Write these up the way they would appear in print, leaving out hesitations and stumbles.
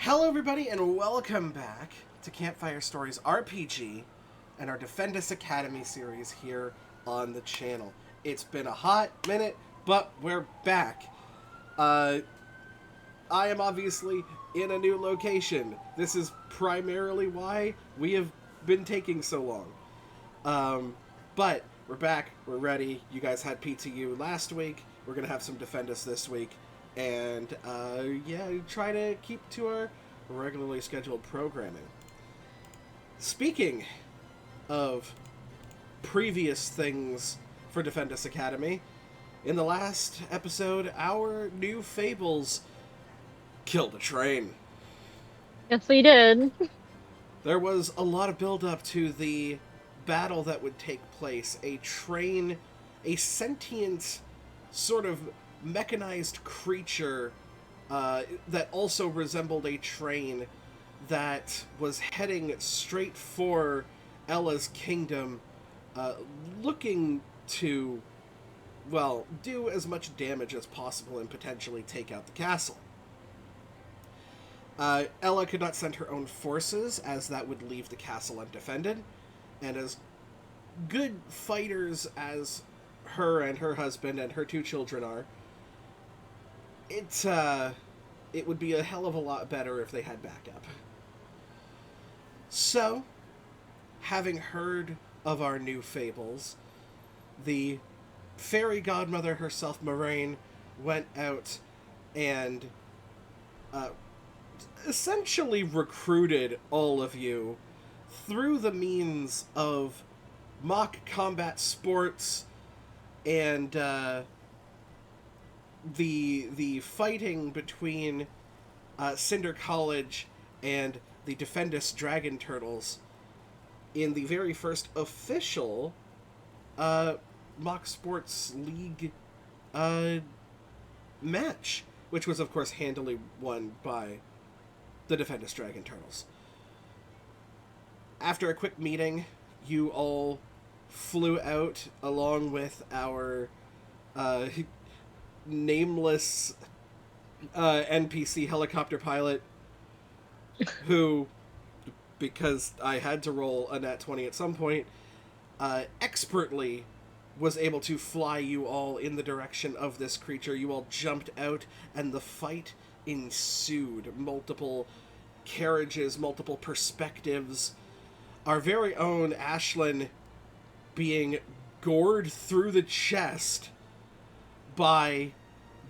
Hello, everybody, and welcome back to Campfire Stories RPG and our Defendus Academy series here on the channel. It's been a hot minute, but we're back. I am obviously in a new location. This is primarily why we have been taking so long. But we're back, we're ready. You guys had PTU last week. We're going to have some Defendus this week. And, try to keep to our regularly scheduled programming. Speaking of previous things for Defendus Academy, in the last episode, our new Fables killed a train. Yes, we did. There was a lot of build-up to the battle that would take place. A train, a sentient sort of mechanized creature that also resembled a train that was heading straight for Ella's kingdom, looking to, well, do as much damage as possible and potentially take out the castle. Ella could not send her own forces, as that would leave the castle undefended, and as good fighters as her and her husband and her two children are, it would be a hell of a lot better if they had backup. So, having heard of our new fables, the fairy godmother herself, Moraine, went out and essentially recruited all of you through the means of mock combat sports and the fighting between Cinder College and the Defendus Dragon Turtles in the very first official mock sports league match, which was of course handily won by the Defendus Dragon Turtles. After a quick meeting, you all flew out along with our nameless NPC helicopter pilot, who, because I had to roll a nat 20 at some point, expertly was able to fly you all in the direction of this creature. You all jumped out, and the fight ensued. Multiple carriages, multiple perspectives. Our very own Ashlyn being gored through the chest by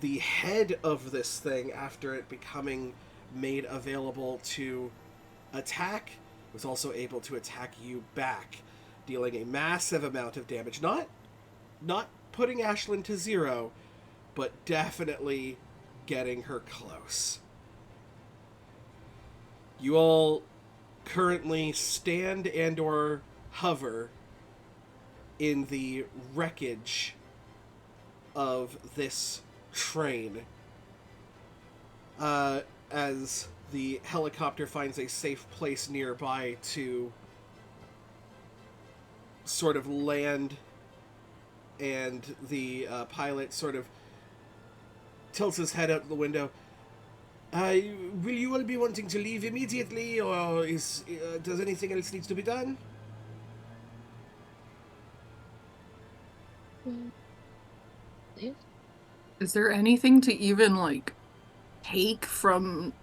the head of this thing after it becoming made available to attack, was also able to attack you back, dealing a massive amount of damage. Not putting Ashlyn to zero, but definitely getting her close. You all currently stand and or hover in the wreckage of this train as the helicopter finds a safe place nearby to sort of land, and the pilot sort of tilts his head out the window. Will you all be wanting to leave immediately, or does anything else need to be done? Is there anything to even, take from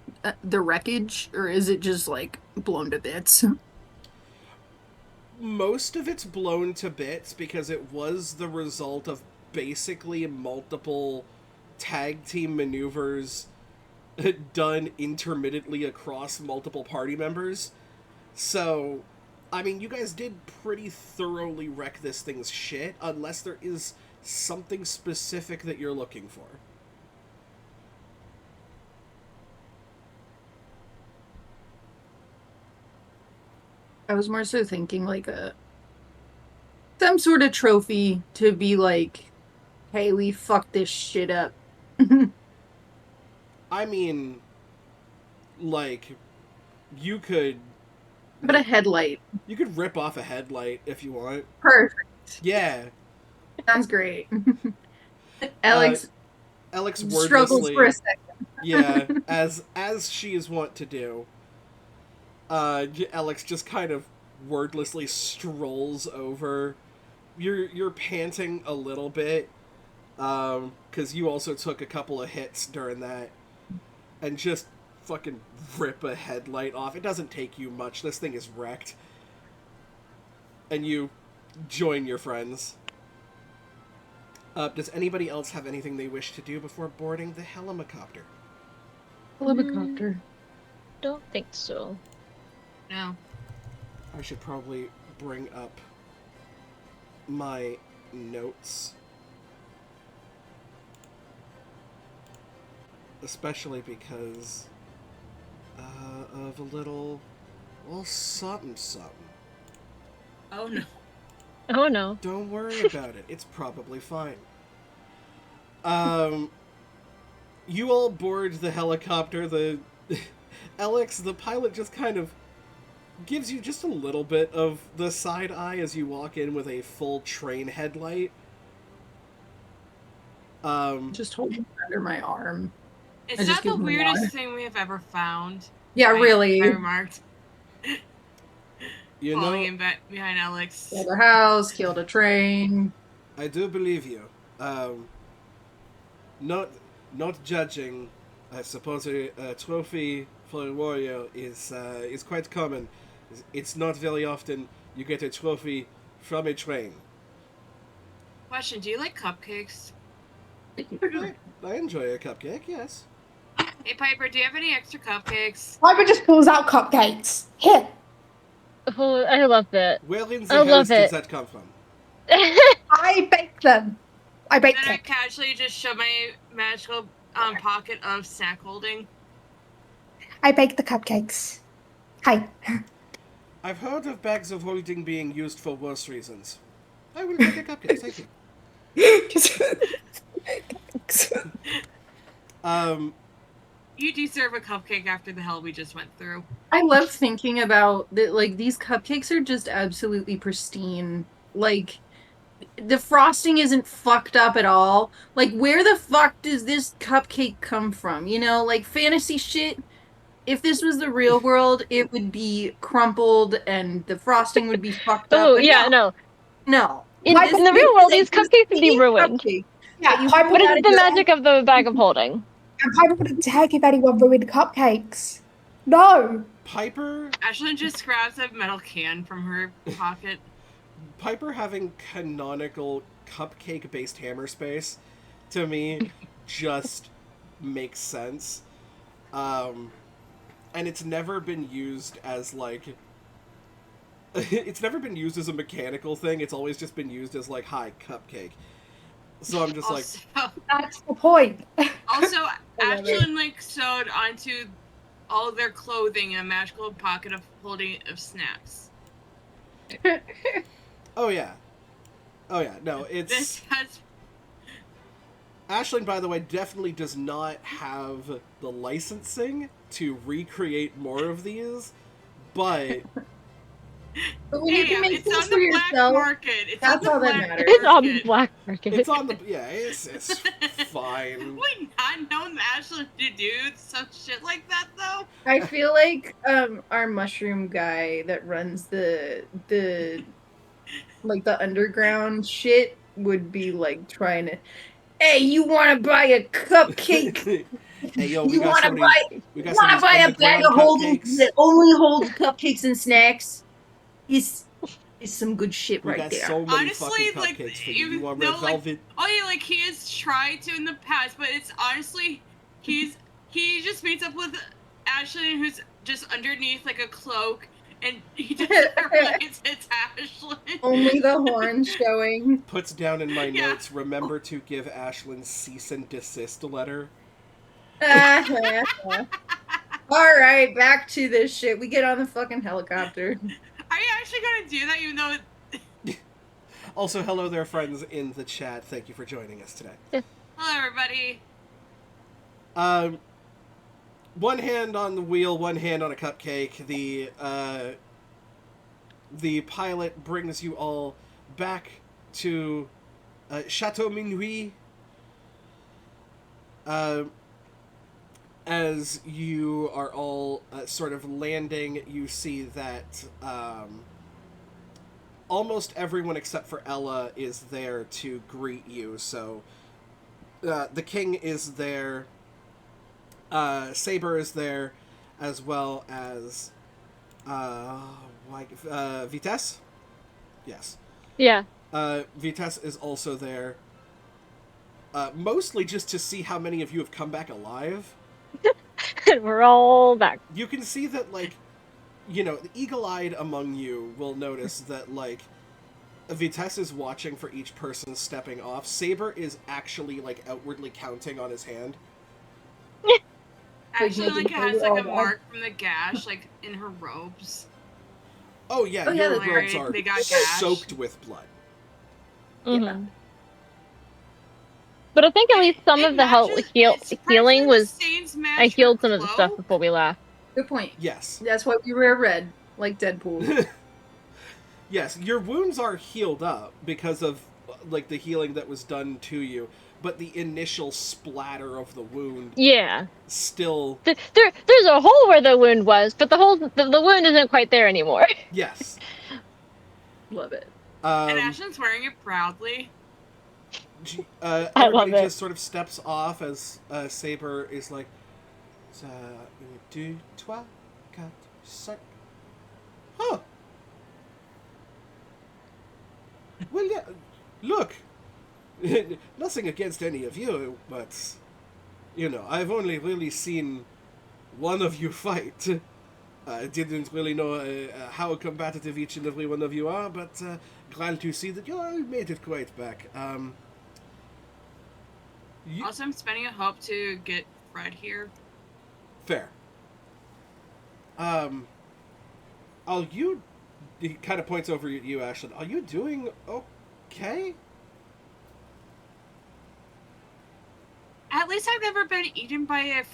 the wreckage, or is it just, blown to bits? Most of it's blown to bits because it was the result of basically multiple tag team maneuvers done intermittently across multiple party members. So, I mean, you guys did pretty thoroughly wreck this thing's shit, unless there is something specific that you're looking for. I was more so thinking, some sort of trophy to be like, hey, we fucked this shit up. I mean, like, you could... But a headlight. You could rip off a headlight if you want. Perfect. Yeah. Sounds great. Alex Alex struggles wordlessly... for a second. Yeah, as she is wont to do, Alex just kind of wordlessly strolls over. You're panting a little bit, because you also took a couple of hits during that, and just fucking rip a headlight off. It doesn't take you much. This thing is wrecked. And you join your friends. Does anybody else have anything they wish to do before boarding the helicopter? Helicopter. Don't think so. No. I should probably bring up my notes. Especially because of a little something. Oh no. Oh no. Don't worry about it. It's probably fine. You all board the helicopter. The Alex, the pilot, just kind of gives you just a little bit of the side eye as you walk in with a full train headlight. Just hold it under my arm. It's I just not the give him weirdest water. thing we have ever found. Yeah, really. I remarked. You Falling know, in behind Alex. Killed a house, killed a train. I do believe you. Not judging. I suppose a trophy for a warrior is quite common. It's not very often you get a trophy from a train. Question: do you like cupcakes? I enjoy a cupcake, yes. Hey Piper, do you have any extra cupcakes? Piper just pulls out cupcakes. Here. Oh, I love it. Where in I the hell love did it. that come from? I baked them. I baked Then I them. casually just show my magical pocket of snack holding. I baked the cupcakes. Hi. I've heard of bags of holding being used for worse reasons. I will take a cupcake, thank you. Just You deserve a cupcake after the hell we just went through. I love thinking about that. Like, these cupcakes are just absolutely pristine. Like, the frosting isn't fucked up at all. Like, where the fuck does this cupcake come from? You know, like fantasy shit. If this was the real world, it would be crumpled and the frosting would be fucked up. Oh but yeah, no. no. In Piper- the real world, these cupcakes would be Pristine ruined. cupcake. yeah, you Piper What is wouldn't the take- magic of the bag of holding? and Piper wouldn't take if anyone ruined cupcakes. No. Piper Ashlyn just grabs a metal can from her pocket. Piper having canonical cupcake-based hammer space, to me, just makes sense. And it's never been used as, like... it's never been used as a mechanical thing, it's always just been used as, like, hi, cupcake. So I'm just like... That's the point. Also, love it. Ashlyn, like, sewed onto all of their clothing in a magical pocket of holding of snacks. Oh, yeah. Oh, yeah. No, it's... This has... Ashlyn, by the way, definitely does not have the licensing to recreate more of these, but... But when you Hey, can make it's things on for the black yourself, market. It's that's on all the that black matters. It's on the market. black market. It's on the... Yeah, it's fine. Would not known Ashlyn to do some shit like that, though. I feel like our mushroom guy that runs the like the underground shit would be like trying to, hey, you want to buy a cupcake? Hey, yo, we You got want to some of buy? these... We got Want to some buy of a these bag of underground holding cupcakes. that only holds cupcakes and snacks? Is some good shit We right got there. so many Honestly, fucking like, cupcakes for you. even You want though, red like, velvet? oh yeah, like he has tried to in the past, but it's honestly he just meets up with Ashlyn, who's just underneath like a cloak, and he just realizes it's Ashlyn. Only the horn showing. Puts down in my Yeah. notes, remember to give Ashlyn cease and desist letter. All right, back to this shit. We get on the fucking helicopter. Are you actually gonna do that, even though? Also, hello there, friends in the chat. Thank you for joining us today. Hello, everybody. One hand on the wheel, one hand on a cupcake. The pilot brings you all back to Chateau Minuit. as you are all sort of landing, you see that almost everyone except for Ella is there to greet you. So the king is there, Saber is there, as well as Vitesse? Yes. Yeah. Vitesse is also there. Mostly just to see how many of you have come back alive. We're all back. You can see that, like, the eagle-eyed among you will notice that, like, Vitesse is watching for each person stepping off. Saber is actually, like, outwardly counting on his hand. Actually, like, it has, like, a Oh, mark from the gash, like, in her robes. Oh, yeah, Oh, yeah, your that's robes right. are They got gashed. soaked with blood. Mhm. But I think at least some It of the matches- it's healing surprisingly was. the stains match I healed her some of the stuff cloak. before we left. Good point. Yes. That's why we wear red, like Deadpool. Yes, your wounds are healed up because of, like, the healing that was done to you, but the initial splatter of the wound Yeah. still... There's a hole where the wound was, but the wound isn't quite there anymore. Yes. Love it. And Ashland's wearing it proudly. I Everybody love it. just sort of steps off as Saber is like, 1, 2, 3, 4, 5. Huh. Well, yeah, look. Nothing against any of you, but, I've only really seen one of you fight. I didn't really know how combative each and every one of you are, but glad to see that you all made it quite back. Also, I'm spending a hope to get Fred here. Fair. He kind of points over at you, Ashlyn. Are you doing okay? At least I've never been eaten by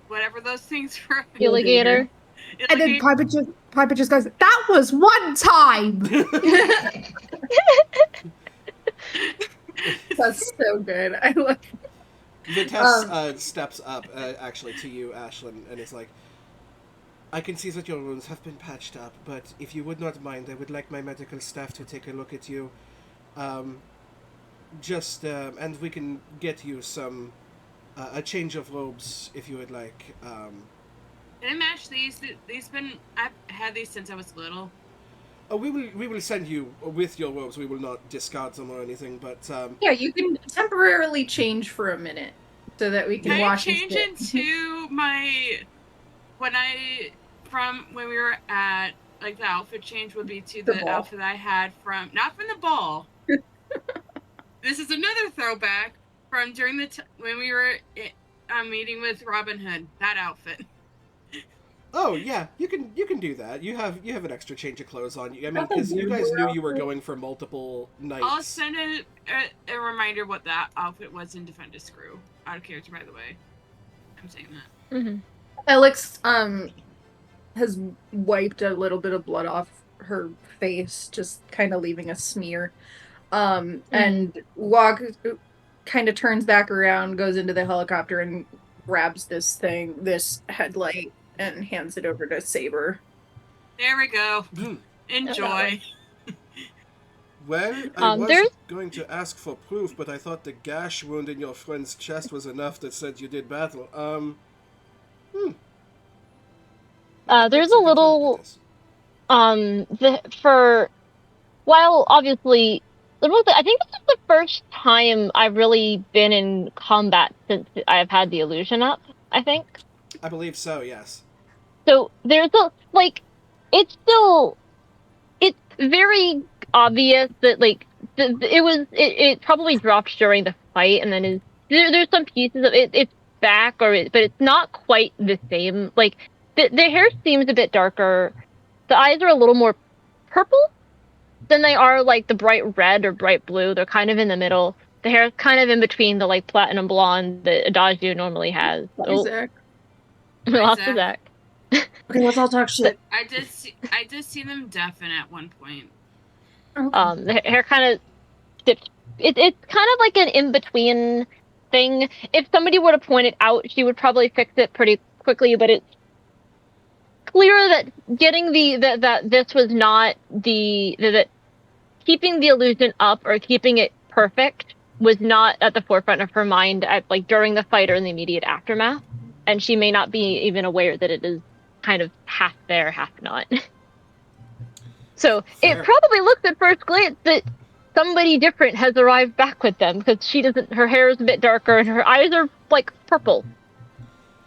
whatever those things were. Alligator. And then Piper just goes, "That was one time." That's so good. I love Vitesse steps up, actually, to you, Ashlyn, and is like, I can see that your wounds have been patched up, but if you would not mind, I would like my medical staff to take a look at you. And we can get you a change of robes, if you would like. Can I match these? I've had these since I was little. We will send you with your robes. We will not discard them or anything, but Yeah, you can temporarily change for a minute so that we can Can I wash and change spit. into from when we were at, like, the outfit change would be to The the ball. outfit I had not from the ball. This is another throwback from during when we were meeting with Robin Hood. That outfit. oh yeah, you can do that. You have an extra change of clothes on you. I mean, because you guys Wonderful knew you were outfit. going for multiple nights. I'll send a reminder what that outfit was in Defendus Crew. Out of character, by the way. I'm saying that. Mm-hmm. Alex has wiped a little bit of blood off her face, just kind of leaving a smear. And kind of turns back around, goes into the helicopter and grabs this headlight, and hands it over to Saber. There we go. Enjoy. Well, I was there's- going to ask for proof, but I thought the gash wound in your friend's chest was enough that said you did battle. There's a little while obviously I think this is the first time I've really been in combat since I've had the illusion up, I think. I believe so, yes. So there's it's very obvious that, like, it probably dropped during the fight, and then there's some pieces of it's back, but it's not quite the same. Like, the hair seems a bit darker. The eyes are a little more purple than they are, like, the bright red or bright blue. They're kind of in the middle. The hair is kind of in between the, like, platinum blonde that Adagio normally has. Zach. We lost Zach. Zach. Okay, let's all talk shit. I did see them deafen at one point. Okay. The hair kind of dips. It's kind of like an in between thing. If somebody were to point it out, she would probably fix it pretty quickly. But it's clear that getting that this was not that keeping the illusion up or keeping it perfect was not at the forefront of her mind at like during the fight or in the immediate aftermath, and she may not be even aware that it is kind of half there, half not. So Fair. it probably looks at first glance that somebody different has arrived back with them because she doesn't. Her hair is a bit darker and her eyes are like purple.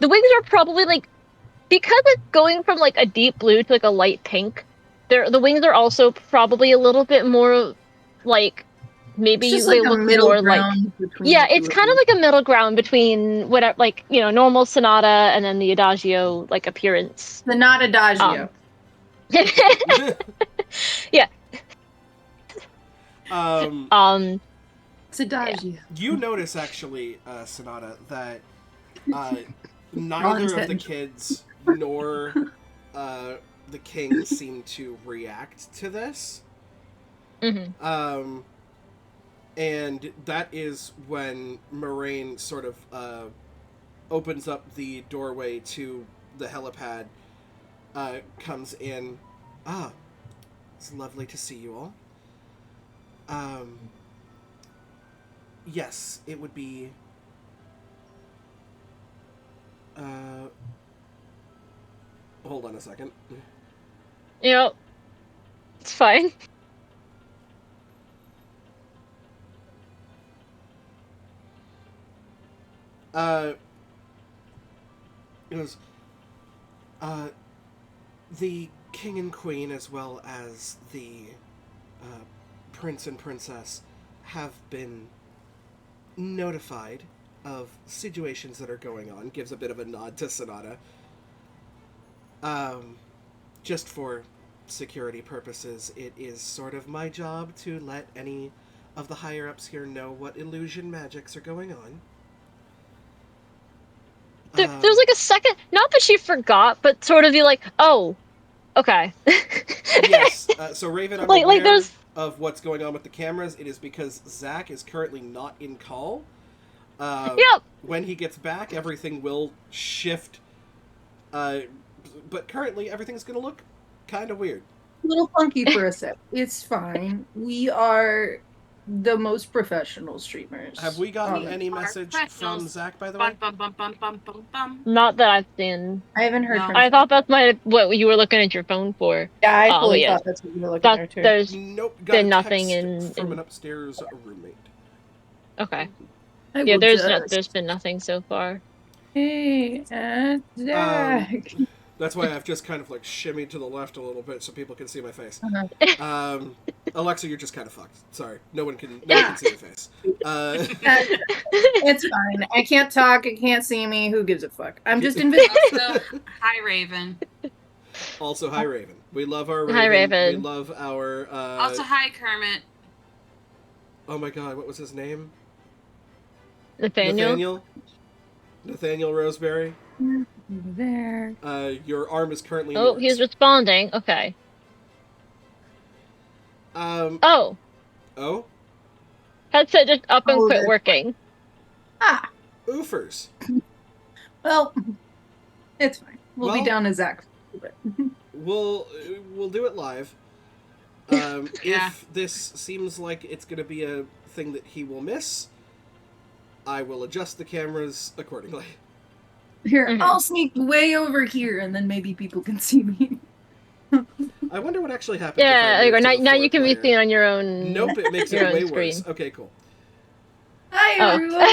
The wings are probably like because it's going from like a deep blue to like a light pink. The wings are also probably a little bit more like maybe It's just they like a look middle more like ground between yeah, the it's two kind of like a middle ground between whatever like normal sonata and then the adagio like appearance. the not adagio. Yeah. Um, It's adagio. you notice actually, Sonata, that Ron's neither of the head. kids nor the king seem to react to this. Mhm. And that is when Moraine sort of opens up the doorway to the helipad, comes in. Ah, it's lovely to see you all. Yes, it would be... hold on a second. It's fine. It was, the king and queen, as well as the prince and princess, have been notified of situations that are going on. Gives a bit of a nod to Sonata. Just for security purposes, it is sort of my job to let any of the higher-ups here know what illusion magics are going on. There's like a second, not that she forgot, but sort of be like, oh, okay. Yes. So Raven, I'm like aware there's of what's going on with the cameras. It is because Zach is currently not in call. Yep. When he gets back, everything will shift. But currently, everything's going to look kind of weird. A little funky for a sec. It's fine. We are the most professional streamers. Have we gotten Um, any Our message from professionals. Zach, by the Bum way? bum bum bum bum bum bum. Not that I've seen. I haven't heard No. from I Zach. thought that's what you were looking at your phone for. Yeah, I but fully yeah, thought that's what you were looking there too. there's Nope. Got been a nothing text from in an upstairs roommate. okay. I Yeah, will there's been nothing so far. Hey, Zach. That's why I've just kind of like shimmied to the left a little bit so people can see my face. Alexa, you're just kind of fucked. Sorry, no one can see your face. It's fine. I can't talk. It can't see me. Who gives a fuck? I'm just invisible. Also, hi Raven. Also, hi Raven. We love our Raven. Hi, Raven. We love our. Also, hi Kermit. Oh my god, what was his name? Nathaniel? Nathaniel Roseberry. There. Your arm is currently. Oh, he's responding. Okay. Oh. Oh, headset just up and Oh, quit that's working. Ah, Oofers. well, it's fine. We'll Well- be down to Zach. We'll do it live. Yeah. If this seems like it's going to be a thing that he will miss, I will adjust the cameras accordingly. Here, Mhm. I'll sneak way over here, and then maybe people can see me. I wonder what actually happens. Yeah, if I move now, to the now you can be fourth seen layer. on your own. Nope, it makes your it own way screen. worse. Okay, cool. Hi, Oh. everyone.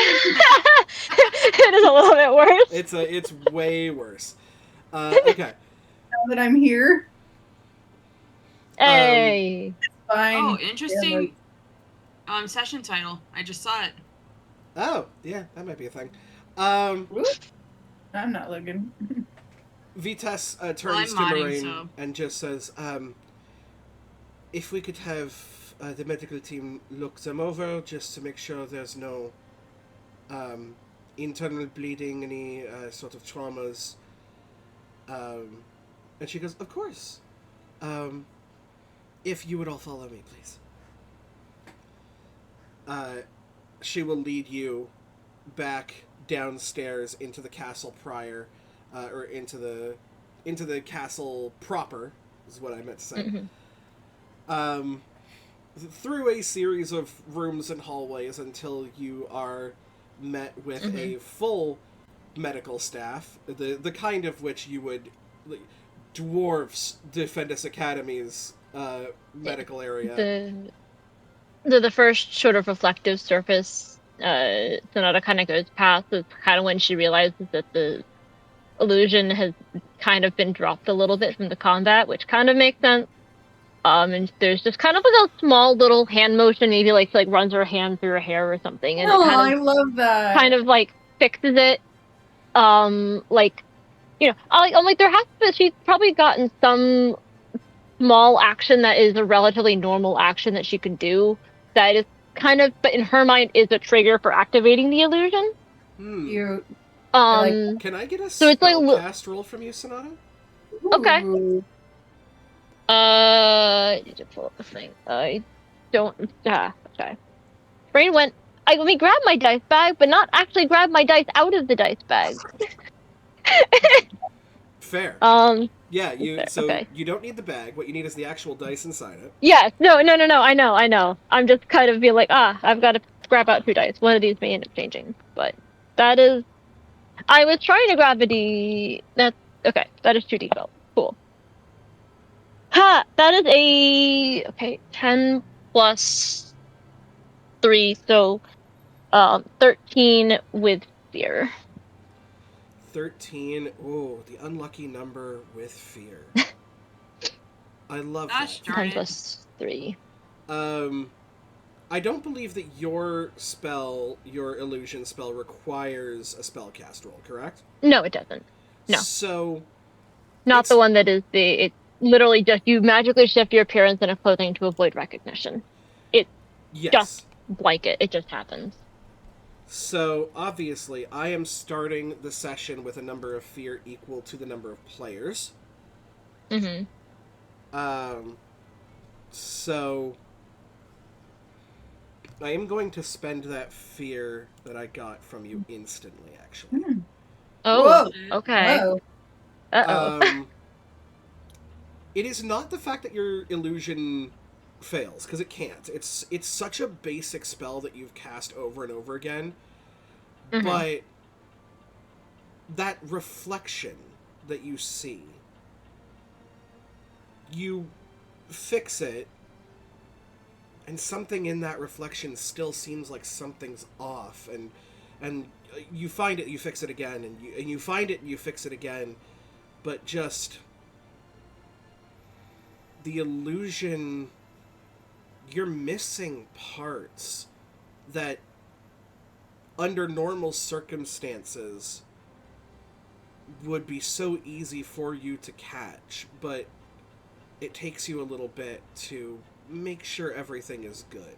It is a little bit worse. It's way worse. Okay. Now that I'm here, Hey. fine. Oh, interesting. Yeah, Session title. I just saw it. Oh, yeah, that might be a thing. I'm not looking. Vitesse Well, turns I'm to modding, Moraine so- and just says, if we could have the medical team look them over just to make sure there's no internal bleeding, any sort of traumas. And she goes, of course. If you would all follow me, please. She will lead you back downstairs into the castle prior, or into the castle proper, is what I meant to say. Mhm. Through a series of rooms and hallways until you are met with a full medical staff, the kind of which you would dwarfs Defendus Academy's medical area. The first sort of reflective surface Sonata kind of goes past is kind of when she realizes that the illusion has kind of been dropped a little bit from the combat, which kind of makes sense. And there's just kind of like a small little hand motion, maybe like runs her hand through her hair or something, and it Oh, kind I love that. of fixes it. Like I'm like there has to she's probably gotten some small action that is a relatively normal action that she can do that is kind of, but in her mind is a trigger for activating the illusion. Cute. I like Um, Can I get a so it's like spellcast roll from you, Sonata? okay. Ooh. I need to pull up the thing. I don't. Okay. Brain went. Let me grab my dice bag, but not actually grab my dice out of the dice bag. Fair. Yeah, Okay. you don't need the bag. What you need is the actual dice inside it. Yes. No. I know. I'm just kind of being like, I've got to grab out 2 dice. One of these may end up changing, but that is. I was trying to grab a D. That's okay. That is 2d12. Cool. Ha! That is a 10 plus 3, so 13 with fear. 13. Oh, the unlucky number with fear. I love Gosh that. darn 10 it. plus 3. I don't believe that your illusion spell requires a spellcast roll, correct? No, it doesn't. No. So Not the one that is it's literally just you magically shift your appearance and clothing to avoid recognition. It's just blanket. It just happens. So, obviously, I am starting the session with a number of fear equal to the number of players. Mm-hmm. So, I am going to spend that fear that I got from you instantly, actually. Oh, Whoa. okay. Whoa. Uh-oh. It is not the fact that your illusion fails, because it can't. It's such a basic spell that you've cast over and over again. Mm-hmm. But that reflection that you see, you fix it, and something in that reflection still seems like something's off, and you find it, you fix it again, and you find it, and you fix it again, but just the illusion, you're missing parts that under normal circumstances would be so easy for you to catch, but it takes you a little bit to make sure everything is good.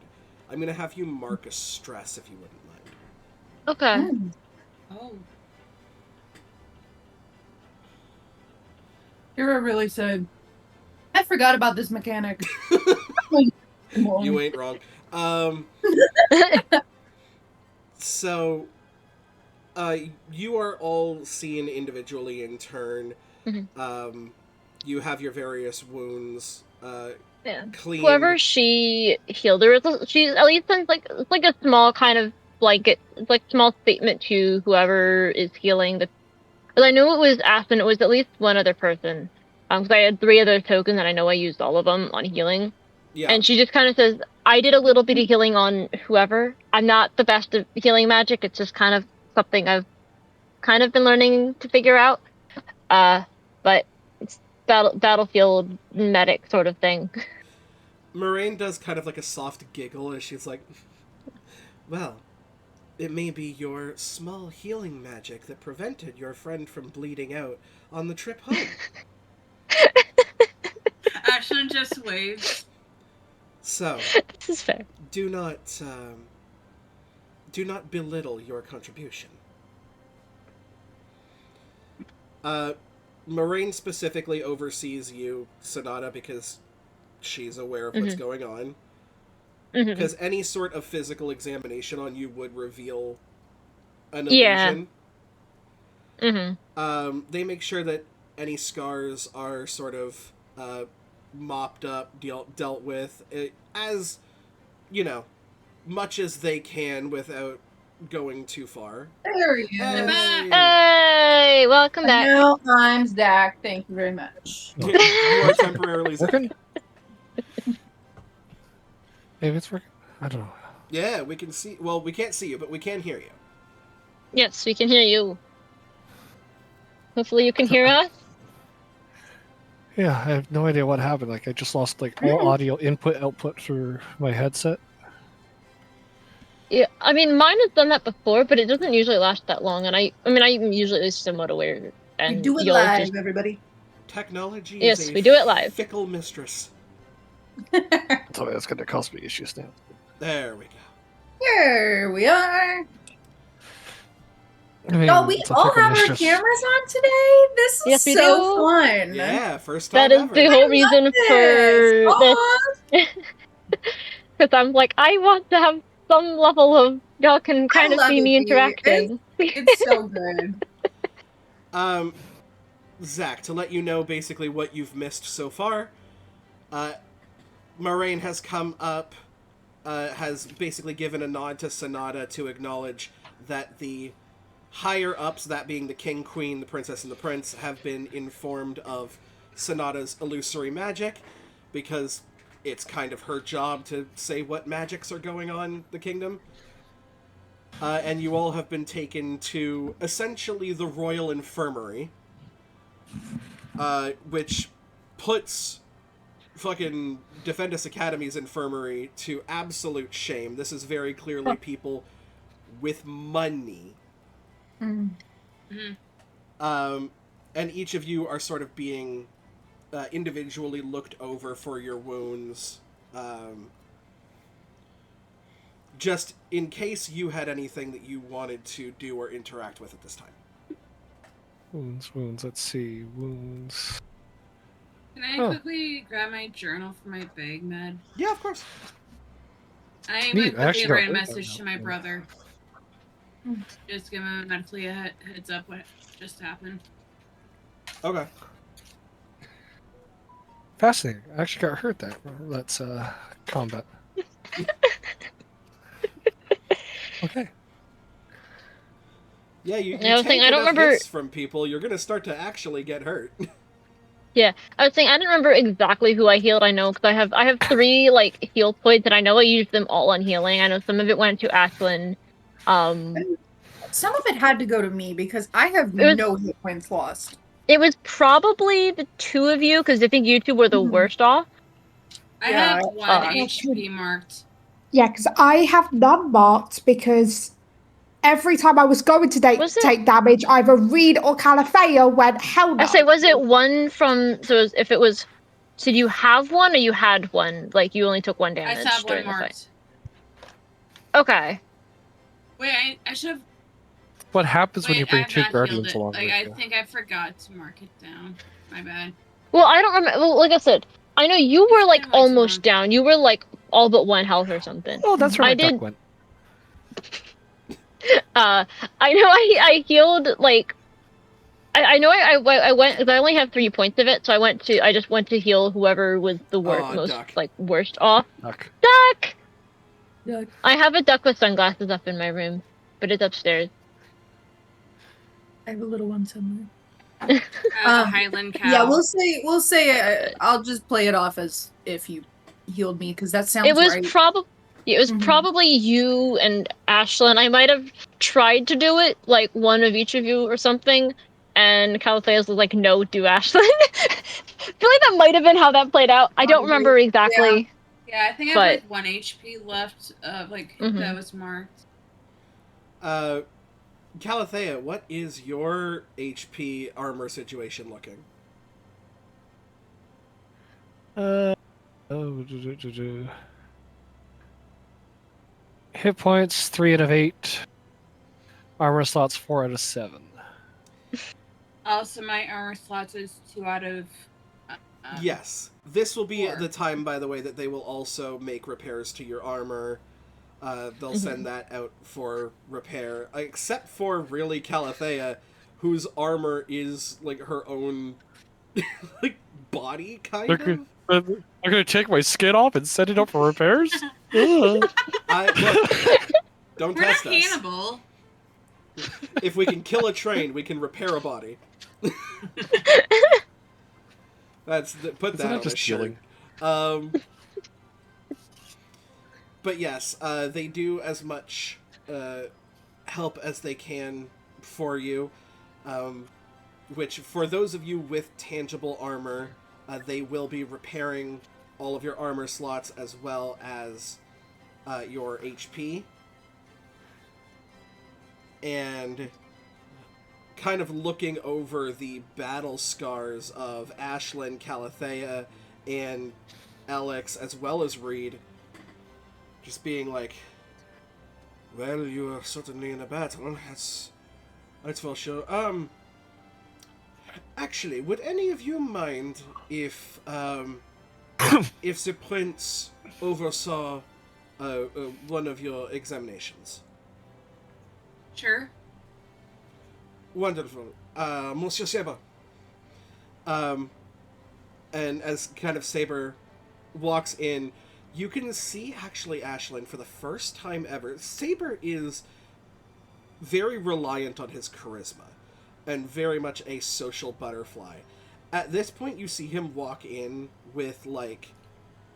I'm going to have you mark a stress if you wouldn't mind. Okay. Oh. Kira really said, I forgot about this mechanic. You ain't wrong. So, you are all seen individually in turn. Mm-hmm. You have your various wounds cleaned. Whoever she healed her, she at least sends it's like a small kind of blanket, it's like small statement to whoever is healing the. Because I knew it was Aspen, it was at least one other person. Because I had 3 other tokens, and I know I used all of them on healing. Yeah. And she just kind of says, I did a little bit of healing on whoever. I'm not the best at healing magic. It's just kind of something I've kind of been learning to figure out. But it's battlefield medic sort of thing. Moraine does kind of like a soft giggle as she's like, well, it may be your small healing magic that prevented your friend from bleeding out on the trip home. Ashlyn just waves. So, This is fair. do not belittle your contribution. Moraine specifically oversees you, Sonata, because she's aware of what's going on. Because any sort of physical examination on you would reveal an Yeah. illusion. They make sure that any scars are sort of mopped up, dealt with, as, much as they can without going too far. There he is. Hey, welcome back. Hello, I'm Zach. Thank you very much. You are temporarily Zach. Working? Maybe it's working? I don't know. Yeah, we can see. Well, we can't see you, but we can hear you. Yes, we can hear you. Hopefully you can hear us. Yeah, I have no idea what happened. Like, I just lost, like, all audio input-output through my headset. Yeah, I mean, mine has done that before, but it doesn't usually last that long, and I'm usually somewhat aware. And We do it you'll live, just... everybody. Technology Yes, is a we do it live. fickle mistress. So that's going to cause me issues now. There we go. Here we are. I mean, Oh, we it's a all fickle have our mistress. cameras on today? This is Yes, we so do. fun. Yeah, first time That is ever. the whole reason for this. Aw, Because I'm like, I want to have some level of y'all can kind of love see it, me dude. interacting. it's so good. Zach, to let you know basically what you've missed so far, Moraine has come up, has basically given a nod to Sonata to acknowledge that the higher-ups, that being the king, queen, the princess, and the prince, have been informed of Sonata's illusory magic, because it's kind of her job to say what magics are going on the kingdom. And you all have been taken to essentially the royal infirmary, which puts fucking Defendus Academy's infirmary to absolute shame. This is very clearly people with money. And each of you are sort of being individually looked over for your wounds. Just in case you had anything that you wanted to do or interact with at this time. Wounds, let's see. Wounds. Can I quickly grab my journal from my bag, Med? Yeah, of course. I'm Neat, going I to actually quickly write a got message that to my now. brother. Just give him mentally a heads up what just happened. Okay. Fascinating. I actually got hurt there. That's combat. Okay. Yeah, you I was take saying, I don't enough remember- hits from people, you're gonna start to actually get hurt. Yeah, I was saying I don't remember exactly who I healed. I know because I have 3 like heal points, and I know I used them all on healing. I know some of it went to Ashlyn. Some of it had to go to me because I have It was- no hit points lost. It was probably the 2 of you because I think you 2 were the worst off. I Yeah, have 1 uh, HP marked. Yeah, because I have none marked because every time I was going to Was it- take damage, either Reed or Calafea went, hell no. I say, was it 1 from? So if it was, so did you have 1 or you had 1? Like you only took 1 I damage still have 1 during the fight. marked. Okay. Wait, I should have. What happens when you Wait, I bring have 2 not guardians healed it. along Like, with I you? think I forgot to mark it down. My bad. Well, I don't remember. Well, like I said, I know you were like been way too almost long. down. You were like all but 1 health or something. Oh, that's where I my duck did- went. I know I healed like. I know I went because I only have 3 points of it, so I just went to heal whoever was the most Duck. like worst off. Duck. Duck. Duck. I have a duck with sunglasses up in my room, but it's upstairs. I have a little one somewhere. Highland cow. Yeah, we'll say I'll just play it off as if you healed me because that sounds It was right. probably probably you and Ashlyn. I might have tried to do it, like one of each of you or something, and Calatheus was like, "No, do Ashlyn." I feel like that might have been how that played out. I don't remember exactly. Yeah, I think I But- have like 1 HP left. That was marked. Calathea, what is your HP armor situation looking? Hit points 3 out of 8. Armor slots 4 out of 7. Also, my armor slots is 2 out of. Yes. This will be 4. the time, by the way, that they will also make repairs to your armor. they'll send that out for repair, except for really Calathea, whose armor is like her own like body kind of. I'm gonna take my skin off and send it up for repairs. Ugh. Look, don't We're test not us. Hannibal. If we can kill a train, we can repair a body. Put that on just a shirt. But yes, they do as much help as they can for you. Which, for those of you with tangible armor, they will be repairing all of your armor slots as well as your HP. And kind of looking over the battle scars of Ashlyn, Calathea, and Alex, as well as Reed, just being like, well, you are certainly in a battle. That's for sure. Actually, would any of you mind if if the prince oversaw one of your examinations? Sure. Wonderful. Monsieur Saber. And as kind of Saber walks in, you can see actually Ashlyn for the first time ever. Saber is very reliant on his charisma and very much a social butterfly. At this point, you see him walk in with like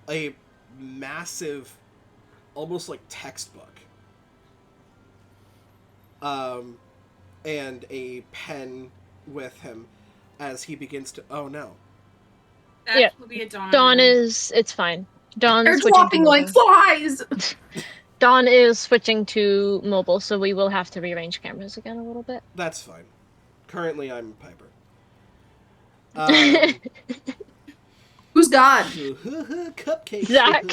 a massive, almost like textbook. And a pen with him as he begins to... Oh, no. That will be a Dawn. Dawn is... It's fine. Dawn's They're switching dropping to like mobile. flies! Dawn is switching to mobile, so we will have to rearrange cameras again a little bit. That's fine. Currently, I'm Piper. Who's God? Cupcake. Zach.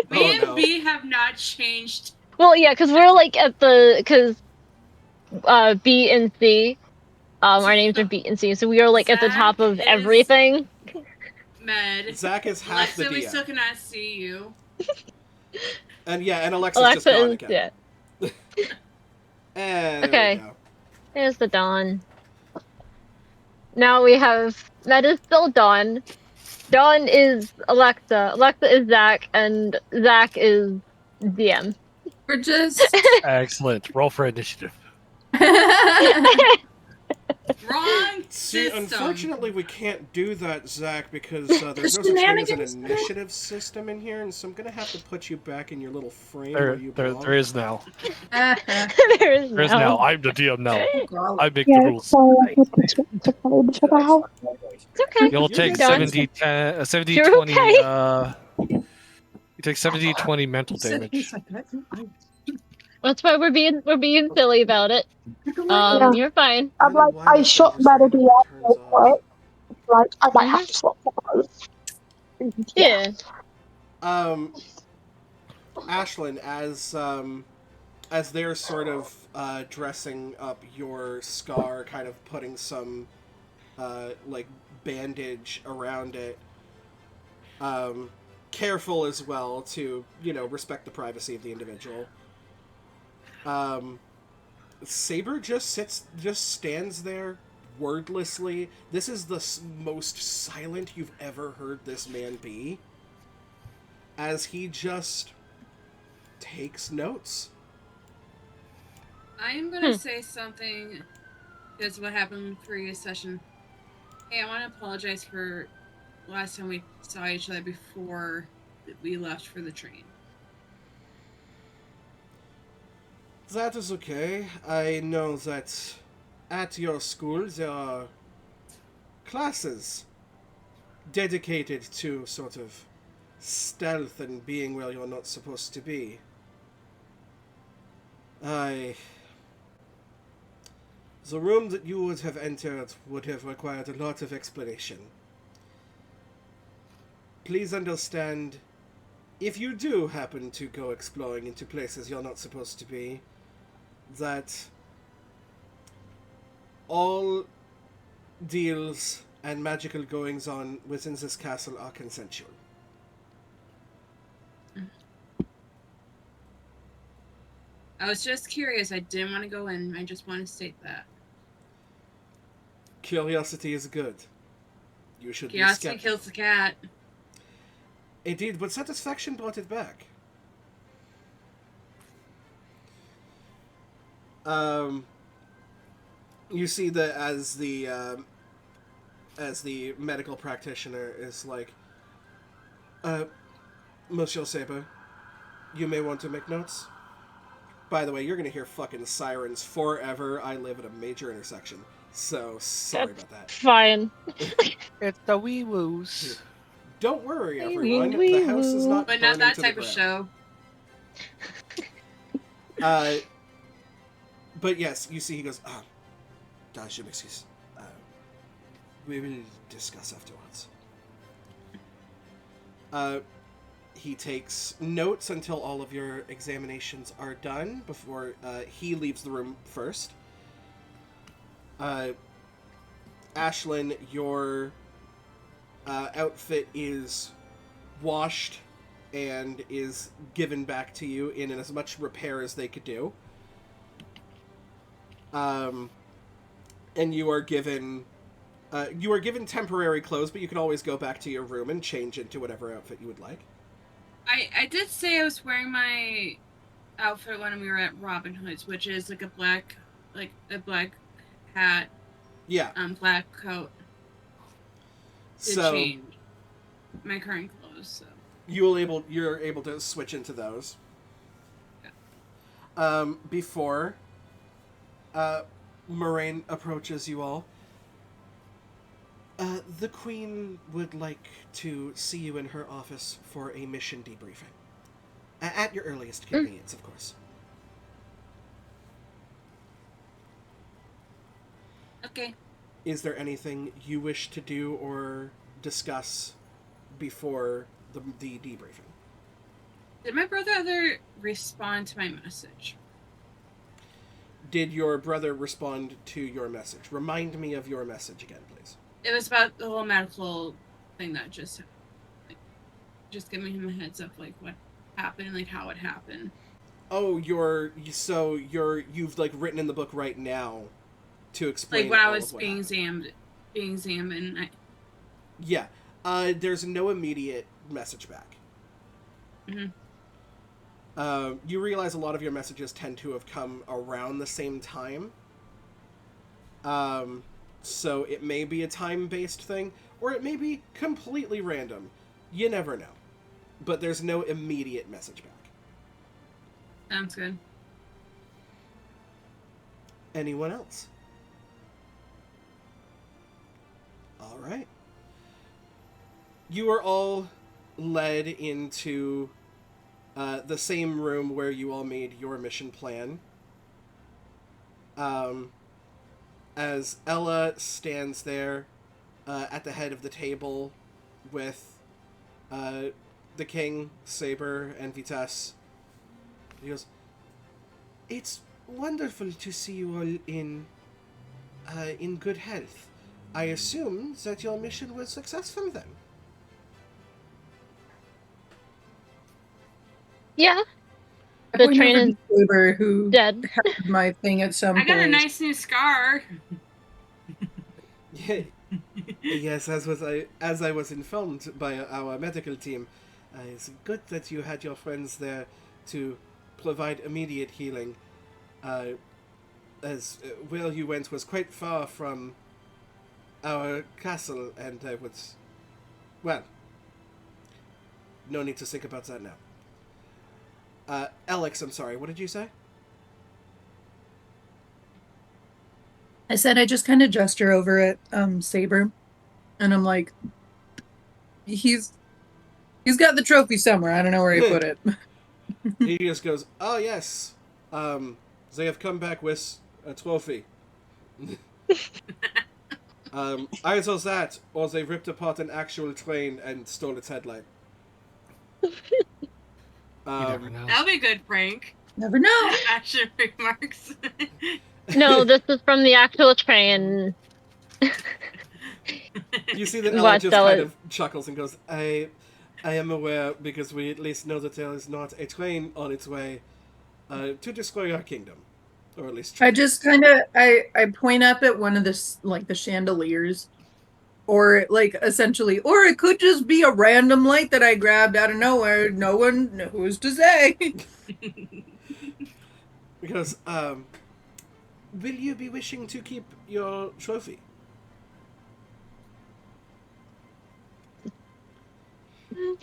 Me and B have not changed. Well, yeah, because we're like at the... Because B and C, our names are B and C, so we are like at the top of everything. Med. Zach is half Alexa, the we DM. still cannot see you. And Alexa's just gone again. Yeah. And Okay. there we go. There's the Dawn. Now we have... That is still Dawn. Dawn is Alexa. Alexa is Zach, and Zach is DM. We're just... Excellent. Roll for initiative. Wrong See, system. unfortunately, we can't do that, Zach, because there's no such thing as an initiative system in here, and so I'm gonna have to put you back in your little frame where you belong. There is now. There is now. I'm the DM now. God. I make the Yeah, rules. so took my initiative out. It's okay. You'll take Dawn. 70, You're 20, okay. you take 70, 20 mental damage. That's why we're being silly about it. Yeah. You're fine. I'm like, I shot Melody out real quick. Like, I might have to swap the both. Yeah. Ashlyn, as they're sort of dressing up your scar, kind of putting some like bandage around it, careful as well to, respect the privacy of the individual. Saber just stands there wordlessly. This is the most silent you've ever heard this man be, as he just takes notes. I am going to say something because what happened in the previous session. Hey, I want to apologize for last time we saw each other before we left for the train. That is okay. I know that at your school there are classes dedicated to sort of stealth and being where you're not supposed to be. The room that you would have entered would have required a lot of explanation. Please understand, if you do happen to go exploring into places you're not supposed to be, that all deals and magical goings-on within this castle are consensual. I was just curious. I didn't want to go in. I just want to state that. Curiosity is good. You should be Curiosity skeptical. kills the cat. Indeed, but satisfaction brought it back. You see that as the medical practitioner is like, Monsieur Saber, you may want to make notes. By the way, you're gonna hear fucking sirens forever. I live at a major intersection, so sorry about that. Fine. It's the wee woos. Don't worry, Wee everyone. woo, wee The house is woo. not But burning not that to type the of ground. show. But yes, you see he goes, je m'excuse. We will discuss afterwards. He takes notes until all of your examinations are done before he leaves the room first. Ashlyn, your outfit is washed and is given back to you in as much repair as they could do. And you are given temporary clothes, but you can always go back to your room and change into whatever outfit you would like. I did say I was wearing my outfit when we were at Robin Hood's, which is like a black hat, Yeah. Black coat. To So change my current clothes. So you're able to switch into those. Yeah. Before Moraine approaches you all. The Queen would like to see you in her office for a mission debriefing. At your earliest convenience, of course. okay. Is there anything you wish to do or discuss before the debriefing? Did my brother ever respond to my message? Did your brother respond to your message? Remind me of your message again, please. It was about the whole medical thing that just giving him a heads up, like what happened, like how it happened. Oh, you've like written in the book right now to explain. Like when I all was of what being happened. examined. Yeah. There's no immediate message back. Mm-hmm. You realize a lot of your messages tend to have come around the same time. So it may be a time-based thing, or it may be completely random. You never know. But there's no immediate message back. Sounds good. Anyone else? All right. You are all led into the same room where you all made your mission plan. As Ella stands there at the head of the table with the king, Saber, and Vitesse. He goes, "It's wonderful to see you all in good health. I assume that your mission was successful then." Yeah. I The point train over is to Saber, who dead. had my thing at some I point. got a nice new scar. Yes, as I was informed by our medical team, it's good that you had your friends there to provide immediate healing. As where you went was quite far from our castle, and I would, well, no need to think about that now. Alex, I'm sorry, what did you say? I said I just kind of gesture over at Saber, and I'm like, he's got the trophy somewhere. I don't know where he put it. He just goes, "Oh yes, they have come back with a trophy." Either that, or they ripped apart an actual train and stole its headlight. You never know. That'll be good, Frank. Never know. Action remarks. No, this is from the actual train. You see that Ella What, just Ella? kind of chuckles and goes, I am aware, because we at least know that there is not a train on its way to destroy our kingdom, or at least I just kind of I point up at one of the chandeliers, or like essentially, or it could just be a random light that I grabbed out of nowhere. No one knows to say. because will you be wishing to keep your trophy?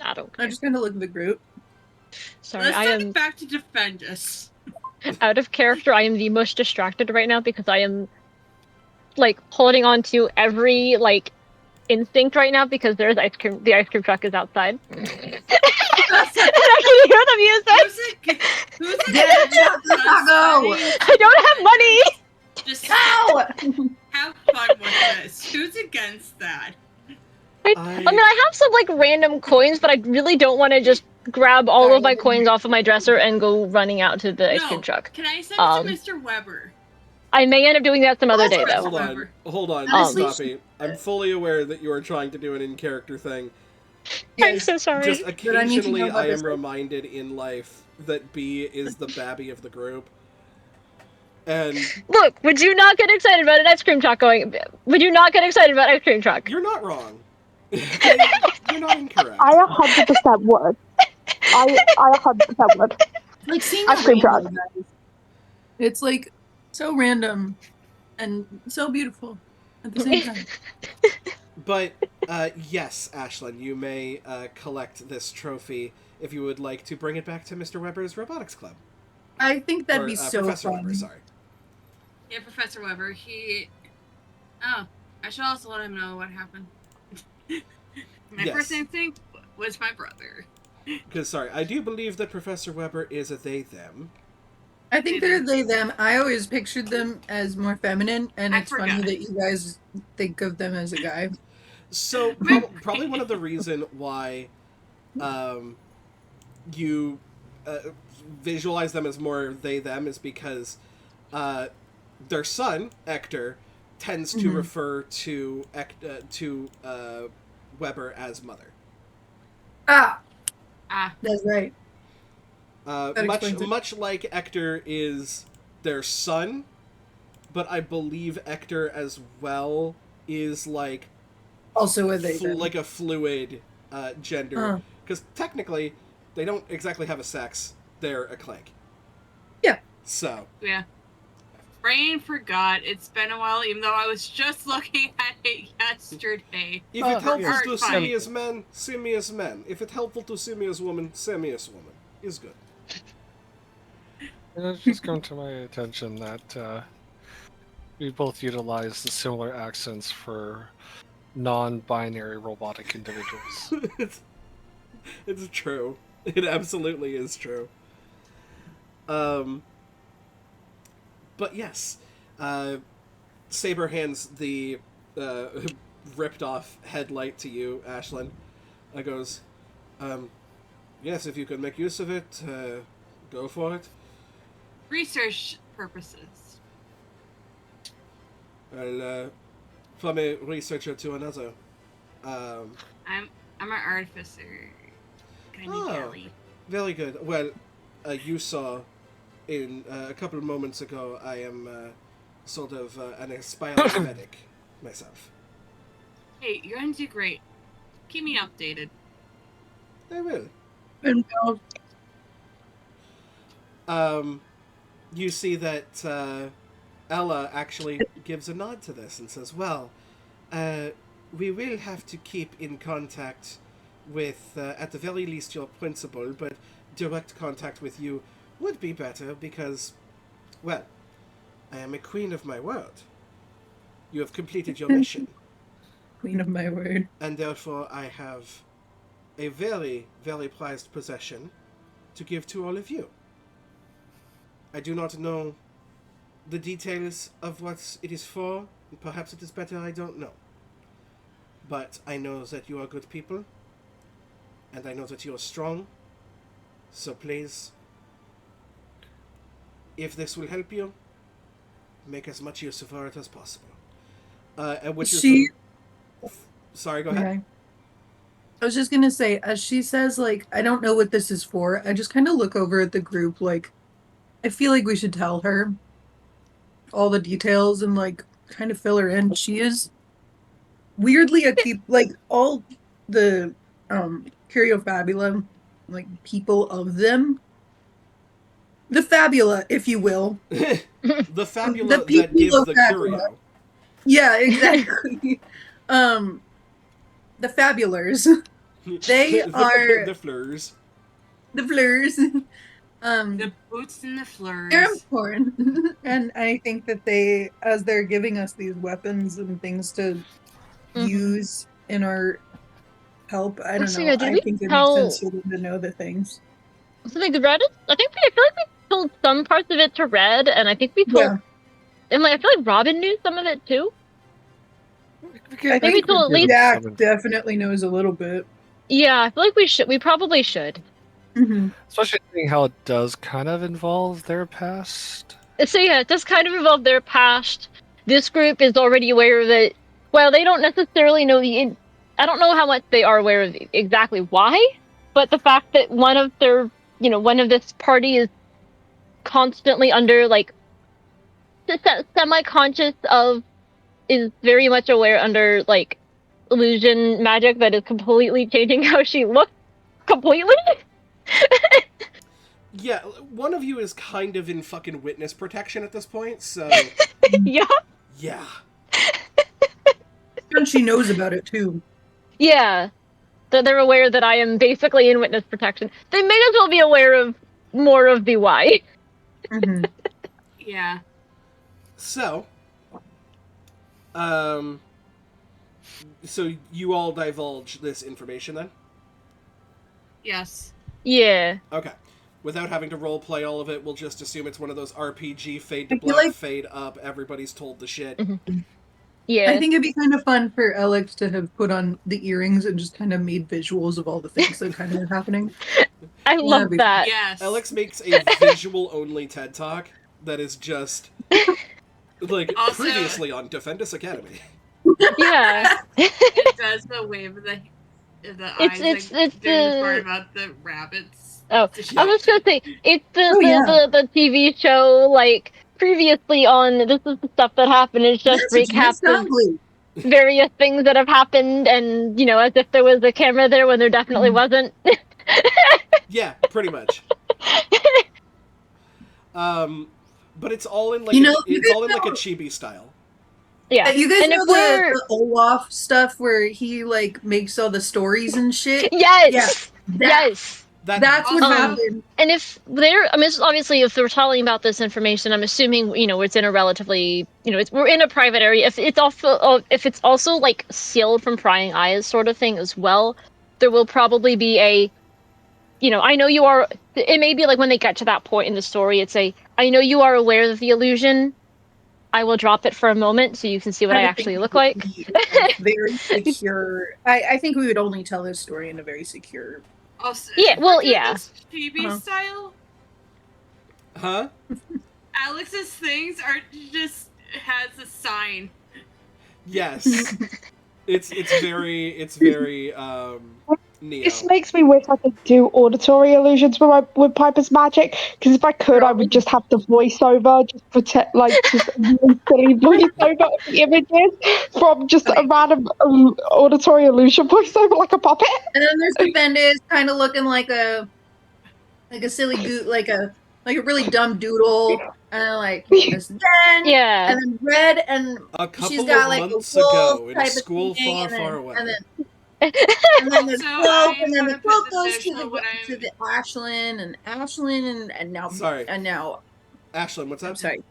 I don't I care. just kind of look at the group. Sorry, Let's I send am it back to Defendus. out of character. I am the most distracted right now because I am like holding on to every like instinct right now because there's ice cream. The ice cream truck is outside. And I can hear the music. Who's it? Get it, shut the fuck up! I don't have money. Just Ow! have fun with this. Who's against that? I mean, I have some like random coins, but I really don't want to just grab all of my coins off of my dresser and go running out to the ice cream truck. Can I send it to Mr. Weber? I may end up doing that some other day, though. Hold on, Honestly, Stoppy. I'm fully aware that you are trying to do an in-character thing. I'm so sorry. Just But I need to know occasionally, about I this. am reminded in life that B is the babby of the group. And Look, would you not get excited about an ice cream truck going? Would you not get excited about ice cream truck? you're not wrong. You're not incorrect. I 100% would. I 100% would. Like seeing Ice a cream rainbow, truck. guys. It's like so random and so beautiful at the same time. But yes, Ashlyn, you may collect this trophy if you would like to bring it back to Mr. Weber's Robotics Club. I think that'd Or, be so Professor fun. Weber, sorry. Yeah, Professor Weber. Oh, I should also let him know what happened. My Yes. first instinct was my brother. Because, sorry, I do believe that Professor Weber is a they-them. I think they're they them. I always pictured them as more feminine, and I it's funny forgot. that you guys think of them as a guy. So, probably one of the reason why you visualize them as more they-them is because their son, Hector, tends to refer to Weber as mother. Ah, Ah, that's right. That explains it. Much like Hector is their son, but I believe Hector as well is like Also a they them. like a fluid gender, because technically they don't exactly have a sex; they're a clank. Yeah. So yeah. Brain forgot. It's been a while, even though I was just looking at it yesterday. if it helps yeah. to see Fine. me as man, see me as man. If it's helpful to see me as woman, see me as woman. Is good. And it's just come to my attention that we both utilize the similar accents for non-binary robotic individuals. It's true. It absolutely is true. But yes, Saber hands the ripped off headlight to you, Ashlyn. Goes, yes, if you can make use of it, go for it. Research purposes. Well, from a researcher to another. I'm an artificer. Kind of Oh. jelly. Very good. Well, you saw in a couple of moments ago, I am sort of an aspiring medic myself. Hey, you're gonna do great. Keep me updated. I will. And, You see that Ella actually gives a nod to this and says, well, we will have to keep in contact with, at the very least, your principal, but direct contact with you would be better because, well, I am a queen of my world. You have completed your mission, Queen of my word. and therefore I have a very, very prized possession to give to all of you. I do not know the details of what it is for, and perhaps it is better I don't know. But I know that you are good people, and I know that you are strong, so please, if this will help you, make as much use of it as possible. Which She- is... Sorry, go ahead. Okay. I was just gonna say, as she says, like, I don't know what this is for, I just kind of look over at the group, like, I feel like we should tell her all the details and like kind of fill her in. She is weirdly a keep like all the Curiofabula, like people of them. The fabula, if you will. The fabula The that people give of the fabula. curio. Yeah, exactly. The fabulars. They are the fleurs. the fleurs. The boots and the They're fleurs. important. And I think that they, as they're giving us these weapons and things to use in our help, I don't So know. yeah, did I we think it makes sense tell for them to know the things. something Red is? I feel like we told some parts of it to Red, and I think we told Yeah. and like I feel like Robin knew some of it too. I Maybe think till at least Jack definitely knows a little bit. yeah, I feel like we probably should. Mm-hmm. Especially seeing how it does kind of involve their past. So yeah, it does kind of involve their past. This group is already aware of it. Well, they don't necessarily know I don't know how much they are aware of exactly why, but the fact that one of their, one of this party is constantly under like semi-conscious of is very much aware under like illusion magic that is completely changing how she looks completely. Yeah, one of you is kind of in fucking witness protection at this point, so Yeah. yeah. And she knows about it too. Yeah. That they're aware that I am basically in witness protection. They may as well be aware of more of the why. Mm-hmm. Yeah. So, so you all divulge this information then? Yes. Yeah. Okay. Without having to role play all of it, we'll just assume it's one of those RPG fade to I feel black, like- fade up, everybody's told the shit. Yeah. I think it'd be kind of fun for Alex to have put on the earrings and just kind of made visuals of all the things that kind of are happening. I love be that. Yes. Alex makes a visual-only TED Talk that is just, like, Also- previously on Defendus Academy. Yeah. It does the wave of the eyes. It's like, doing the part the about the rabbits. oh, I was gonna say it's Oh, yeah. the TV show like previously on this is the stuff that happened. It's just Yes, it's recaps of Stanley. various things that have happened, and as if there was a camera there when there definitely wasn't. Yeah, pretty much. But it's all in like You know, it's all in like a chibi style. Yeah, You guys and know if we're the Olaf stuff where he like makes all the stories and shit? yes, Yeah, yes. That's what Also- happened. And if they're, I mean, obviously, if they're telling about this information, I'm assuming, it's in a relatively, we're in a private area. If it's also like sealed from prying eyes sort of thing as well, there will probably be I know you are. It may be like when they get to that point in the story, I know you are aware of the illusion. I will drop it for a moment so you can see what I actually look like. Very secure. I think we would only tell this story in a very secure. Also, Yeah, well, we're doing yeah. this chibi Uh-huh. style. Huh? Alex's things are just has a sign. Yes. it's very Neo. This makes me wish I could do auditory illusions with Piper's magic, because if I could, I would just have the voiceover, just pretend like just silly voiceover of the images from just a random auditory illusion voiceover, like a puppet. And then there's Defendus kind of looking like a silly like a really dumb doodle, and like this Den, Yeah. and then Red, and A couple she's got of like months a wolf ago in type a of school thing, far, and then, far away. and then there's So cloak, I and then the wanna put cloak the goes to visual what I'm- the Ashlyn, and now Sorry. and now Ashlyn, what's I'm up? sorry.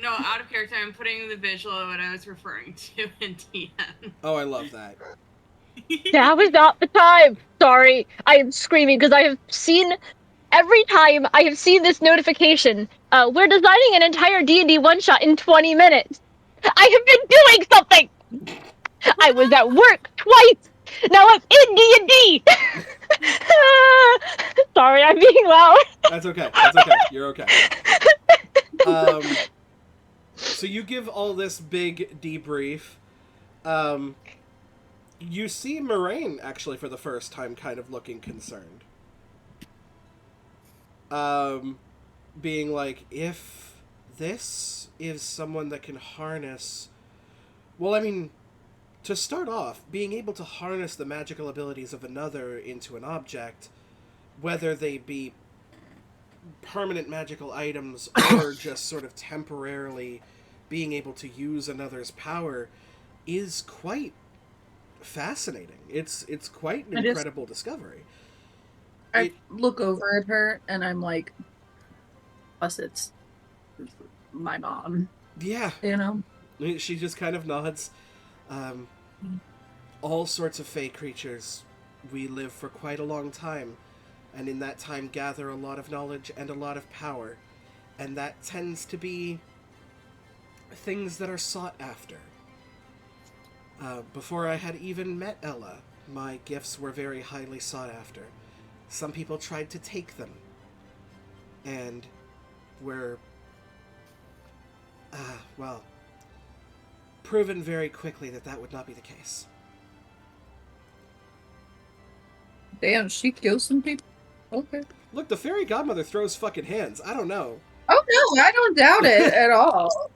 No, out of character. I'm putting the visual of what I was referring to in DM. Oh, I love that. Now is not the time. Sorry, I am screaming because I have seen every time I have seen this notification. We're designing an entire D&D one shot in 20 minutes. I have been doing something. I was at work twice. Now I'm in D&D. Sorry, I'm being loud. That's okay. That's okay. You're okay. So you give all this big debrief. You see Moraine actually for the first time kind of looking concerned. being like, if this is someone that can harness... Well, I mean, to start off, being able to harness the magical abilities of another into an object, whether they be permanent magical items or just sort of temporarily being able to use another's power, is quite fascinating. It's quite an incredible discovery. I look over at her and I'm like, plus it's my mom. Yeah. You know? She just kind of nods. All sorts of fey creatures. We live for quite a long time, and in that time gather a lot of knowledge and a lot of power, and that tends to be things that are sought after. Before I had even met Ella, my gifts were very highly sought after. Some people tried to take them, and were, well, proven very quickly that that would not be the case. Damn, she kills some people? Okay. Look, the fairy godmother throws fucking hands. I don't know. Oh no, I don't doubt it at all.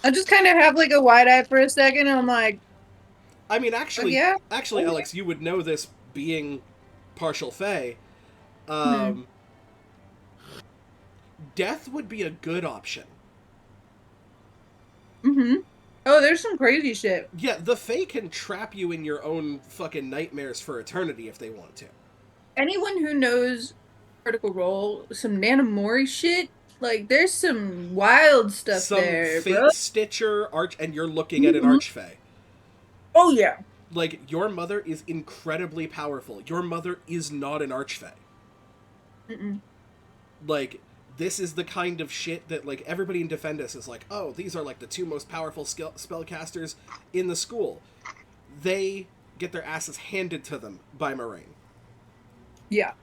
I just kind of have like a wide eye for a second and I'm like, I mean, actually, yeah? actually, Alex, you would know this being partial fey. Death would be a good option. Mm-hmm. Oh, there's some crazy shit. Yeah, the Fae can trap you in your own fucking nightmares for eternity if they want to. Anyone who knows Critical Role, some Nanamori shit, like there's some wild stuff Some there, Fate bro. Stitcher arch, and you're looking at an Archfey. Oh yeah. Like, your mother is incredibly powerful. Your mother is not an Archfey. Mm-mm. Like, this is the kind of shit that, like, everybody in Defendus is like, oh, these are, like, the two most powerful spellcasters in the school. They get their asses handed to them by Moraine. Yeah.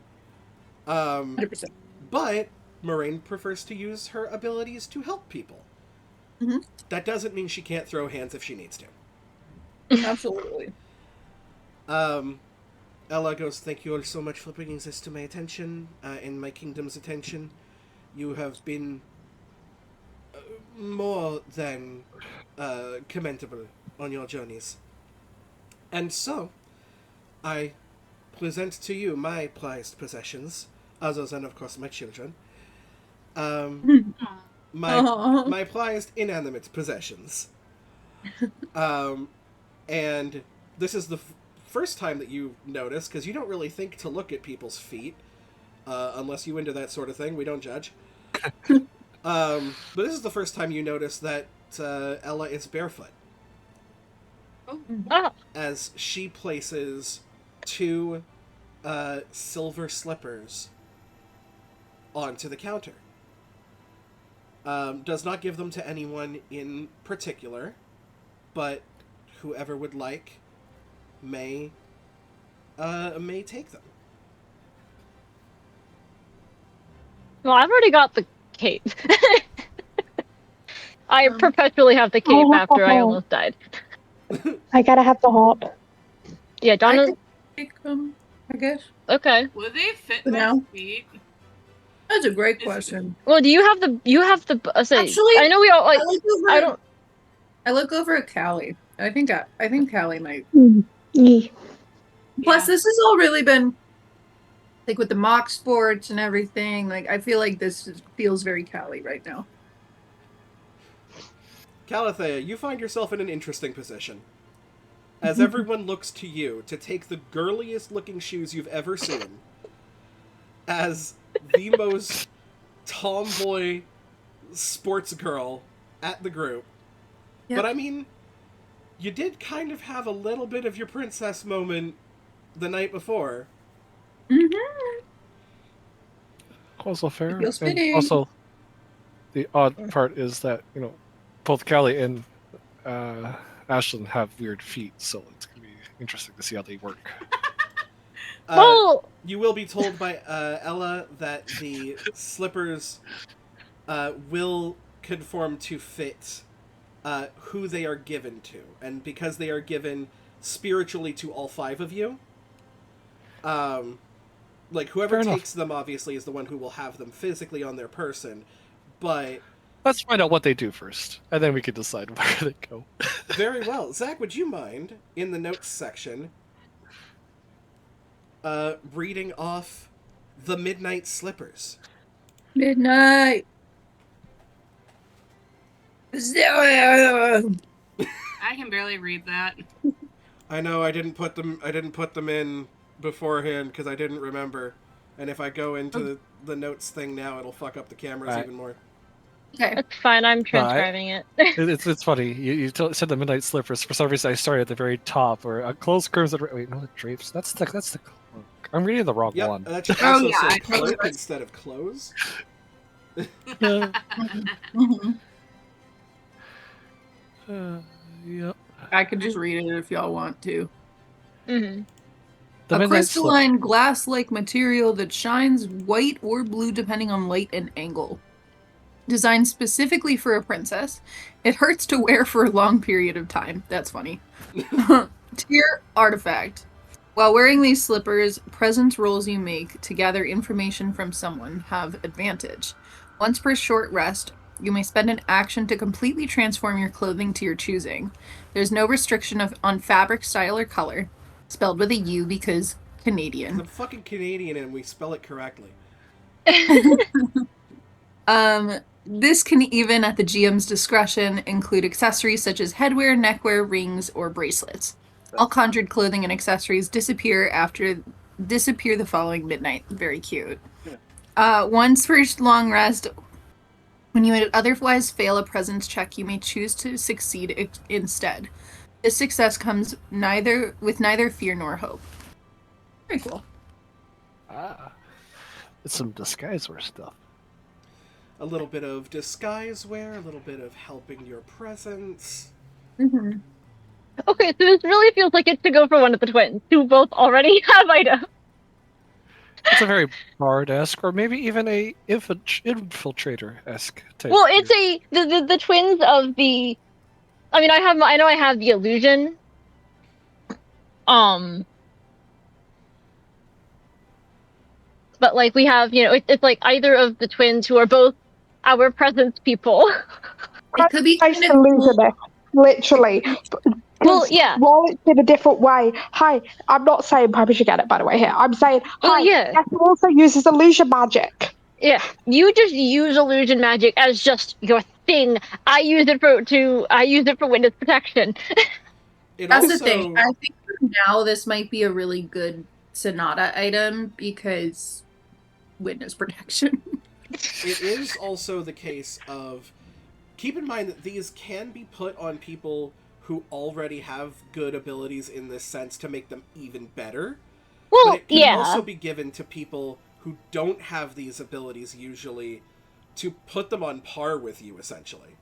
100%. But Moraine prefers to use her abilities to help people. Mm-hmm. That doesn't mean she can't throw hands if she needs to. Absolutely. Ella goes, thank you all so much for bringing this to my attention, and my kingdom's attention. You have been more than commendable on your journeys. And so, I present to you my prized possessions, other than, of course, my children. My prized inanimate possessions. And this is the first time that you notice, because you don't really think to look at people's feet, unless you into that sort of thing. We don't judge. But this is the first time you notice that Ella is barefoot. Oh. As she places two silver slippers onto the counter. Does not give them to anyone in particular, but whoever would like may take them. Well, I've already got the cape. I perpetually have the cape after I almost died. I gotta have the harp. Yeah, I Donna. could take them, I guess. Okay. Would they fit No. my feet? That's a great question. Well, do you have the? You have the. Actually, I know we all like. I don't. look over at Callie. I think Callie might. Yeah. Plus, this has all really been like with the mock sports and everything. Like, I feel like feels very Callie right now. Calathea, you find yourself in an interesting position. As everyone looks to you to take the girliest looking shoes you've ever seen, as the most tomboy sports girl at the group. Yep. But I mean, you did kind of have a little bit of your princess moment the night before. Mm-hmm. Also fair. Feels And fitting. also, the odd part is that, both Callie and Ashlyn have weird feet, so it's going to be interesting to see how they work. Well, You will be told by Ella that the slippers will conform to fit who they are given to. And because they are given spiritually to all five of you, like, whoever Fair enough. takes them, obviously, is the one who will have them physically on their person. But Let's find out what they do first, and then we can decide where they go. very well. Zach, would you mind, in the notes section, reading off the Midnight Slippers? Midnight. I can barely read that. I know I didn't put them in beforehand because I didn't remember. And if I go into the notes thing now, it'll fuck up the cameras even more. Okay. That's fine. I'm transcribing it. It's funny. You said the Midnight Slippers. For some reason, I started at the very top, or a close crimson. Wait, no, the drapes. That's the cloak. I'm reading the wrong one. That should also yeah, say I cloak totally- instead of clothes. Mhm. Yep. I could just read it if y'all want to. Hmm. The A Midnight crystalline glass-like material that shines white or blue depending on light and angle. Designed specifically for a princess, it hurts to wear for a long period of time. That's funny. Tier artifact. While wearing these slippers, presence rolls you make to gather information from someone have advantage. Once per short rest, you may spend an action to completely transform your clothing to your choosing. There's no restriction on fabric, style, or color. Spelled with a U because Canadian. I'm fucking Canadian and we spell it correctly. This can even, at the GM's discretion, include accessories such as headwear, neckwear, rings, or bracelets. All conjured clothing and accessories disappear the following midnight. Very cute. Once per long rest, when you would otherwise fail a presence check, you may choose to succeed instead. This success comes with neither fear nor hope. Very cool. It's some disguise wear stuff. A little bit of disguise wear, a little bit of helping your presence. Mm-hmm. Okay, so this really feels like it's to go for one of the twins, who both already have items. It's a very bard-esque, or maybe even a infiltrator-esque type. Well, it's the twins of the. I mean, I know I have the illusion. But like we have, it's like either of the twins who are both our presence people. It could be Nice kind of cool. illusionist, literally. Well, yeah. While it's in a different way. Hi, I'm not saying Piper should get it, by the way, here. I'm saying, Well, hi, yeah. Jessica also uses illusion magic. Yeah, you just use illusion magic as just your thing. I use it for witness protection. That's the thing. I think for now this might be a really good Sonata item because witness protection. It is also the case of, keep in mind that these can be put on people who already have good abilities in this sense to make them even better. Well, but it can yeah. also be given to people who don't have these abilities usually to put them on par with you, essentially.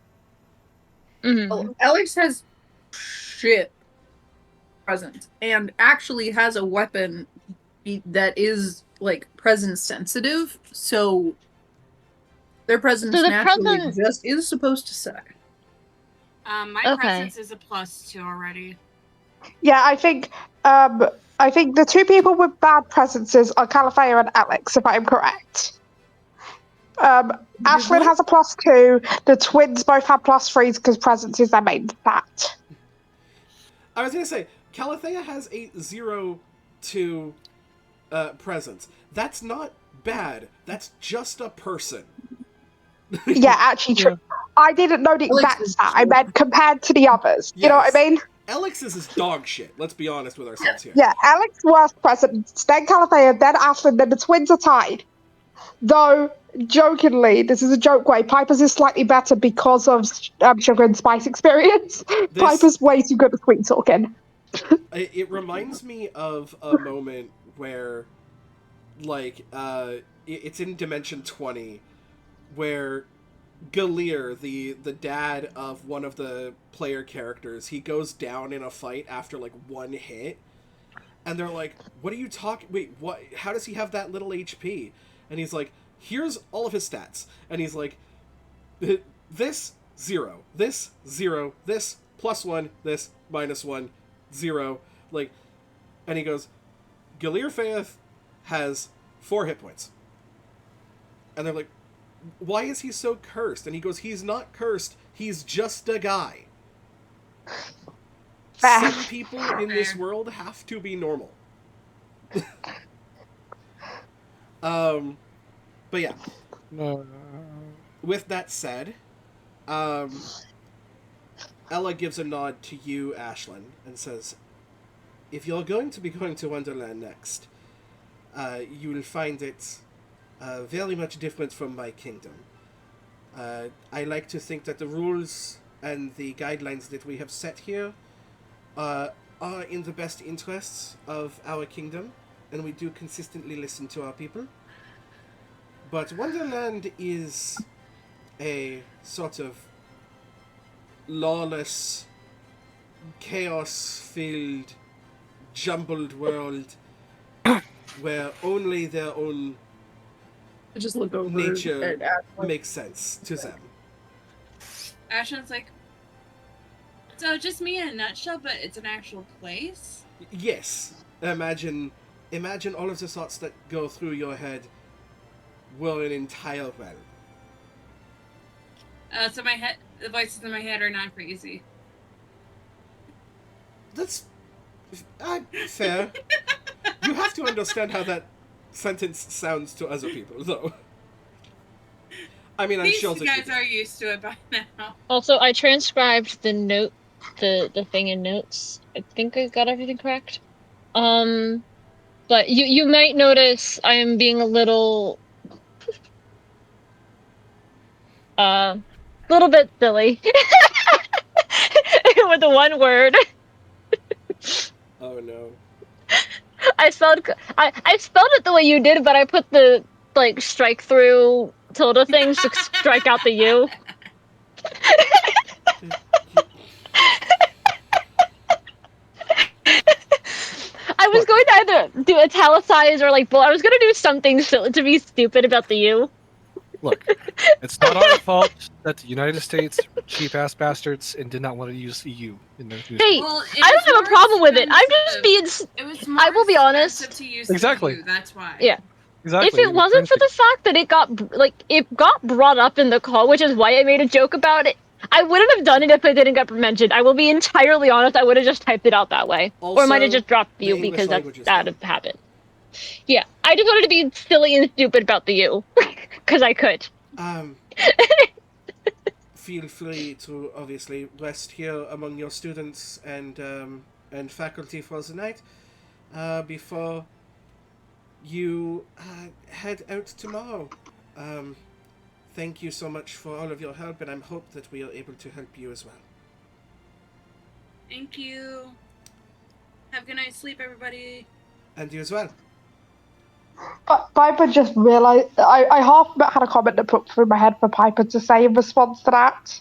Mhm. Well, Alex has shit presence and actually has a weapon that is like presence sensitive, so their presence So the naturally presence- just is supposed to suck. My Okay. presence is a +2 already. Yeah, I think the two people with bad presences are Calafea and Alex, if I'm correct. Ashlyn has a +2. The twins both have +3s because presence is their main stat. I was going to say, Calathea has a 0 to presence. That's not bad. That's just a person. Yeah, actually, true. I didn't know the exact stat. I meant compared to the others. You know what I mean? Alex's is dog shit. Let's be honest with ourselves here. Yeah, Alex worst presence, then Calafea, then Ashlyn, then the twins are tied. Though, jokingly, this is a joke way, Piper's is slightly better because of sugar and spice experience. Piper's way too good at sweet talking. It reminds me of a moment where, like, it's in Dimension 20, where Galir, the dad of one of the player characters, he goes down in a fight after, like, one hit, and they're like, what are you talking... Wait, what? How does he have that little HP? And he's like, here's all of his stats. And he's like, this, 0. This, 0. This, +1. This, -1. 0. Like, and he goes, Galir Faith has 4 hit points. And they're like, why is he so cursed? And he goes, he's not cursed. He's just a guy. Fair. Some people in this world have to be normal. But yeah. With that said, Ella gives a nod to you, Ashlyn, and says, if you're going to be going to Wonderland next, you will find it very much different from my kingdom. I like to think that the rules and the guidelines that we have set here are in the best interests of our kingdom, and we do consistently listen to our people. But Wonderland is a sort of lawless, chaos-filled, jumbled world where only their own I just look over nature at Ashlyn. makes sense to them. Ashlyn's like, so just me in a nutshell, but it's an actual place? Yes. Imagine all of the thoughts that go through your head were an entire realm. So the voices in my head are not crazy. That's fair. You have to understand how that sentence sounds to other people, though. I mean, I'm These sure that guys are used to it by now. Also, I transcribed the note, the thing in notes. I think I got everything correct. But you might notice I am being a little bit silly with the one word. Oh no. I spelled it the way you did, but I put the like strike through tilde things to strike out the U. I was going to either do italicize or like, I was going to do something to be stupid about the U. Look, it's not our fault that the United States were cheap-ass bastards and did not want to use EU in their newspaper. Hey, Well, I don't have a problem with it. I'm just being. It was more I will be honest. expensive to use Exactly. EU, that's why. Yeah. Exactly. If it wasn't for the fact that it got brought up in the call, which is why I made a joke about it, I wouldn't have done it if it didn't get mentioned. I will be entirely honest. I would have just typed it out that way, or I might have just dropped the U English because language that's is out fine. of habit. Yeah, I just wanted to be silly and stupid about the U because I could. Feel free to obviously rest here among your students and faculty for the night before you head out tomorrow. Thank you so much for all of your help, and I hope that we are able to help you as well. Thank you. Have a good night's sleep, everybody. And you as well. But Piper just realised. I half had a comment to put through my head for Piper to say in response to that.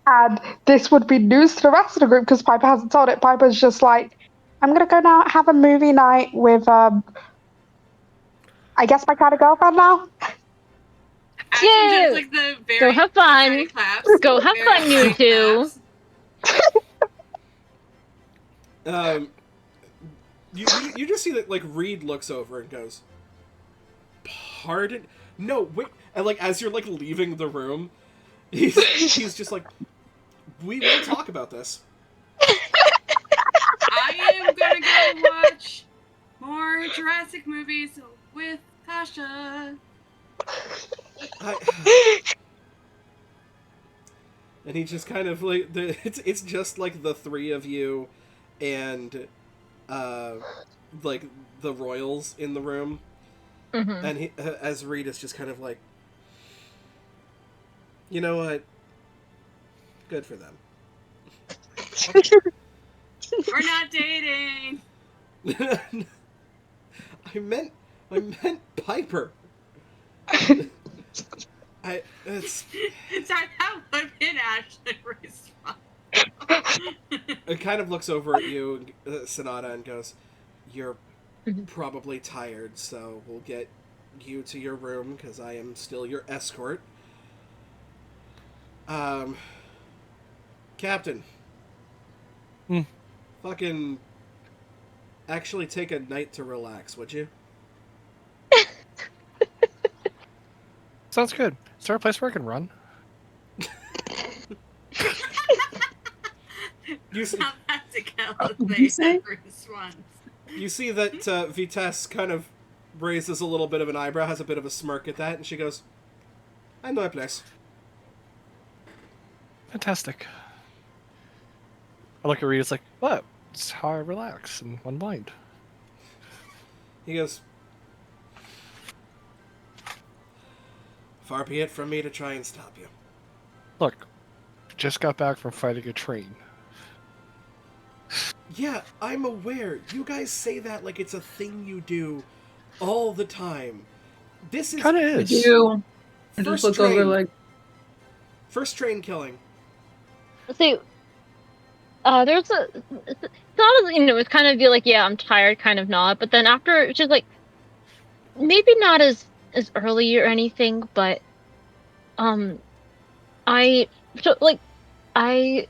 And this would be news to the rest of the group because Piper hasn't told it. Piper's just like, I'm going to go now have a movie night with, I guess my kind of girlfriend now. Ashton Yeah. does like the very Go have fun. excited claps. Go have Very fun, you excited two. claps. You just see that like Reed looks over and goes, "Pardon? No, wait!" And like as you're like leaving the room, he's just like, "We will talk about this." I am gonna go watch more Jurassic movies with Tasha. And he just kind of like it's just like the three of you, and like the royals in the room, and he, as Reed is just kind of like, you know what? Good for them. We're not dating. I meant Piper. It's That would be an Ashley response. it kind of looks over at you, Sonata, and goes, "You're probably tired, so we'll get you to your room because I am still your escort." Captain. Fucking actually take a night to relax, would you? Sounds good. Is there a place where I can run? You see, Not that to What'd you say? response. you see that Vitesse kind of raises a little bit of an eyebrow, has a bit of a smirk at that, and she goes, "I know a place." Fantastic. I look at Reed, it's like, what? It's how I relax and unwind. He goes, "Far be it from me to try and stop you." Look, just got back from fighting a train. Yeah, I'm aware. You guys say that like it's a thing you do all the time. This is Kind of I is. do. I first just look over train, like, first train killing. See, there's a. It's not as, it's kind of feel like, yeah, I'm tired, kind of not. But then after, it's just like, maybe not as early or anything, but, um, I, so, like, I,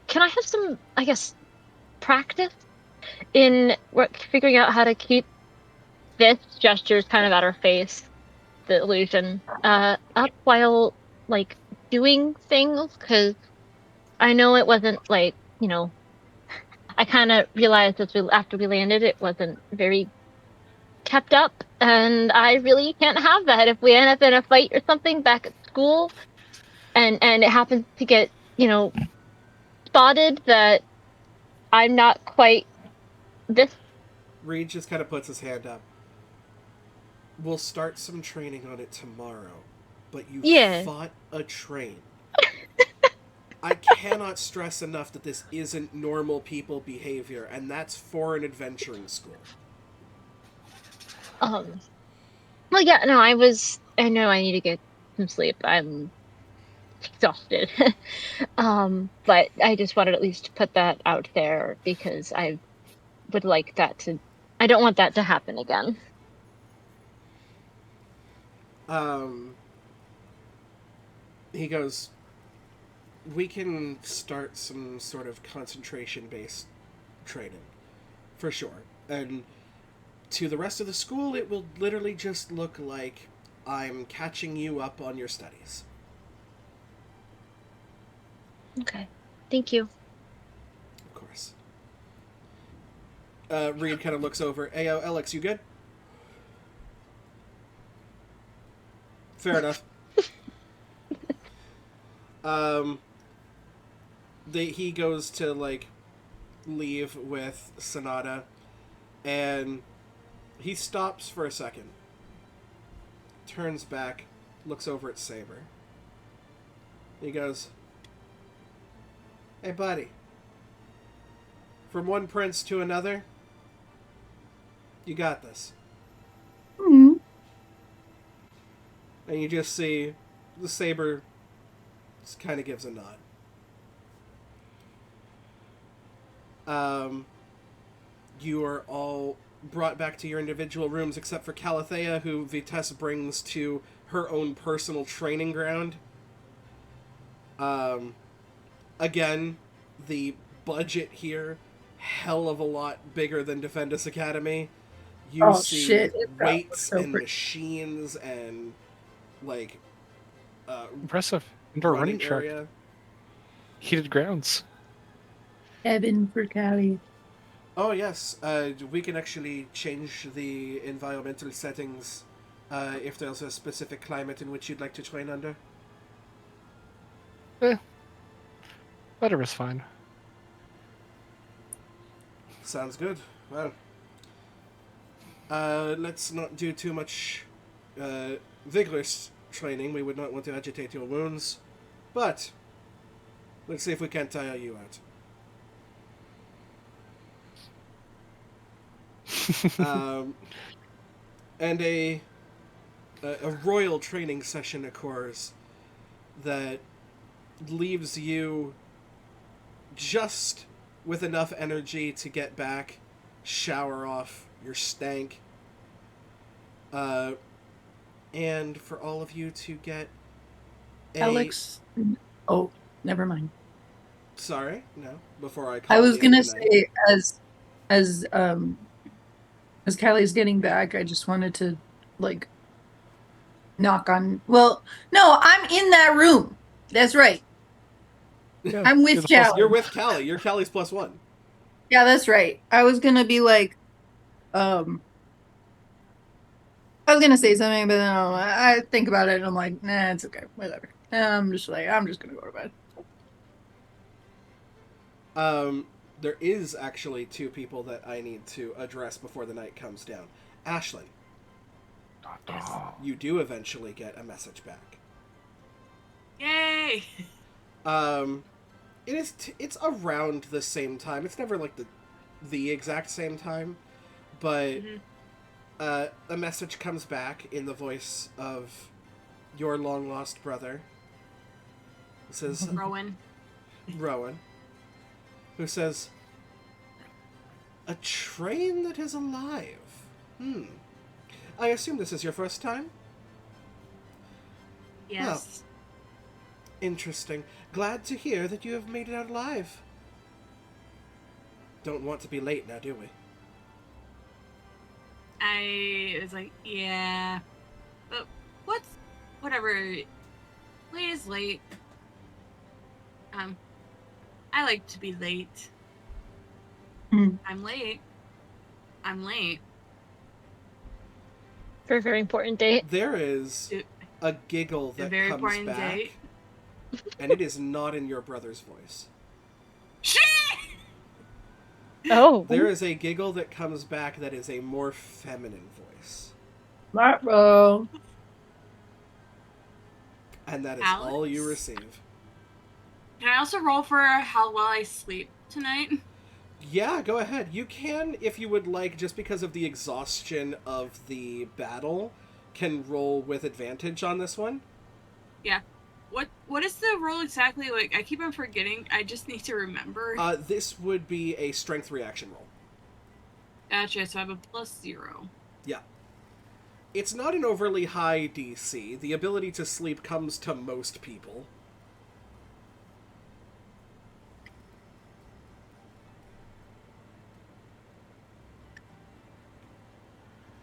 can I have some, I guess, practice in figuring out how to keep this gestures kind of at her face, the illusion, up while, like, doing things? Because I know it wasn't, like, I kind of realized after we landed, it wasn't very kept up, and I really can't have that if we end up in a fight or something back at school, and it happens to get spotted that I'm not quite this. Reed just kind of puts his hand up. We'll start some training on it tomorrow, but you Yeah. fought a train. I cannot stress enough that this isn't normal people behavior, and that's for an adventuring school. Well, yeah, no, I know I need to get some sleep. I'm exhausted. But I just wanted at least to put that out there because I would like that to. I don't want that to happen again. He goes, we can start some sort of concentration-based training, for sure. And to the rest of the school, it will literally just look like I'm catching you up on your studies. Okay. Thank you. Of course. Reed kind of looks over. Hey, Alex, you good? Fair enough. He goes to, like, leave with Sonata, and he stops for a second, turns back, looks over at Saber. He goes, "Hey, buddy. From one prince to another, you got this." mm, And you just see the Saber just kind of gives a nod. You are all brought back to your individual rooms except for Calathea, who Vitesse brings to her own personal training ground. Again, the budget here, hell of a lot bigger than Defendus Academy. You see shit, it weights so and pretty. machines and, like, Impressive. Indoor running track. area. Heated grounds. Evan for Callie. Oh, yes. We can actually change the environmental settings if there's a specific climate in which you'd like to train under. Weather is fine. Sounds good. Well, let's not do too much vigorous training. We would not want to agitate your wounds. But let's see if we can't tire you out. And a royal training session occurs that leaves you just with enough energy to get back, shower off your stank, and for all of you to get Alex. Oh, never mind. Sorry, no. Before I call I was the end gonna of the night. say as Callie's getting back, I just wanted to like knock on. Well, no, I'm in that room. That's right. Yeah, I'm you're with the plus- Callie. You're with Callie. You're Callie's +1. Yeah, that's right. I was gonna be like, I was gonna say something, but then I think about it and I'm like, nah, it's okay, whatever. I'm just gonna go to bed. There is actually 2 people that I need to address before the night comes down. Ashlyn, you do eventually get a message back. Yay! It's around the same time. It's never like the exact same time, but a message comes back in the voice of your long lost brother. It says Rowan. who says, "A train that is alive. I assume this is your first time? Yes. Interesting. Glad to hear that you have made it out alive. Don't want to be late now, do we?" I was like, yeah. But whatever. Late is late. I like to be late. I'm late. For a very important date. There is a giggle that very comes important back, date. and it is not in your brother's voice. Oh. There is a giggle that comes back that is a more feminine voice. Martro. And that is Alex? all you receive. Can I also roll for how well I sleep tonight? Yeah, go ahead. You can, if you would like, just because of the exhaustion of the battle, can roll with advantage on this one. Yeah. What is the roll exactly? Like, I keep on forgetting. I just need to remember. This would be a strength reaction roll. Gotcha, so I have a +0. Yeah. It's not an overly high DC. The ability to sleep comes to most people.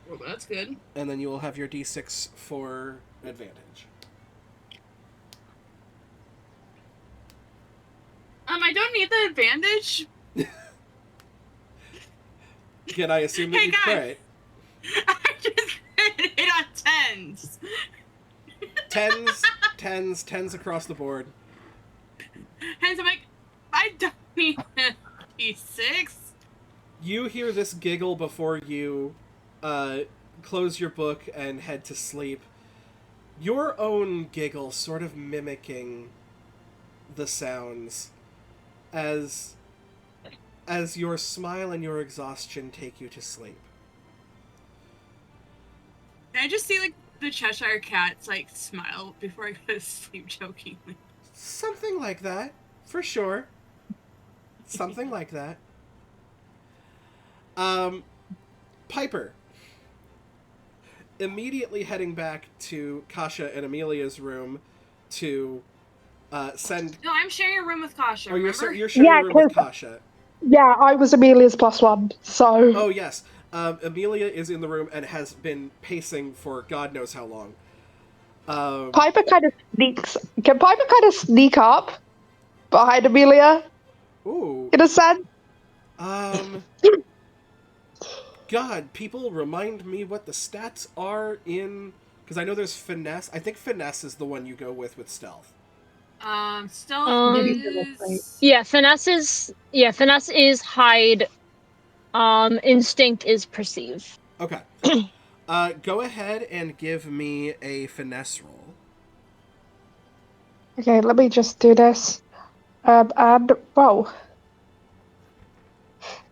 Well, that's good. And then you will have your D6 for advantage. I don't need the advantage. Can I assume that Hey, you guys. crit? I just hit on 10s. 10s across the board. Hence, I'm like, I don't need a D6. You hear this giggle before you close your book and head to sleep. Your own giggle sort of mimicking the sounds as your smile and your exhaustion take you to sleep. Can I just see, like, the Cheshire Cat's, like, smile before I go to sleep jokingly? Something like that, for sure. Something like that. Piper. Immediately heading back to Kasha and Amelia's room to send... No, I'm sharing a room with Kasha, Oh, you're remember? sharing Yeah, a room with 'cause- Kasha. Yeah, I was Amelia's +1, so. Oh, yes. Amelia is in the room and has been pacing for God knows how long. Piper kind of sneaks. Can Piper kind of sneak up behind Amelia Ooh. in a sense? God, people remind me what the stats are in... Because I know there's finesse. I think finesse is the one you go with stealth. Stealth is... Finesse is hide. Instinct is perceive. Okay. Go ahead and give me a finesse roll. Okay, let me just do this. And whoa,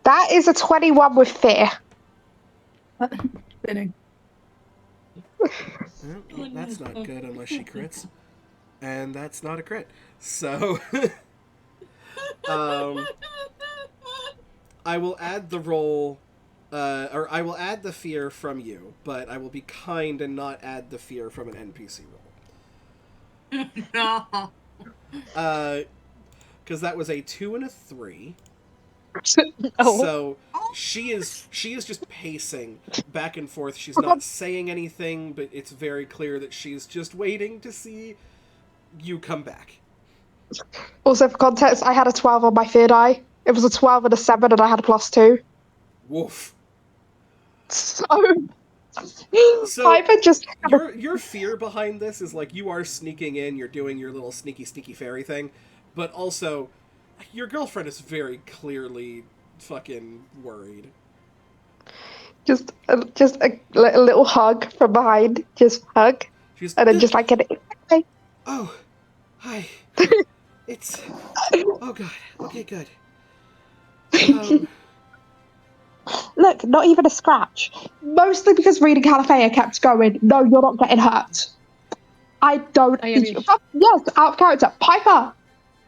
that is a 21 with fear. Spinning. Well, that's not good unless she crits. And that's not a crit. So, I will add the roll, or I will add the fear from you, but I will be kind and not add the fear from an NPC roll. No. Because that was a 2 and a 3. Oh. So, she is just pacing back and forth. She's not saying anything, but it's very clear that she's just waiting to see you come back. Also, for context, I had a 12 on my fear die. It was a 12 and a 7, and I had a +2. Woof. So So Piper just your fear behind this is like you are sneaking in, you're doing your little sneaky fairy thing, but also your girlfriend is very clearly fucking worried. just a little hug from behind, just hug, She's and then just like okay. oh, hi. It's oh god. Okay, good. Look, not even a scratch. Mostly because reading Calafea kept going, no, you're not getting hurt. I don't. Yes, out of character. Piper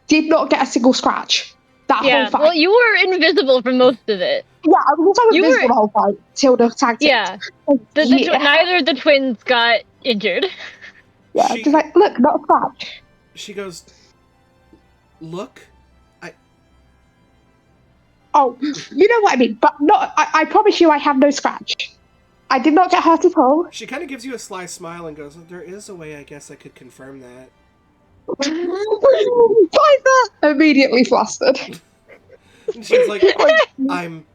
did not get a single scratch. That whole fight. Well, you were invisible for most of it. Yeah, I was also invisible the whole fight till the tactics. Yeah. Neither of the twins got injured. Yeah, just like, look, not a scratch. She goes, look, oh, you know what I mean, but not. I promise you, I have no scratch. I did not get hurt at all. She kind of gives you a sly smile and goes, there is a way I guess I could confirm that. Piper immediately flustered. And she's like, I'm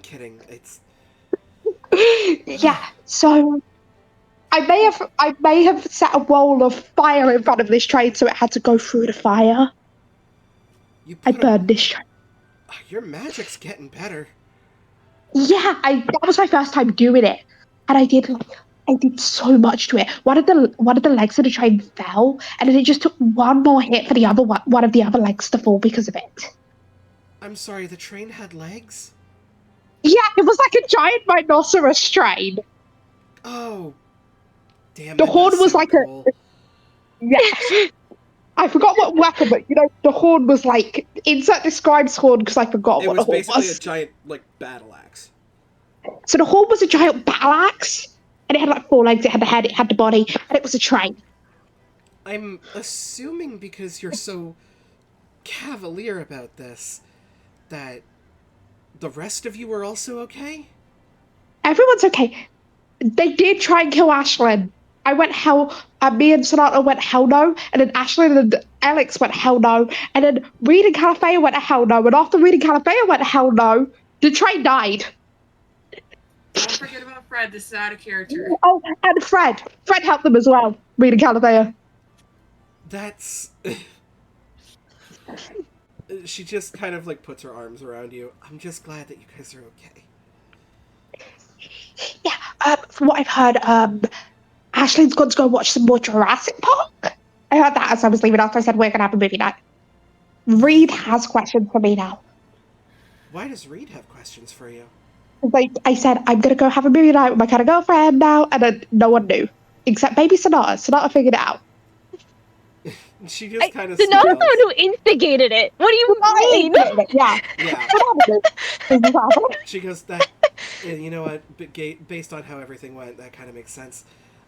kidding. It's yeah. So I may have set a wall of fire in front of this train, so it had to go through the fire. I burned this train. Your magic's getting better. Yeah, that was my first time doing it, and I did so much to it. One of the legs of the train fell, and then it just took one more hit for the other one of the other legs to fall because of it. I'm sorry, the train had legs? Yeah, it was like a giant rhinoceros train. Oh, damn! The horn was like cool. Yeah. I forgot what weapon, but the horn was like insert describes horn because I forgot what the horn was. It was basically a giant battle axe. So the horn was a giant battle axe, and it had like 4 legs. It had the head, it had the body, and it was a train. I'm assuming because you're so cavalier about this, that the rest of you were also okay? Everyone's okay. They did try and kill Ashlyn. I went hell. Me and Sonata went hell no, and then Ashlyn and Alex went hell no, and then Reed and Calafea went hell no, and after Reed and Calafea went hell no, the train died. Don't forget about Fred. This is out of character. Oh, and Fred. Fred helped them as well. Reed and Calafea. That's. She just kind of puts her arms around you. I'm just glad that you guys are okay. Yeah. From what I've heard, Ashlyn's gone to go watch some more Jurassic Park. I heard that as I was leaving after I said we're gonna have a movie night. Reed has questions for me now. Why does Reed have questions for you? Like I said, I'm gonna go have a movie night with my kind of girlfriend now, and then no one knew except maybe Sonata. Sonata figured it out. She just kind of. Sonata's the one who instigated it. What do you mean? Yeah. She goes that. You know what? Based on how everything went, that kind of makes sense.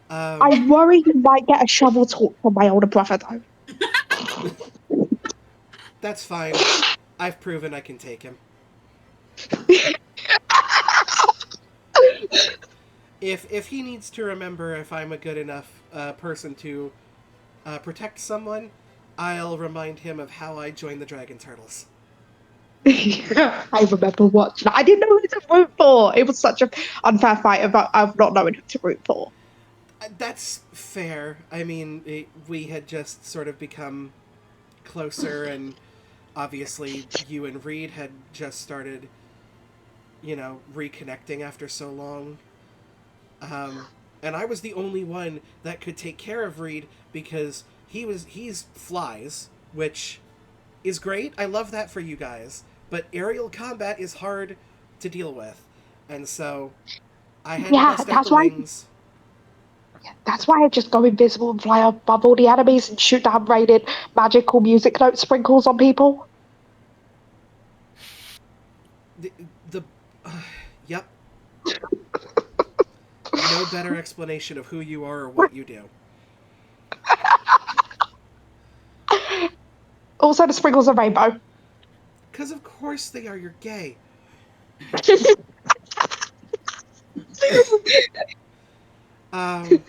I worry you might get a shovel talk from my older brother, though. That's fine. I've proven I can take him. If he needs to remember if I'm a good enough person to protect someone, I'll remind him of how I joined the Dragon Turtles. I remember watching. I didn't know who to root for. It was such an unfair fight of not knowing who to root for. That's fair. I mean, we had just sort of become closer, and obviously you and Reed had just started, reconnecting after so long. And I was the only one that could take care of Reed because he's flies, which is great. I love that for you guys. But aerial combat is hard to deal with. And so I had to bust out the wings. That's why I just go invisible and fly above all the enemies and shoot down rated magical music note sprinkles on people. Yep. No better explanation of who you are or what you do. Also, the sprinkles are rainbow. Because of course they are. You're gay. I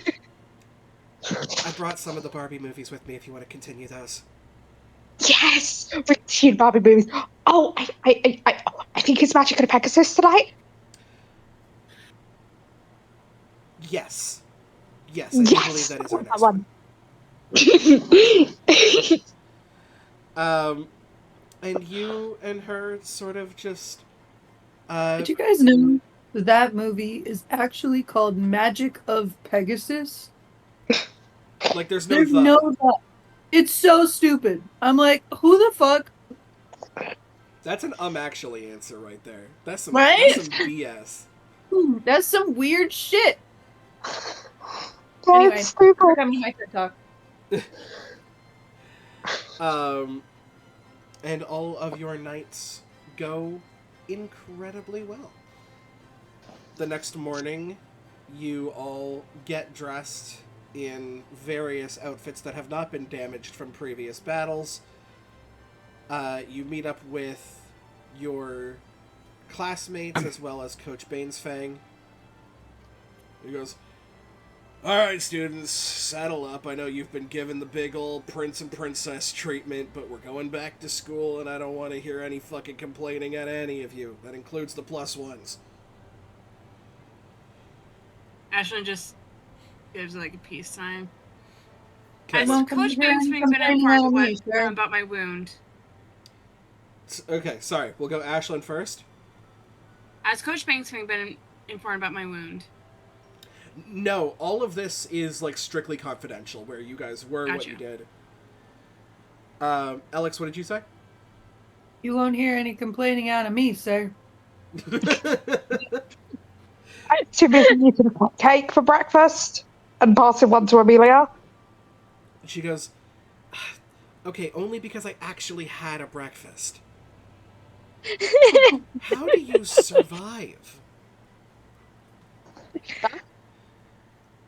brought some of the Barbie movies with me if you want to continue those. Yes, routine Barbie movies. Oh, I think it's Magic and Pegasus tonight. Yes. Yes, I do believe Yes, that I is our want that next one. one. And you and her sort of just, Did you guys know that movie is actually called Magic of Pegasus? like, there's no There's the. no that. It's so stupid. I'm like, who the fuck? That's an actually answer right there. That's some Right? BS. That's some weird shit. That's Anyway, stupid. we're coming to my TED talk. And all of your nights go incredibly well. The next morning, you all get dressed in various outfits that have not been damaged from previous battles. You meet up with your classmates as well as Coach Bainsfang. He goes, "Alright, students, saddle up. I know you've been given the big old prince and princess treatment, but we're going back to school, and I don't want to hear any fucking complaining at any of you. That includes the +1s. Ashlyn just gives like a peace sign. Okay. Has Welcome Coach to hearing Bainsfang's been complaining informed on me, sir. about my wound? Okay, sorry. We'll go Ashlyn first. Has Coach Bainsfang been informed about my wound? No, all of this is like strictly confidential, where you guys were, what Gotcha. you did. Alex, what did you say? You won't hear any complaining out of me, sir. I'm too busy eating a cake for breakfast and passing one to Amelia. She goes, "Okay, only because I actually had a breakfast. How do you survive?"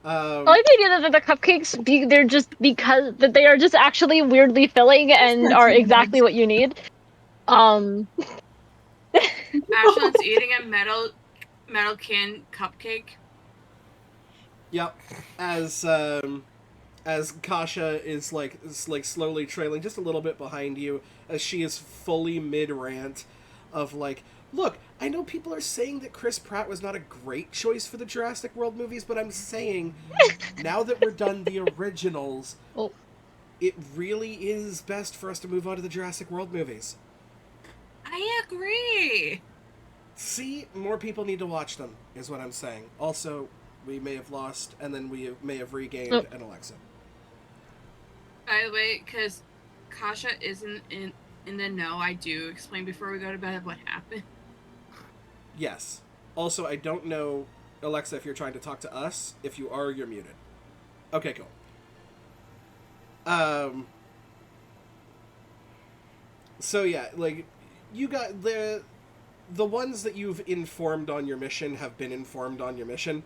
I like the idea that the cupcakes, they're just because that they are just actually weirdly filling and are exactly what you need. Ashlyn's eating a metal can cupcake. Yep. As Kasha is like slowly trailing just a little bit behind you, as she is fully mid rant of like, "Look, I know people are saying that Chris Pratt was not a great choice for the Jurassic World movies, but I'm saying now that we're done the originals, Oh. it really is best for us to move on to the Jurassic World movies. I agree. See, more people need to watch them, is what I'm saying. Also, we may have lost, and then we may have regained an Alexa." By the way, because Kasha isn't in the know, I do explain before we go to bed what happened. Yes. Also, I don't know, Alexa, if you're trying to talk to us. If you are, you're muted. Okay, cool. So yeah, like, you got the ones that you've informed on your mission have been informed on your mission.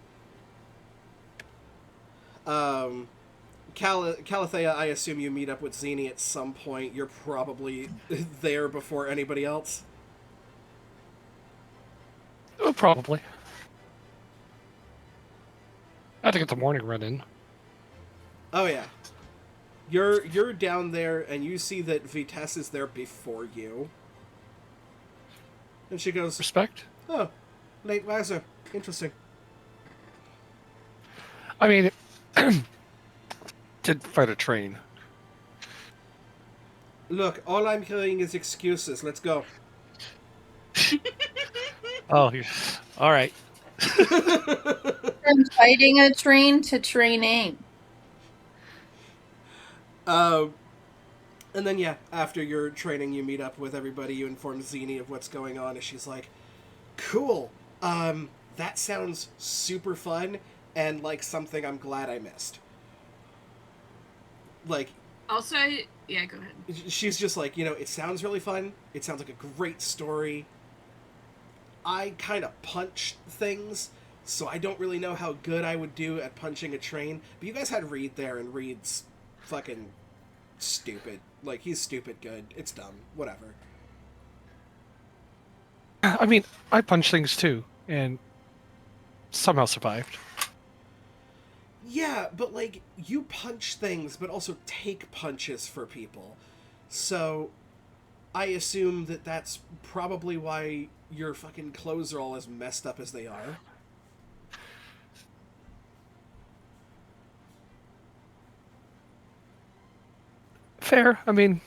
Calathea, I assume you meet up with Zini at some point. You're probably there before anybody else. Probably. I had to get the morning run in. Oh yeah. You're down there and you see that Vitesse is there before you. And she goes, Respect? "Oh, late riser. Interesting." I mean, did fight a train. "Look, all I'm hearing is excuses. Let's go." Oh, all right. From fighting a train to training. And then, yeah, after your training, you meet up with everybody. You inform Zini of what's going on, and she's like, "Cool. That sounds super fun, and like something I'm glad I missed." Like, Also, yeah, go ahead. she's just like, it sounds really fun. It sounds like a great story. I kind of punch things, so I don't really know how good I would do at punching a train. But you guys had Reed there, and Reed's fucking stupid. Like, he's stupid good. It's dumb. Whatever. I mean, I punch things too, and somehow survived. Yeah, but like you punch things, but also take punches for people. So I assume that that's probably why your fucking clothes are all as messed up as they are. Fair. I mean,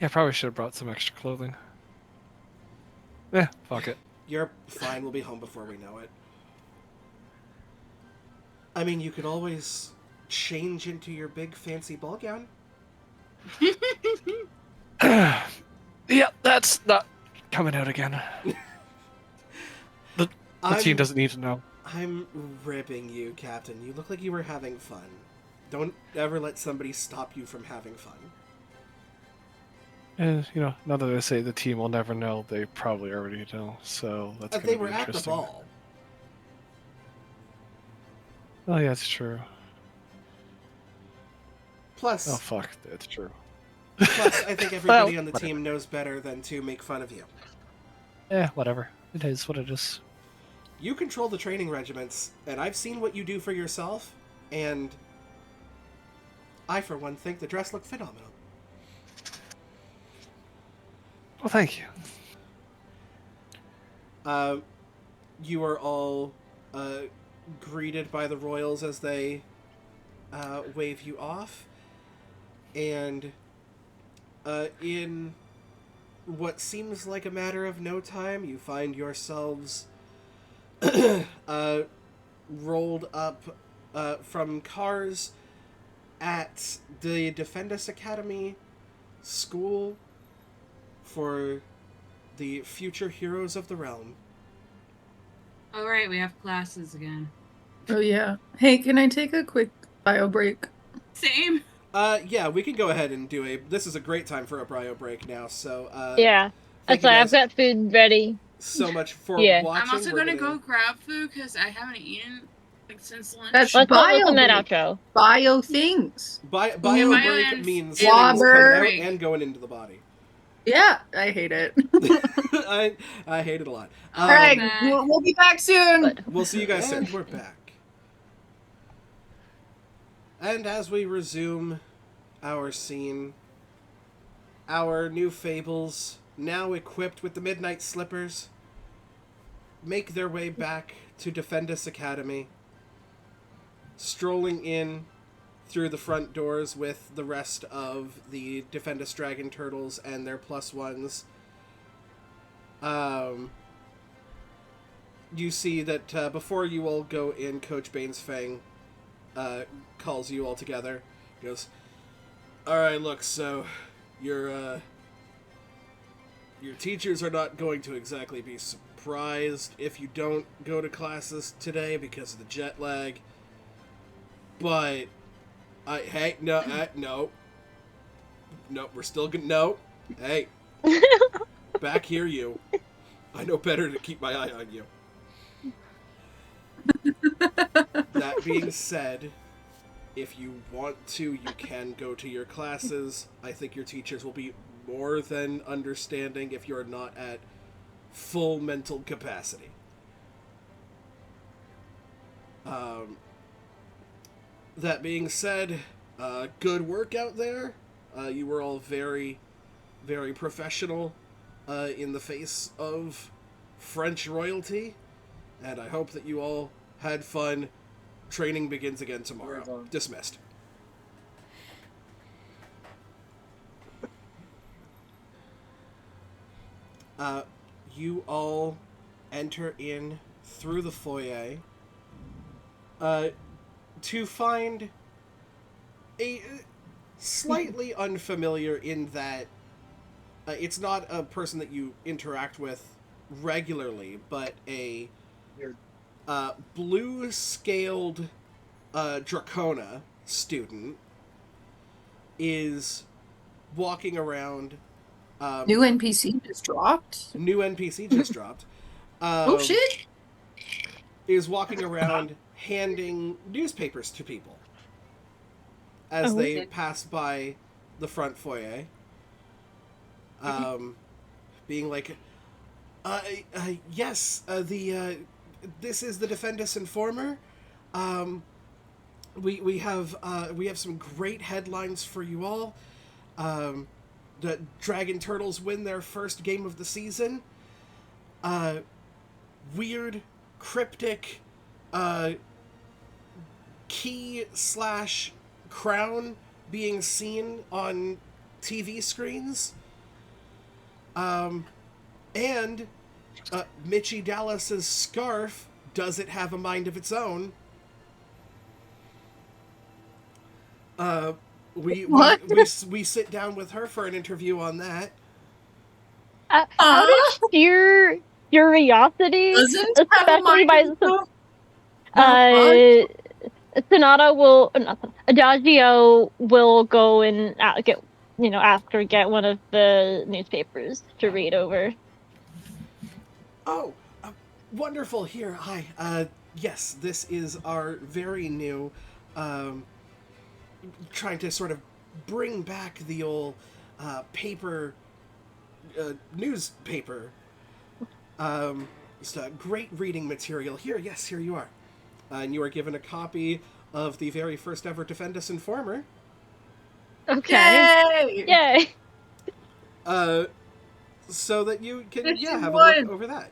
yeah, probably should have brought some extra clothing. Fuck it. You're fine. We'll be home before we know it. I mean, you could always change into your big fancy ball gown. Yeah, that's not coming out again. The team doesn't need to know. I'm ribbing you, Captain. You look like you were having fun. Don't ever let somebody stop you from having fun. And, now that I say the team will never know, they probably already know, so that's going to They be were at the interesting. ball. Oh, yeah, it's true. Plus, Oh, fuck, it's true. plus, I think everybody on the whatever. team knows better than to make fun of you. Whatever. It is what it is. You control the training regiments, and I've seen what you do for yourself, and I, for one, think the dress looked phenomenal. Well, thank you. You are all greeted by the royals as they wave you off, and in what seems like a matter of no time, you find yourselves rolled up from cars at the Defendus Academy school for the future heroes of the realm. All right, we have classes again. Oh yeah. Hey, can I take a quick bio break? Same. Yeah, we can go ahead and do this is a great time for a brio break now, so Yeah. thank That's you why guys I've got food ready. so much for Yeah. watching. I'm also We're gonna go grab food because I haven't eaten since lunch. That's Let's bio listen that break. outro. Bio things. Bio Bio break and- means and things coming Slobber. out and going into the body. Yeah, I hate it. I hate it a lot. All Alright, back. we'll be back soon. But We'll see you guys soon. We're back. And as we resume our scene, our new fables, now equipped with the Midnight Slippers, make their way back to Defendus Academy, strolling in through the front doors with the rest of the Defendus Dragon Turtles and their plus ones. You see that before you all go in, Coach Baines Fang calls you all together. He goes, "Alright, look, so your teachers are not going to exactly be surprised if you don't go to classes today because of the jet lag. But no, we're still gonna no. Hey, back here, you. I know better to keep my eye on you. That being said, if you want to, you can go to your classes. I think your teachers will be more than understanding if you're not at full mental capacity. That being said, good work out there. You were all very, very professional in the face of French royalty, and I hope that you all had fun. Training begins again tomorrow. Dismissed. You all enter in through the foyer to find a slightly unfamiliar in that it's not a person that you interact with regularly, but a blue-scaled Dracona student is walking around. New NPC just dropped. New NPC just dropped. Oh shit! Is walking around handing newspapers to people as they pass by the front foyer. being like, yes, this is the Defendus Informer. We have some great headlines for you all. The Dragon Turtles win their first game of the season. Weird, cryptic, key/crown being seen on TV screens. And Mitchie Dallas's scarf, does it have a mind of its own? We sit down with her for an interview on that. Out of sheer curiosity, Doesn't have a especially mind by of its own? Sonata will, Adagio will go and get, ask her get one of the newspapers to read over. Oh, wonderful. Here, hi. Yes, this is our very new, trying to sort of bring back the old paper, newspaper. It's a great reading material. Here you are. And you are given a copy of the very first ever Defendus Informer. Okay. Yay! So that you can, have a one. look over that.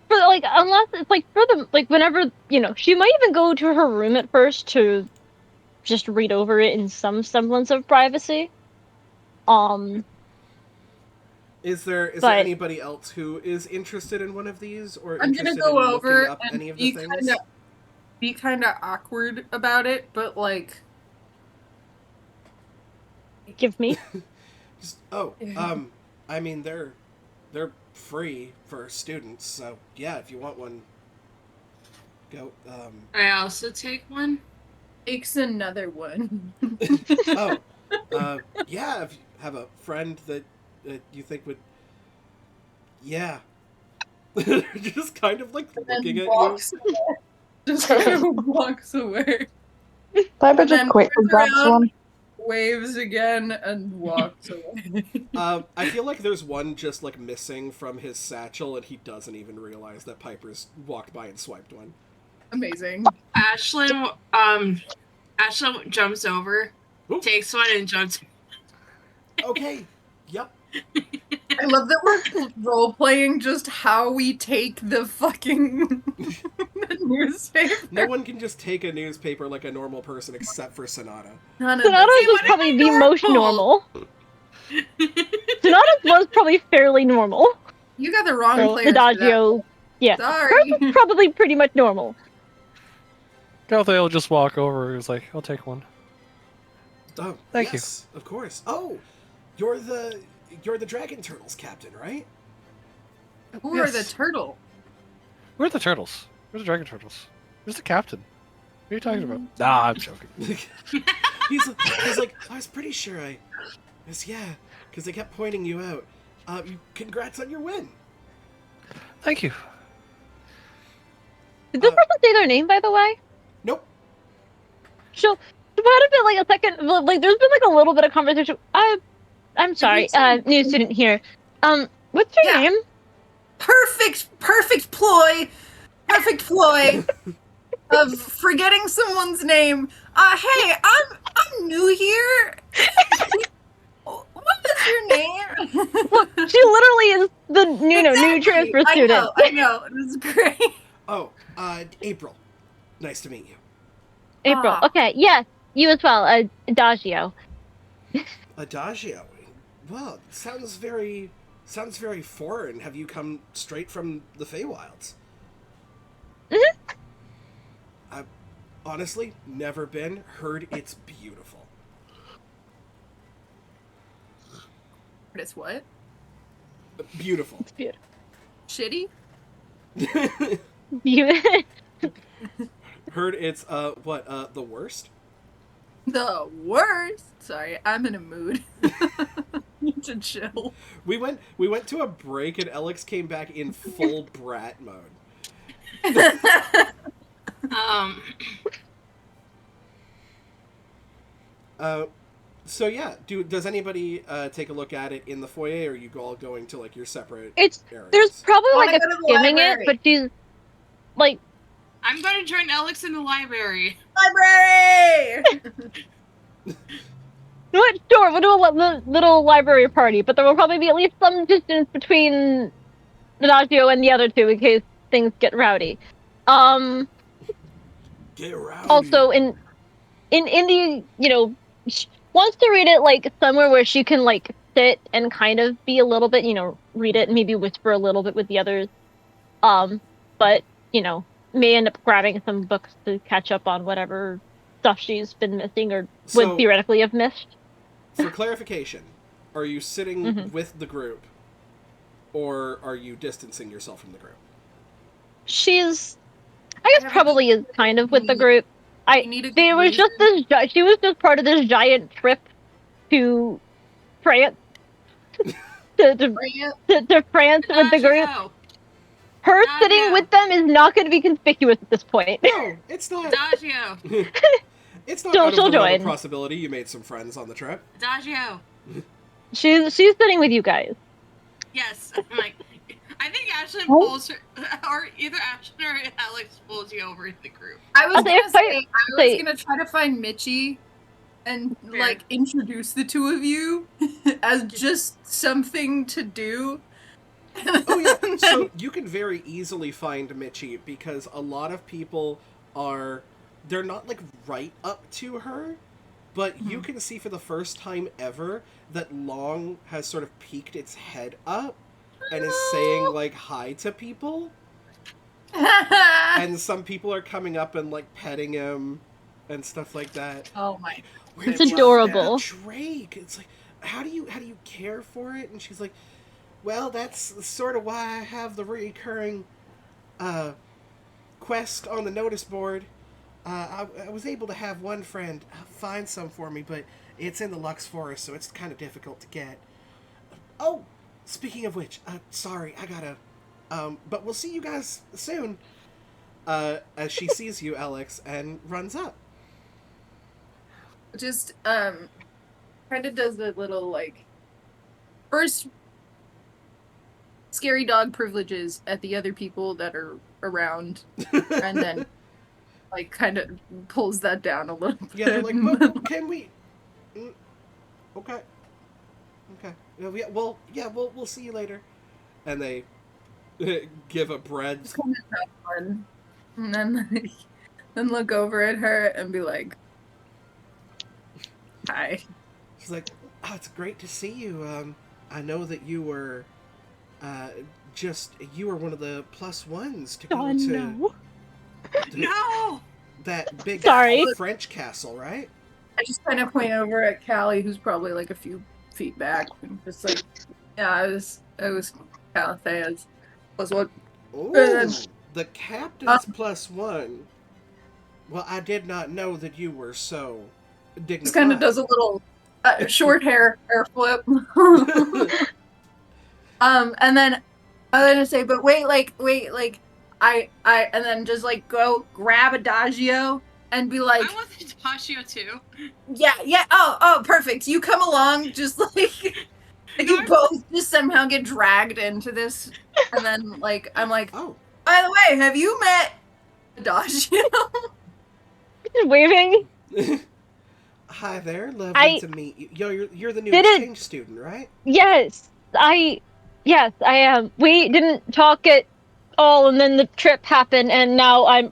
Unless it's whenever, she might even go to her room at first to just read over it in some semblance of privacy. Is there anybody else who is interested in one of these, or I'm interested gonna go in over looking up and any of the things? be kind of awkward about it, but give me. Just, I mean they're free for students, so yeah, if you want one, go. I also take one. Takes another one. Yeah, if you have a friend that you think would, yeah. Just kind of looking at you. Just kind of walks away. Piper just quickly grabs one. Waves again and walks away. I feel like there's one just missing from his satchel, and he doesn't even realize that Piper's walked by and swiped one. Amazing. Ashlyn jumps over, takes one, and jumps. Okay. Yep. I love that we're role-playing just how we take the fucking newspaper. No one can just take a newspaper like a normal person except for Sonata. Sonata's was probably the most normal. Sonata's was probably fairly normal. You got the wrong player. Adagio, yeah. Sorry. Hers was probably pretty much normal. Galthea will just walk over. He's like, "I'll take one." Oh, Thank you. Of course. Oh, you're the Dragon Turtles captain, right? Who are the turtle? We're the turtles. We're the Dragon Turtles. Who's the captain? What are you talking about? Nah, I'm joking. he's like, I was pretty sure because they kept pointing you out. Congrats on your win. Thank you. Did this person say their name, by the way? Nope. She'll might have been a second. There's been a little bit of conversation. I'm sorry, new student here. What's your name? Perfect ploy of forgetting someone's name. Hey, I'm new here. What is your name? Look, she literally is the new transfer student. I know. It was great. Oh, April. Nice to meet you. April. Okay, yes, you as well. Adagio. Adagio. Well, sounds very foreign. Have you come straight from the Feywilds? Mm-hmm. I've honestly never been. Heard it's beautiful. It's what? Beautiful. It's beautiful. Shitty? Heard it's the worst? The worst? Sorry, I'm in a mood. Need to chill. We went to a break and Alex came back in full brat mode. So yeah, does anybody take a look at it in the foyer, or are you all going to like your separate There's areas? probably I like wanna a go to the skimming it, library. but she's like, I'm going to join Alex in the library. Library! what? Sure, we'll do a little library party, but there will probably be at least some distance between Nadagio and the other two in case things get rowdy. Get around Also, here. in the wants to read it like somewhere where she can like sit and kind of be a little bit read it and maybe whisper a little bit with the others. But may end up grabbing some books to catch up on whatever stuff she's been missing or would So, theoretically have missed. for clarification, are you sitting Mhm. with the group, or are you distancing yourself from the group? She's, I guess, have a probably is kind of with the group. We need a good There was just reason. she was just part of this giant trip to France. to France with the group. Adagio. Her Not sitting now. with them is not going to be conspicuous at this point. No, it's not. Adagio. It's not She'll- out of she'll the realm of join. possibility. You made some friends on the trip. Adagio. She's sitting with you guys. Yes. I'm like, I think Ashlyn pulls her, or either Ashlyn or Alex pulls you over the group. I was I'll say gonna if say, I- I was gonna try to find Mitchie and Fair. like introduce the two of you as just something to do. Oh yeah, so you can very easily find Mitchie because a lot of people they're not like right up to her, but you can see for the first time ever that Long has sort of peeked its head up and is saying like hi to people, and some people are coming up and like petting him and stuff like that. Oh my! Where It's did you adorable. get the Drake. It's like, how do you care for it? And she's like, well, that's sort of why I have the recurring quest on the notice board. I was able to have one friend find some for me, but it's in the Lux Forest, so it's kind of difficult to get. Oh, speaking of which, sorry, I gotta. But we'll see you guys soon. As she sees you, Alex, and runs up. Just kind of does the little like first scary dog privileges at the other people that are around, and then like kind of pulls that down a little bit. Yeah, they're like, but can we? Okay. Okay. We'll see you later. And they give a bread. Just kind of have fun. And then look over at her and be like, "Hi." She's like, oh, it's great to see you. I know that you were, you were one of the +1s to go Oh, to no. No! that big Sorry. French castle, right? I just kind of point over at Callie, who's probably like a few feet back, and just like, "Yeah, I was Calithea's +1." Oh, the captain's +1. Well, I did not know that you were so dignified. Just kind of does a little short hair flip. And then I'm gonna say, but wait, I and then just like go grab Adagio and be like, I want Adagio too. yeah, oh, perfect. You come along, just like you both just somehow get dragged into this, and then like I'm like, Oh, by the way, have you met Adagio? Waving. hi there, lovely to meet you. Yo, you're the new exchange student, right? Yes, I am. We didn't talk at all, and then the trip happened, and now I'm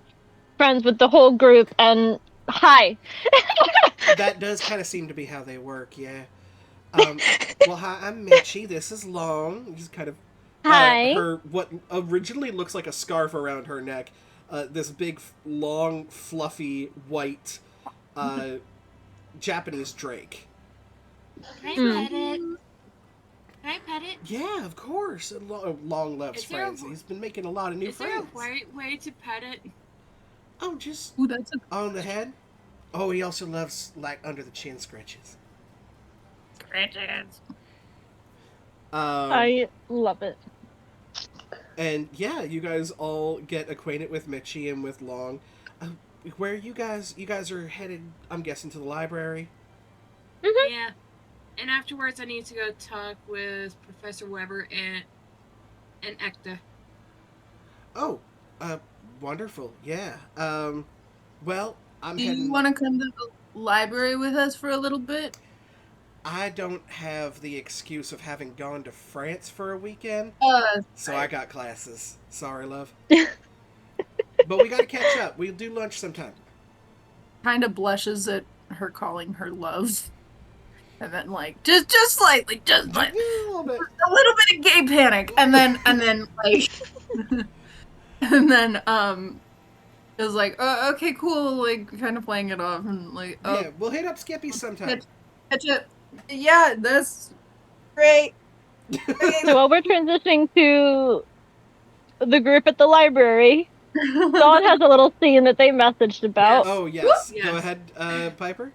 friends with the whole group. And hi. That does kind of seem to be how they work, yeah. Well, hi, I'm Mitchie. This is Long. Just kind of Hi. her what originally looks like a scarf around her neck. This big, long, fluffy, white Japanese drake. Can I pet it? Can I pet it? Yeah, of course. Long loves Is there friends. a- He's been making a lot of new Is there a friends. way to pet it? Oh, just Ooh, that's a on the head. Oh, he also loves like under the chin scratches. I love it. And yeah, you guys all get acquainted with Mitchie and with Long. Where you guys are headed? I'm guessing to the library. Yeah. And afterwards, I need to go talk with Professor Weber and Ekta. Oh, wonderful. Yeah. Well, I'm Do you heading. want to come to the library with us for a little bit? I don't have the excuse of having gone to France for a weekend, so I got classes. Sorry, love. But we gotta catch up. We'll do lunch sometime. Kind of blushes at her calling her love. And then like just slightly, just Just like a little bit. a little bit of gay panic. And then like and then it was like, oh, okay, cool, like kind of playing it off and like, oh, Yeah, we'll hit up Skippy sometime. catch it. Yeah, that's great. So while we're transitioning to the group at the library, Dawn has a little scene that they messaged about. Oh yes. Yes. Go ahead, Piper.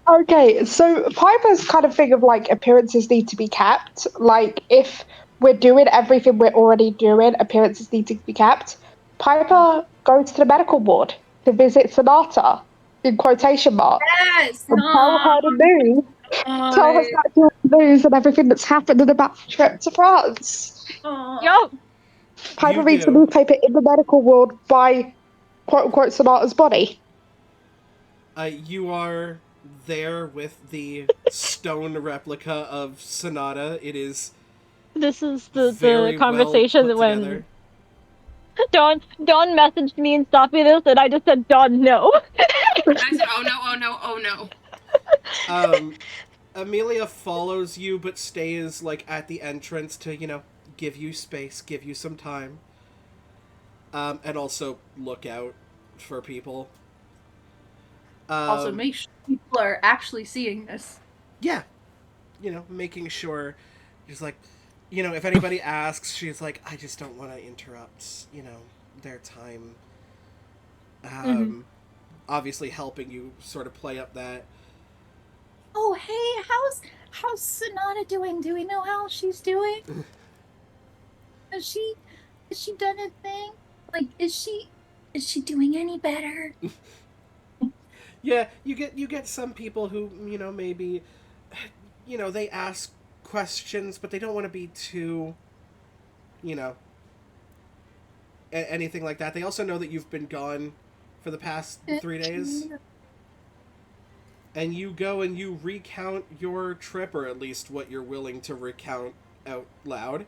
Okay, so Piper's kind of thing of like appearances need to be kept. Like if we're doing everything we're already doing, appearances need to be kept. Piper goes to the medical ward to visit Sonata in quotation marks Yes. and tell her the news. Tell her the actual news and everything that's happened about the trip to France. Yup. Piper You reads the do. newspaper in the medical ward by quote unquote Sonata's body. You are there with the stone replica of Sonata. It is This is the very conversation well that put together. when Dawn messaged me and stopped me this, and I just said, Dawn, no. I said, oh no, oh no, oh no. Amelia follows you, but stays like at the entrance to give you space, give you some time, and also look out for people. Also, make sure people are actually seeing this. Yeah, making sure, just like, if anybody asks, she's like, I just don't want to interrupt, their time. Obviously helping you sort of play up that. Oh, hey, how's Sonata doing? Do we know how she's doing? Has she done a thing? Like, is she doing any better? Yeah, you get some people who, maybe, they ask questions, but they don't want to be too, anything like that. They also know that you've been gone for the past 3 days. And you go and you recount your trip, or at least what you're willing to recount out loud.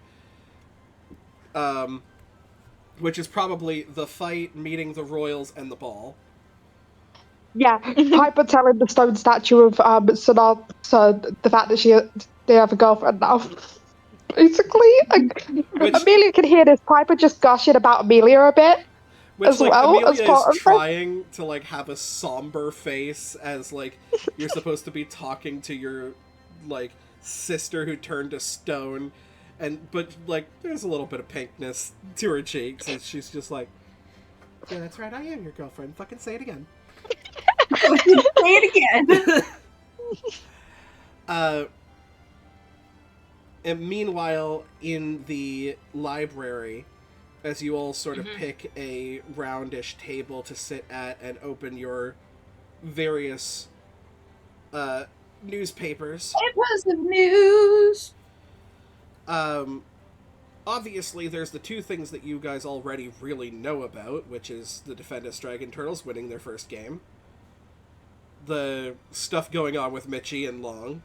Which is probably the fight, meeting the royals, and the ball. Yeah, Piper telling the stone statue of Sonata the fact that they have a girlfriend now. Basically, Which, Amelia can hear this. Piper just gushing about Amelia a bit as like, well Amelia as part is of it. trying to, like, have a somber face as, like, you're supposed to be talking to your, like, sister who turned to stone. But, like, there's a little bit of pinkness to her cheeks, and she's just like, yeah, that's right, I am your girlfriend. Fucking say it again. Say it again. And meanwhile, in the library, as you all sort of pick a roundish table to sit at and open your various newspapers. It was the news. Obviously, there's the two things that you guys already really know about, which is the Defendus Dragon Turtles winning their first game, the stuff going on with Mitchie and Long,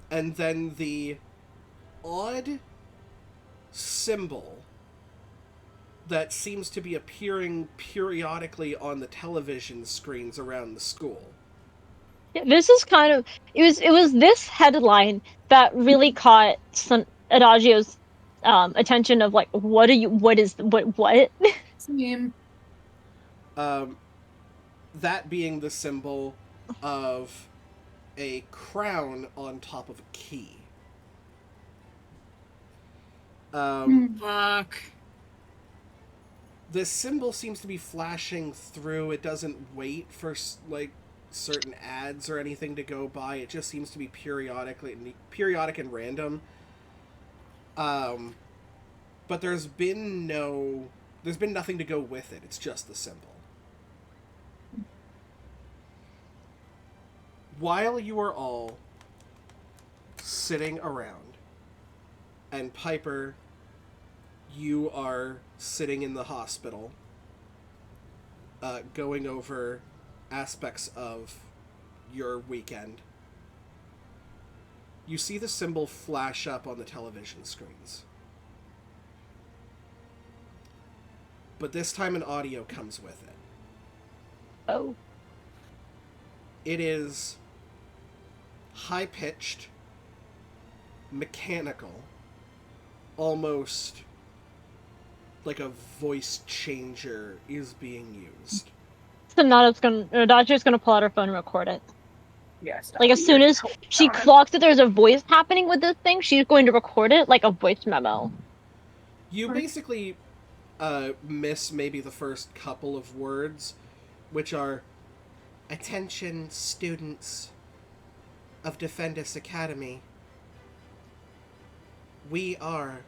and then the odd symbol that seems to be appearing periodically on the television screens around the school. This is kind of it was this headline that really caught Adagio's attention of like, what Same. That being the symbol of a crown on top of a key. Fuck. This symbol seems to be flashing through. It doesn't wait for, like, certain ads or anything to go by. It just seems to be periodic and random. But there's been nothing to go with it. It's just the symbol. While you are all sitting around, and Piper, you are sitting in the hospital, going over aspects of your weekend. You see the symbol flash up on the television screens. But this time an audio comes with it. Oh. It is high-pitched, mechanical, almost like a voice changer is being used. Dachi's gonna pull out her phone and record it. Yes. Like, as soon as she clocks that there's a voice happening with this thing, she's going to record it like a voice memo. You basically miss maybe the first couple of words, which are, "Attention, students of Defendus Academy. We are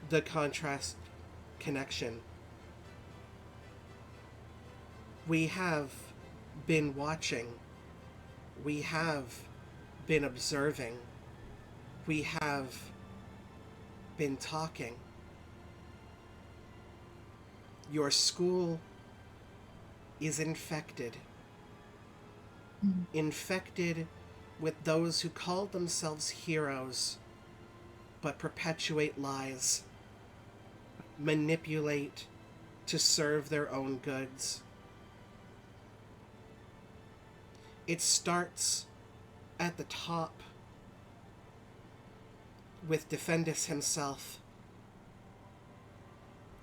the Contrast Connection. We have been watching. We have been observing. We have been talking. Your school is infected. Infected with those who call themselves heroes, but perpetuate lies, manipulate to serve their own goods. It starts at the top with Defendus himself.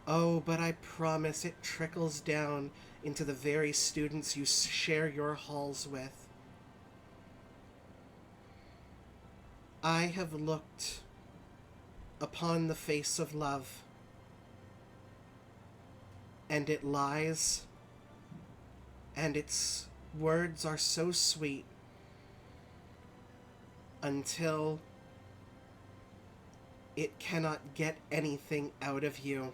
Oh, but I promise it trickles down into the very students you share your halls with. I have looked upon the face of love, and it lies, and its words are so sweet until it cannot get anything out of you.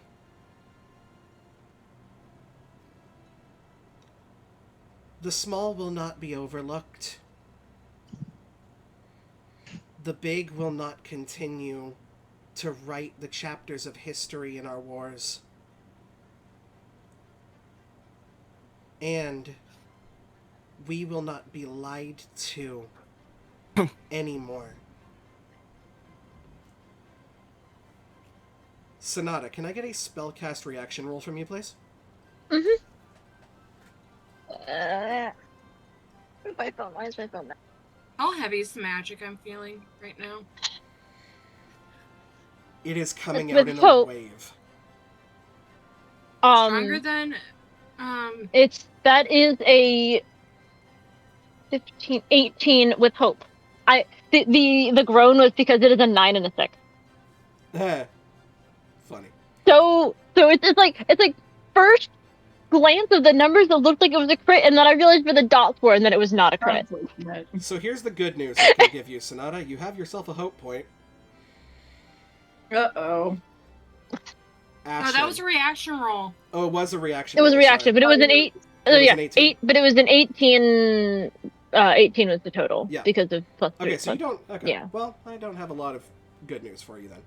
The small will not be overlooked. The big will not continue to write the chapters of history in our wars. And we will not be lied to anymore. Sonata, can I get a spellcast reaction roll from you, please? Mm-hmm. My phone. Why is my phone? How heavy is the magic I'm feeling right now? It is coming With out in hope. a wave. Stronger than That is a 15, 18 with hope. The groan was because it is a 9 and a 6. Funny. So it's like first glance of the numbers, it looked like it was a crit, and then I realized where the dots were, and then it was not a crit. So here's the good news I can give you, Sonata. You have yourself a hope point. Uh-oh. no, that was a reaction roll. Oh, it was a reaction. It was a roll, reaction, sorry. but it was an 8. It was Yeah, an 18. 8, but it was an 18. 18 was the total. Yeah. Because of plus 3. Okay, so you don't. Okay. Yeah. Well, I don't have a lot of good news for you then.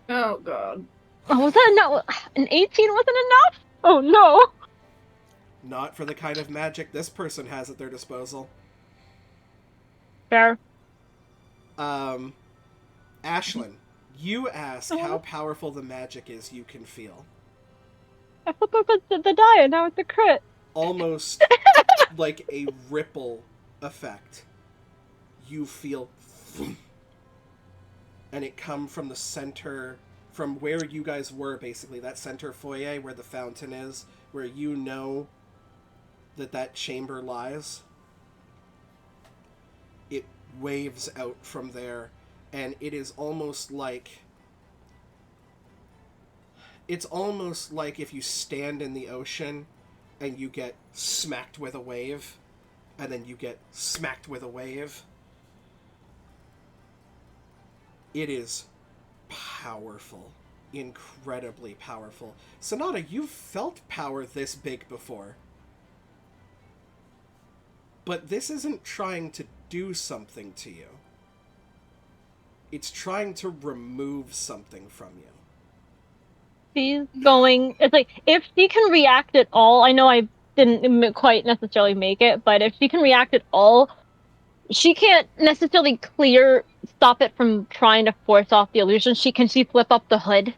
Oh, God. Oh, was that not an 18? Wasn't enough? Oh no. Not for the kind of magic this person has at their disposal. Fair. Ashlyn, you ask how powerful the magic is you can feel. I flipped open the die, and now it's a crit. Almost like a ripple effect. You feel, and it come from the center, from where you guys were, basically that center foyer where the fountain is, where you know that chamber lies. It waves out from there, and it is almost like if you stand in the ocean and you get smacked with a wave, and then you get smacked with a wave. It is powerful. Incredibly powerful. Sonata, you've felt power this big before. But this isn't trying to do something to you. It's trying to remove something from you. She's going. It's like if she can react at all. I know I didn't quite necessarily make it, but if she can react at all, she can't necessarily stop it from trying to force off the illusion. She flip up the hood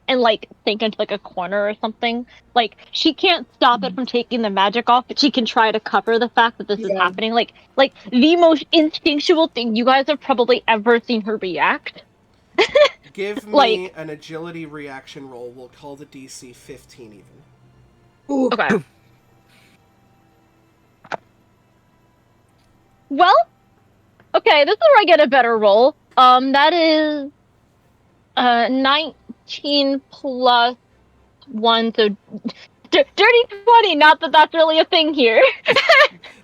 and like sink into like a corner or something. Like she can't stop it from taking the magic off, but she can try to cover the fact that this is happening. Like the most instinctual thing you guys have probably ever seen her react. Give me Like an agility reaction roll. We'll call the DC 15 even. Ooh. okay. Well, okay, this is where I get a better roll. That is 19 plus 1, so dirty 20. Not that that's really a thing here.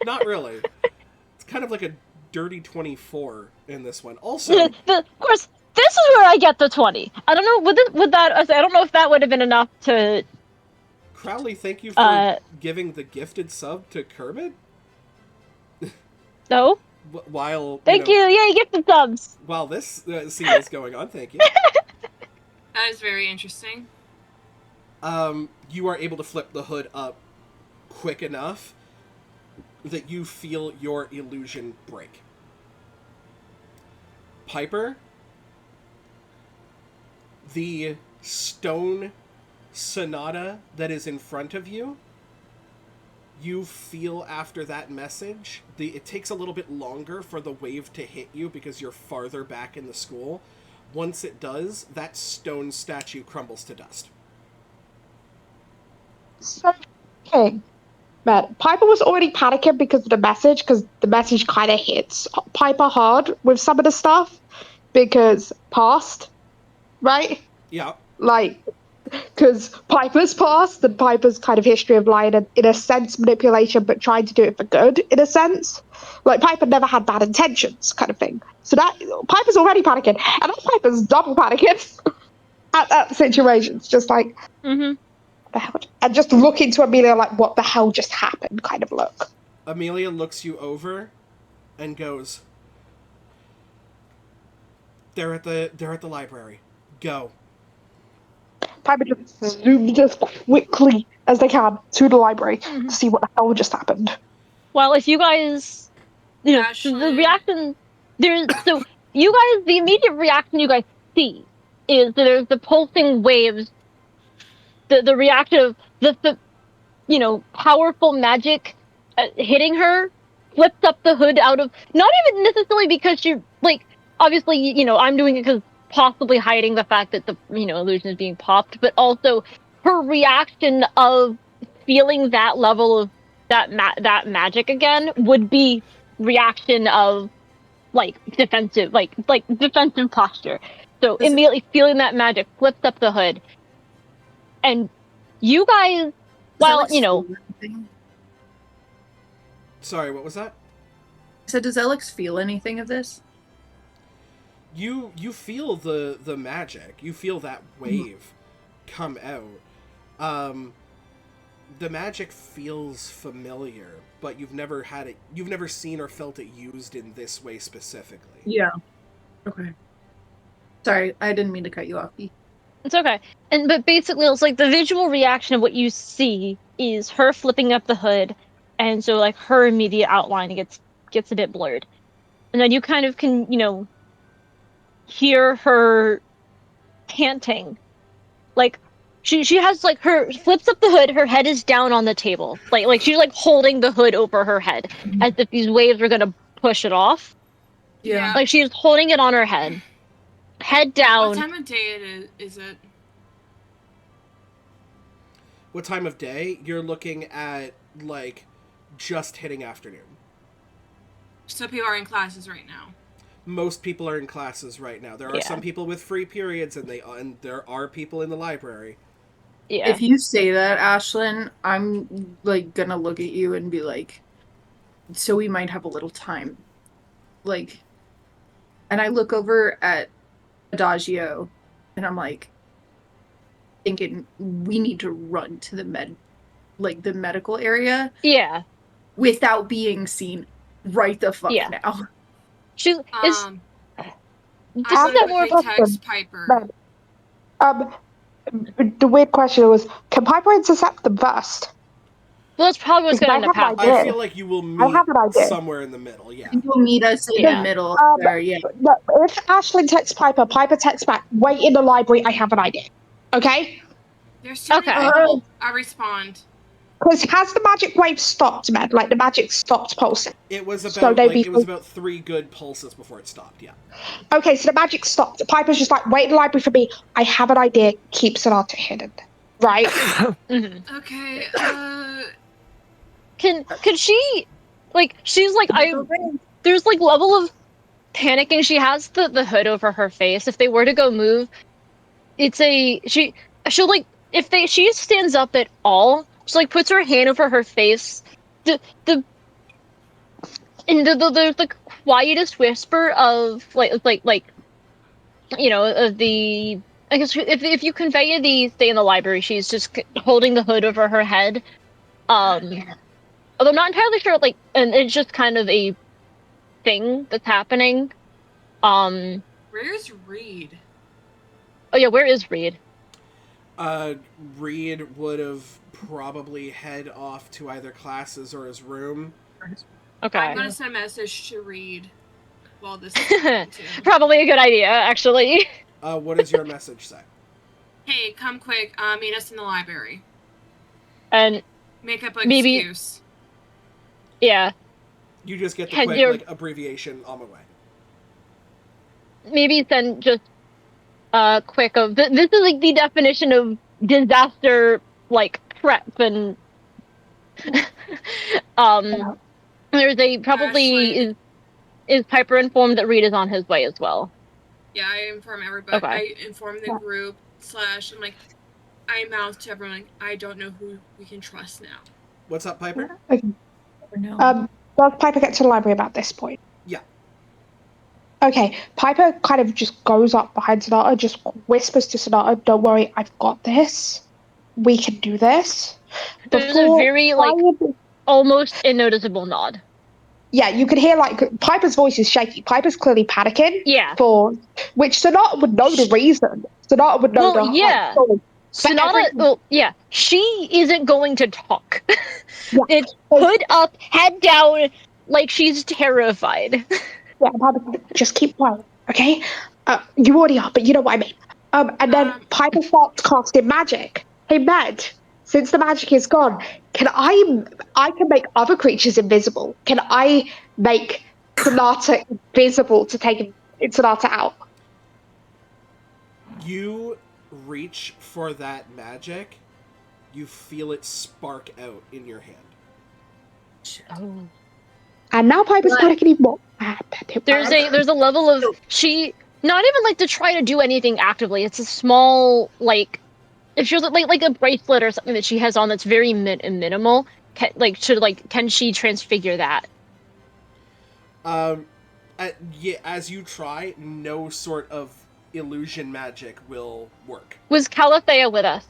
Not really. It's kind of like a dirty 24 in this one. Also, Of course, this is where I get the 20. I don't know would that I don't know if that would have been enough to. Crowley, thank you for giving the gifted sub to Kermit. No. While Thank you. Yay, gifted subs. While this scene is going on, thank you. That is very interesting. You are able to flip the hood up quick enough that you feel your illusion break. Piper, the stone sonata that is in front of you, you feel after that message, it takes a little bit longer for the wave to hit you because you're farther back in the school. Once it does, that stone statue crumbles to dust. So, okay, Matt, Piper was already panicking because the message kind of hits Piper hard with some of the stuff because past, right? Yeah. Like, because Piper's past and Piper's kind of history of lying and, in a sense, manipulation, but trying to do it for good, in a sense. Like, Piper never had bad intentions, kind of thing. So that Piper's already panicking, and that Piper's double panicking at that situation. It's just like, the hell? And just look into Amelia like, what the hell just happened, kind of look. Amelia looks you over and goes, They're at the library. Go. Piper just zoomed as quickly as they can to the library to see what the hell just happened. Well, if you guys, the reaction so you guys, the immediate reaction you guys see is that there's the pulsing waves, the reaction of the powerful magic hitting her, flips up the hood out of, not even necessarily because you're like, obviously, I'm doing it because possibly hiding the fact that the illusion is being popped, but also her reaction of feeling that level of that magic again would be reaction of defensive defensive posture. So immediately feeling that magic flips up the hood, and you guys, Sorry, what was that? So does Alex feel anything of this? You feel the magic. You feel that wave come out. The magic feels familiar, but you've never seen or felt it used in this way specifically. Yeah. Okay. Sorry, I didn't mean to cut you off. It's okay. But basically, it's like the visual reaction of what you see is her flipping up the hood, and so like her immediate outline gets a bit blurred, and then you kind of can hear her panting, like she has like her flips up the hood, her head is down on the table, like she's like holding the hood over her head as if these waves are gonna push it off. Yeah. Like she's holding it on her head down. What time of day is it? What time of day? You're looking at just hitting afternoon. So people are in classes right now. Most people are in classes right now. There are some people with free periods, and there are people in the library. Yeah. If you say that, Ashlyn, I'm gonna look at you and be like, so we might have a little time. And I look over at Adagio, and I'm thinking we need to run to the medical area. Yeah. Without being seen right the fuck now. Just I'm that gonna more quickly text Piper. Right. The weird question was, can Piper intercept them first? well, that's probably what's Because going to I end up have an happening. I idea. feel like you will I meet have an idea. somewhere in the middle. Yeah. You'll meet us in Yeah. the middle. Um, There, yeah. No, if Ashlyn texts Piper, Piper texts back, wait in the library, I have an idea. Okay? There's too many Okay. people. I respond. Because has the magic wave stopped, man? Like, the magic stopped pulsing. It was So about they'd be- it was about 3 good pulses before it stopped. Yeah. Okay, so the magic stopped. Piper's just like, wait in the library for me. I have an idea. Keep Sonata hidden. Right? Mhm. Okay. Can she, like, she's like, there's like level of panicking. She has the hood over her face. If they were to go move, she'll like, if she stands up at all, she like puts her hand over her face. The the quietest whisper of like of the, I guess if you convey the stay in the library, she's just holding the hood over her head. Although I'm not entirely sure, like, and it's just kind of a thing that's happening. Where's Reed? Oh yeah, where is Reed? Reed would have probably head off to either classes or his room. Okay. I'm gonna send a message to Reed while this is happening too. Probably a good idea, actually. What does your message say? Hey, come quick. Meet us in the library. And Make up an Maybe- excuse. yeah, You just get the Had quick your- like abbreviation on my way. maybe send just quick of this is like the definition of disaster, like prep and there's a probably Ashley. is Piper informed that Reed is on his way as well. Yeah, I inform everybody. Okay. I inform the group / I'm like, I mouth to everyone like, I don't know who we can trust now. What's up, Piper? Does Piper get to the library about this point? Yeah. Okay, Piper kind of just goes up behind Sonata, just whispers to Sonata, don't worry, I've got this. We can do this. There's a very like almost unnoticeable nod. Yeah, you could hear like Piper's voice is shaky. Piper's clearly panicking. Yeah. For which Sonata would know the reason. Sonata would know Well, the yeah. story. Sonata, well, yeah, she isn't going to talk. Yeah. It's hood up, head down, like she's terrified. Yeah, Piper's like, just keep quiet, okay? You already are, but you know what I mean. And then Piper starts casting magic. Hey, Med, since the magic is gone, can I can make other creatures invisible? Can I make Sonata invisible to take Sonata out? You reach for that magic. You feel it spark out in your hand. And now Piper's panicking even more. There's a level of she not even like to try to do anything actively. It's a small like if she was like a bracelet or something that she has on that's very minimal. Can she transfigure that? As you try, no sort of illusion magic will work. Was Calathea with us?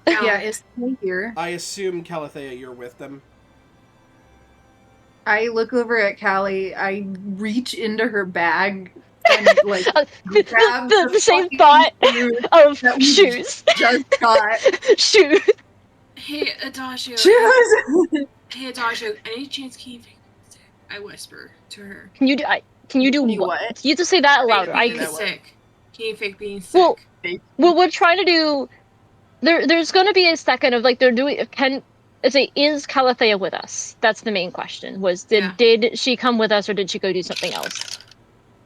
Yeah, it's here. I assume, Calathea, you're with them. I look over at Callie. I reach into her bag and like grab the same thought of that we shoes. just got. Shoes. Hey, Adagio. Shoes. Hey, Adagio. Any chance can you fake sick? I whisper to her. Can you do what? You have to say that louder. Fake being sick. Can you fake being sick? Well, we're trying to do. There's going to be a second of like they're doing. Is Calathea with us? That's the main question. Did she come with us or did she go do something else?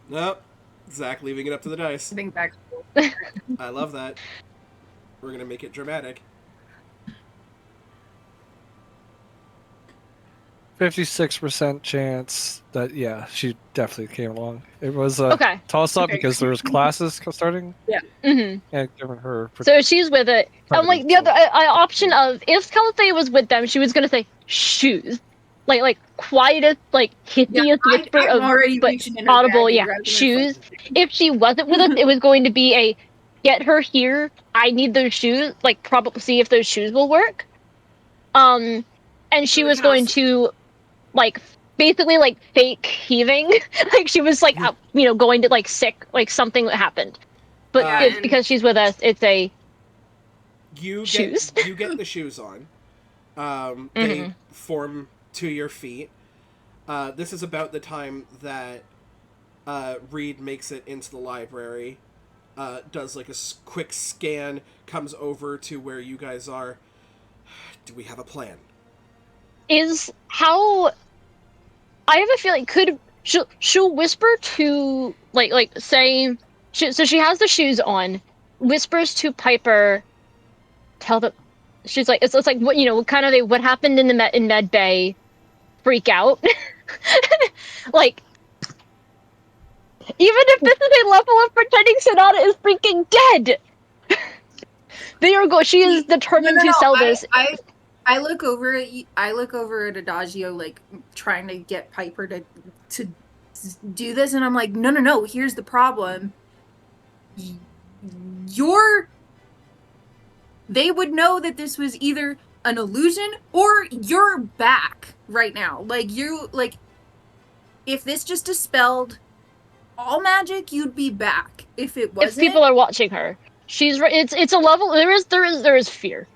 Nope. Zach leaving it up to the dice. I think that's cool. I love that. We're gonna make it dramatic. 56% chance that she definitely came along. It was a Okay. toss up because there was classes starting. Mm-hmm. And given her. So she's with it. I'm like the other option of if Calathea was with them, she was gonna say shoes, like quietest, like hissiest whisper I'm of already but reaching in her audible. bag and Yeah, grabbing her shoes. phone. If she wasn't with us, it was going to be a get her here. I need those shoes. Like probably see if those shoes will work. And she We was can going also- to like basically like fake heaving. Like she was like going to like sick, like something happened. But Yeah, it's and- because she's with us. It's a You shoes. get the shoes on. Mm-hmm. They form to your feet. This is about the time that Reed makes it into the library. Does like a quick scan, comes over to where you guys are. Do we have a plan? Is how I have a feeling she'll whisper to like say so she has the shoes on, whispers to Piper, tell the she's like it's like what kind of what happened in the in Med Bay, freak out. Like even if this is a level of pretending Sonata is freaking dead, they are go. She is determined to sell this. I look over at I look over at Adagio, like trying to get Piper to do this, and I'm like, no. Here's the problem. They would know that this was either an illusion or you're back right now. If this just dispelled all magic, you'd be back. If it wasn't, If people are watching her, it's a level. There is fear.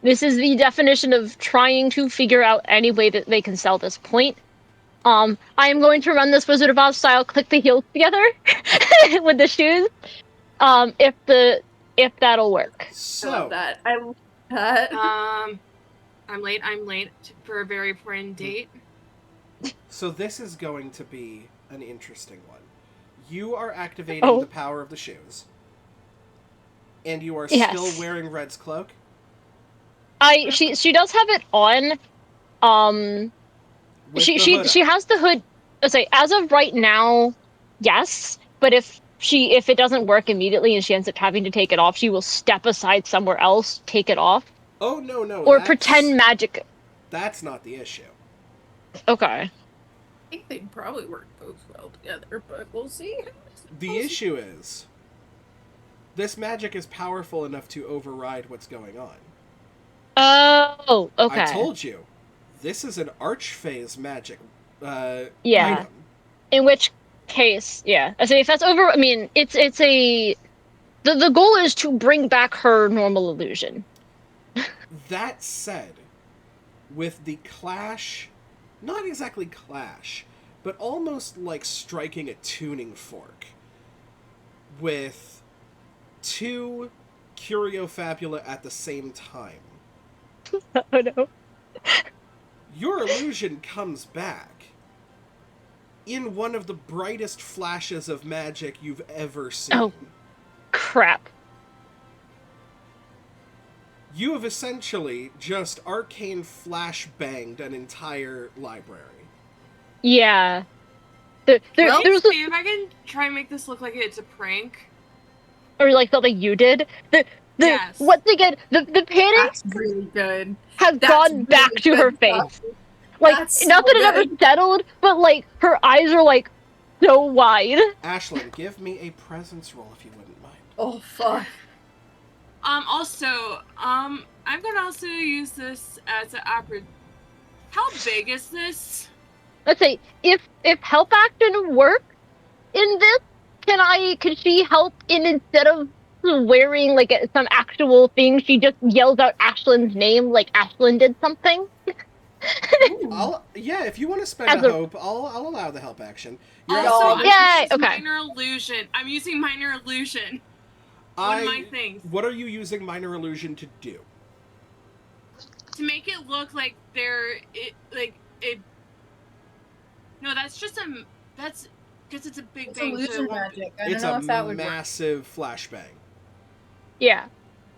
This is the definition of trying to figure out any way that they can sell this point. I am going to run this Wizard of Oz style, click the heels together with the shoes. If that'll work. So, I love that. I love that. I'm late for a very important date. So this is going to be an interesting one. You are activating the power of the shoes. And you are still wearing Red's cloak? She does have it on. She has the hood. Let's say as of right now, yes. But if it doesn't work immediately and she ends up having to take it off, she will step aside somewhere else, take it off. Oh no! Or pretend magic. That's not the issue. Okay. I think they'd probably work both well together, but we'll see. The issue is, this magic is powerful enough to override what's going on. Oh, okay. I told you, this is an archphase magic Yeah. item. In which case, yeah. I say if that's over, I mean, it's a. The goal is to bring back her normal illusion. That said, with the clash, not exactly clash, but almost like striking a tuning fork with two Curiofabula at the same time. Oh no. Your illusion comes back in one of the brightest flashes of magic you've ever seen. Oh, crap. You have essentially just arcane flashbanged an entire library. Yeah. Well, There's see if I can try and make this look like it's a prank. or like something you did. Yes. Once again, the panic That's really good. has That's gone really back to her good face. stuff. Like, That's not so that it ever good. settled, but like her eyes are like so wide. Ashlyn, give me a presence roll if you wouldn't mind. Oh fuck. Also, I'm gonna also use this as an opera. How big is this? Let's say if help action work in this, can she help in instead of wearing like some actual thing, she just yells out Ashlyn's name like Ashlyn did something? If you want to spend a hope, I'll allow the help action. Also, Yay! Okay. Minor illusion. I'm using minor illusion. One of my things. What are you using minor illusion to do? To make it look like No, that's just that's because it's a big It's bang. illusion magic. I don't It's know a if that would work. massive flashbang. Yeah.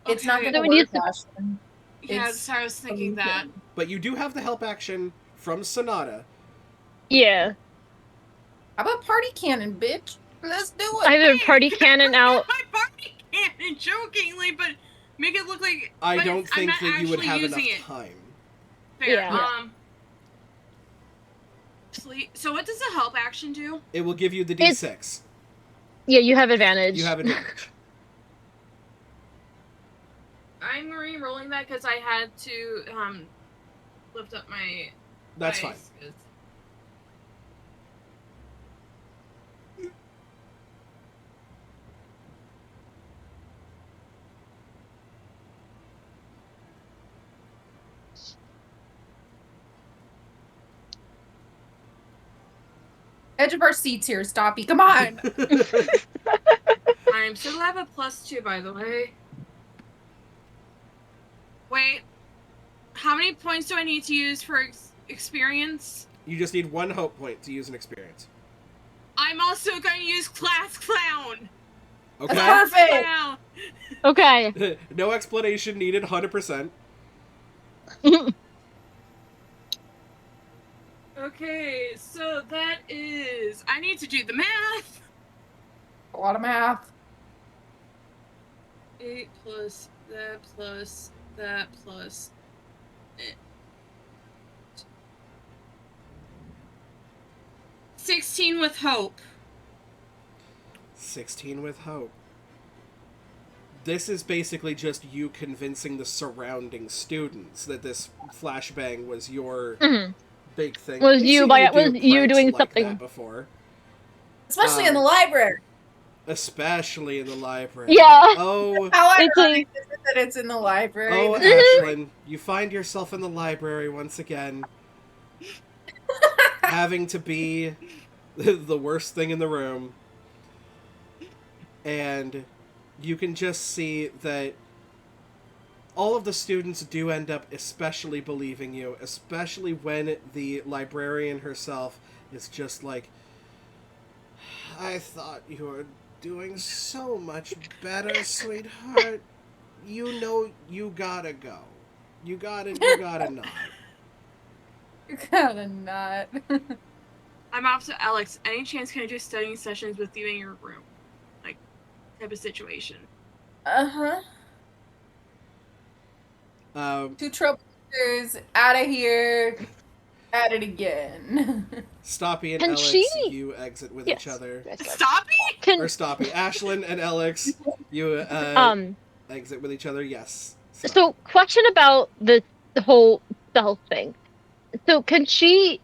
It's not Okay. gonna So we work, need Ashlyn. Yeah, It's I was thinking that. But you do have the help action from Sonata. Yeah. How about party cannon, bitch? Let's do it. I have a party cannon out. My party cannon, jokingly, but make it look like. I but don't think I'm that you would actually have enough using it. time. Fair. Yeah. So what does the help action do? It will give you the D6. Yeah, you have advantage. You have advantage. I'm re-rolling that because I had to lift up my. That's dice, fine. Edge of our seats here, Stoppy. Come on. I'm still have a +2, by the way. Wait. How many points do I need to use for experience? You just need 1 hope point to use an experience. I'm also going to use Class Clown. Okay. That's perfect. Clown. Okay. No explanation needed, 100%. Okay, so that is... I need to do the math. A lot of math. 8 plus that plus that plus... 16 with hope. 16 with hope. This is basically just you convincing the surrounding students that this flashbang was your big thing. Was They've you seen by do was you pranks doing like something that before. Especially in the library. Especially in the library. Yeah. Oh, How It's ironic is it that it's in the library? oh, Ashlyn, you find yourself in the library once again, having to be the worst thing in the room, and you can just see that all of the students do end up especially believing you, especially when the librarian herself is just like, I thought you were doing so much better, sweetheart. You know you gotta go. You gotta not. You're kinda not. I'm off to Alex. Any chance can I do studying sessions with you in your room? Like, type of situation. Uh-huh. 2 troublemakers, out of here, at it again. Stoppy and Can Alex, she- you exit with Yes. each other. Stoppy? Or Stoppy. Ashlyn and Alex, you exit with each other, yes. So, question about the whole stealth thing. So, can she?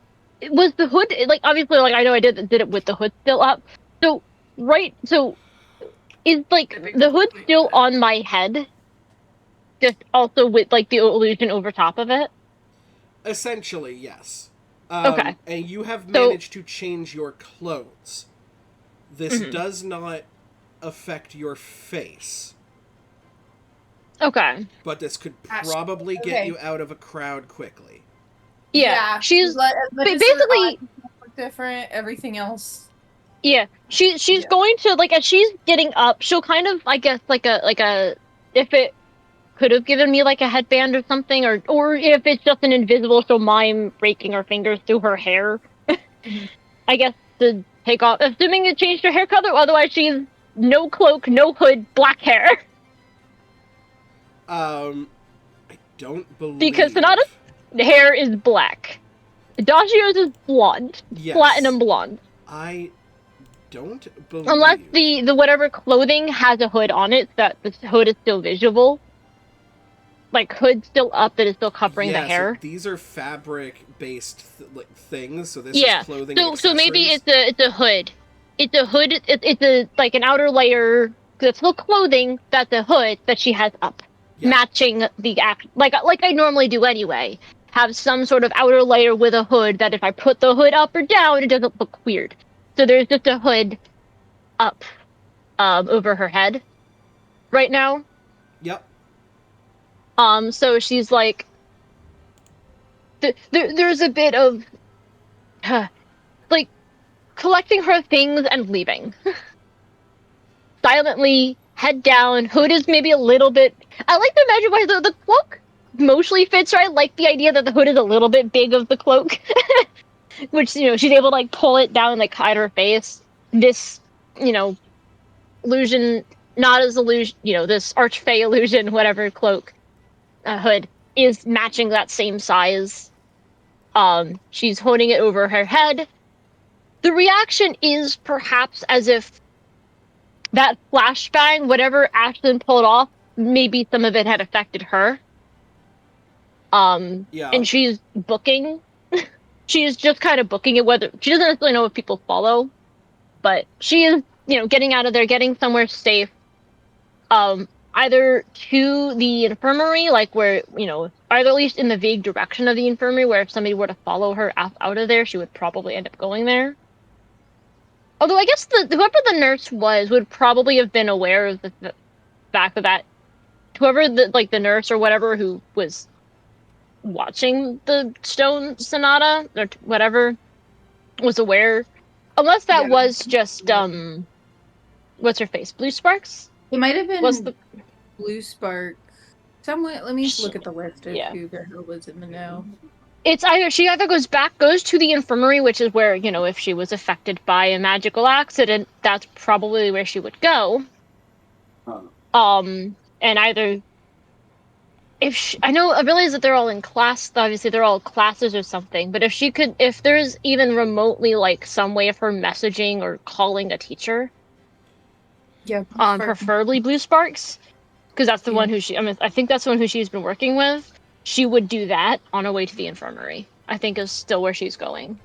Was the hood like obviously like I know I did it with the hood still up. So so is like the hood still on my head? Just also with like the illusion over top of it. Essentially, yes. Okay. And you have managed to change your clothes. This does not affect your face. Okay. But this could probably get you out of a crowd quickly. Yeah. She's basically look different. Everything else. Yeah. She's going to like as she's getting up, she'll kind of I guess like a if it could have given me like a headband or something, or if it's just an invisible, she'll mime raking her fingers through her hair. I guess to take off, assuming it changed her hair color. Otherwise, she's no cloak, no hood, black hair. I don't believe Because Sonata's hair is black. Dashio's is blonde, yes. platinum blonde. I don't believe. Unless the whatever clothing has a hood on it, so that the hood is still visible. Like hood still up that is still covering the hair. So these are fabric-based things. So this is clothing. So maybe it's a hood. It's a hood. It's a like an outer layer that's still clothing. That's a hood that she has up, matching the act like I normally do anyway. Have some sort of outer layer with a hood that if I put the hood up or down, it doesn't look weird. So there's just a hood up over her head right now. Yep. So she's like, there's a bit of, like, collecting her things and leaving. Silently, head down, hood is maybe a little bit, I like to imagine why the cloak mostly fits her. I like the idea that the hood is a little bit big of the cloak. Which, she's able to, like, pull it down and, like, hide her face. This, illusion, not as illusion, this archfey illusion, whatever cloak. Hood is matching that same size. She's holding it over her head. The reaction is perhaps as if that flashbang, whatever Ashlyn pulled off, maybe some of it had affected her. And she's booking. She's just kind of booking it, whether she doesn't necessarily know if people follow, but she is, getting out of there, getting somewhere safe. Either to the infirmary, like where, either at least in the vague direction of the infirmary, where if somebody were to follow her out of there, she would probably end up going there. Although I guess whoever the nurse was would probably have been aware of the fact that whoever the nurse or whatever who was watching the stone sonata or whatever was aware, unless that Yeah. was just what's her face, Blue Sparks? It might have Was been the Blue Spark. Somewhere, let me Sh- look at the list of yeah. who the hell was in the know. It's she either goes to the infirmary, which is where, if she was affected by a magical accident, that's probably where she would go. And either I realize that they're all in class, obviously they're all classes or something, but if there's even remotely like some way of her messaging or calling a teacher, Yeah. preferably Blue Sparks, because that's the one who I think that's the one who she's been working with. She would do that on her way to the infirmary. I think is still where she's going.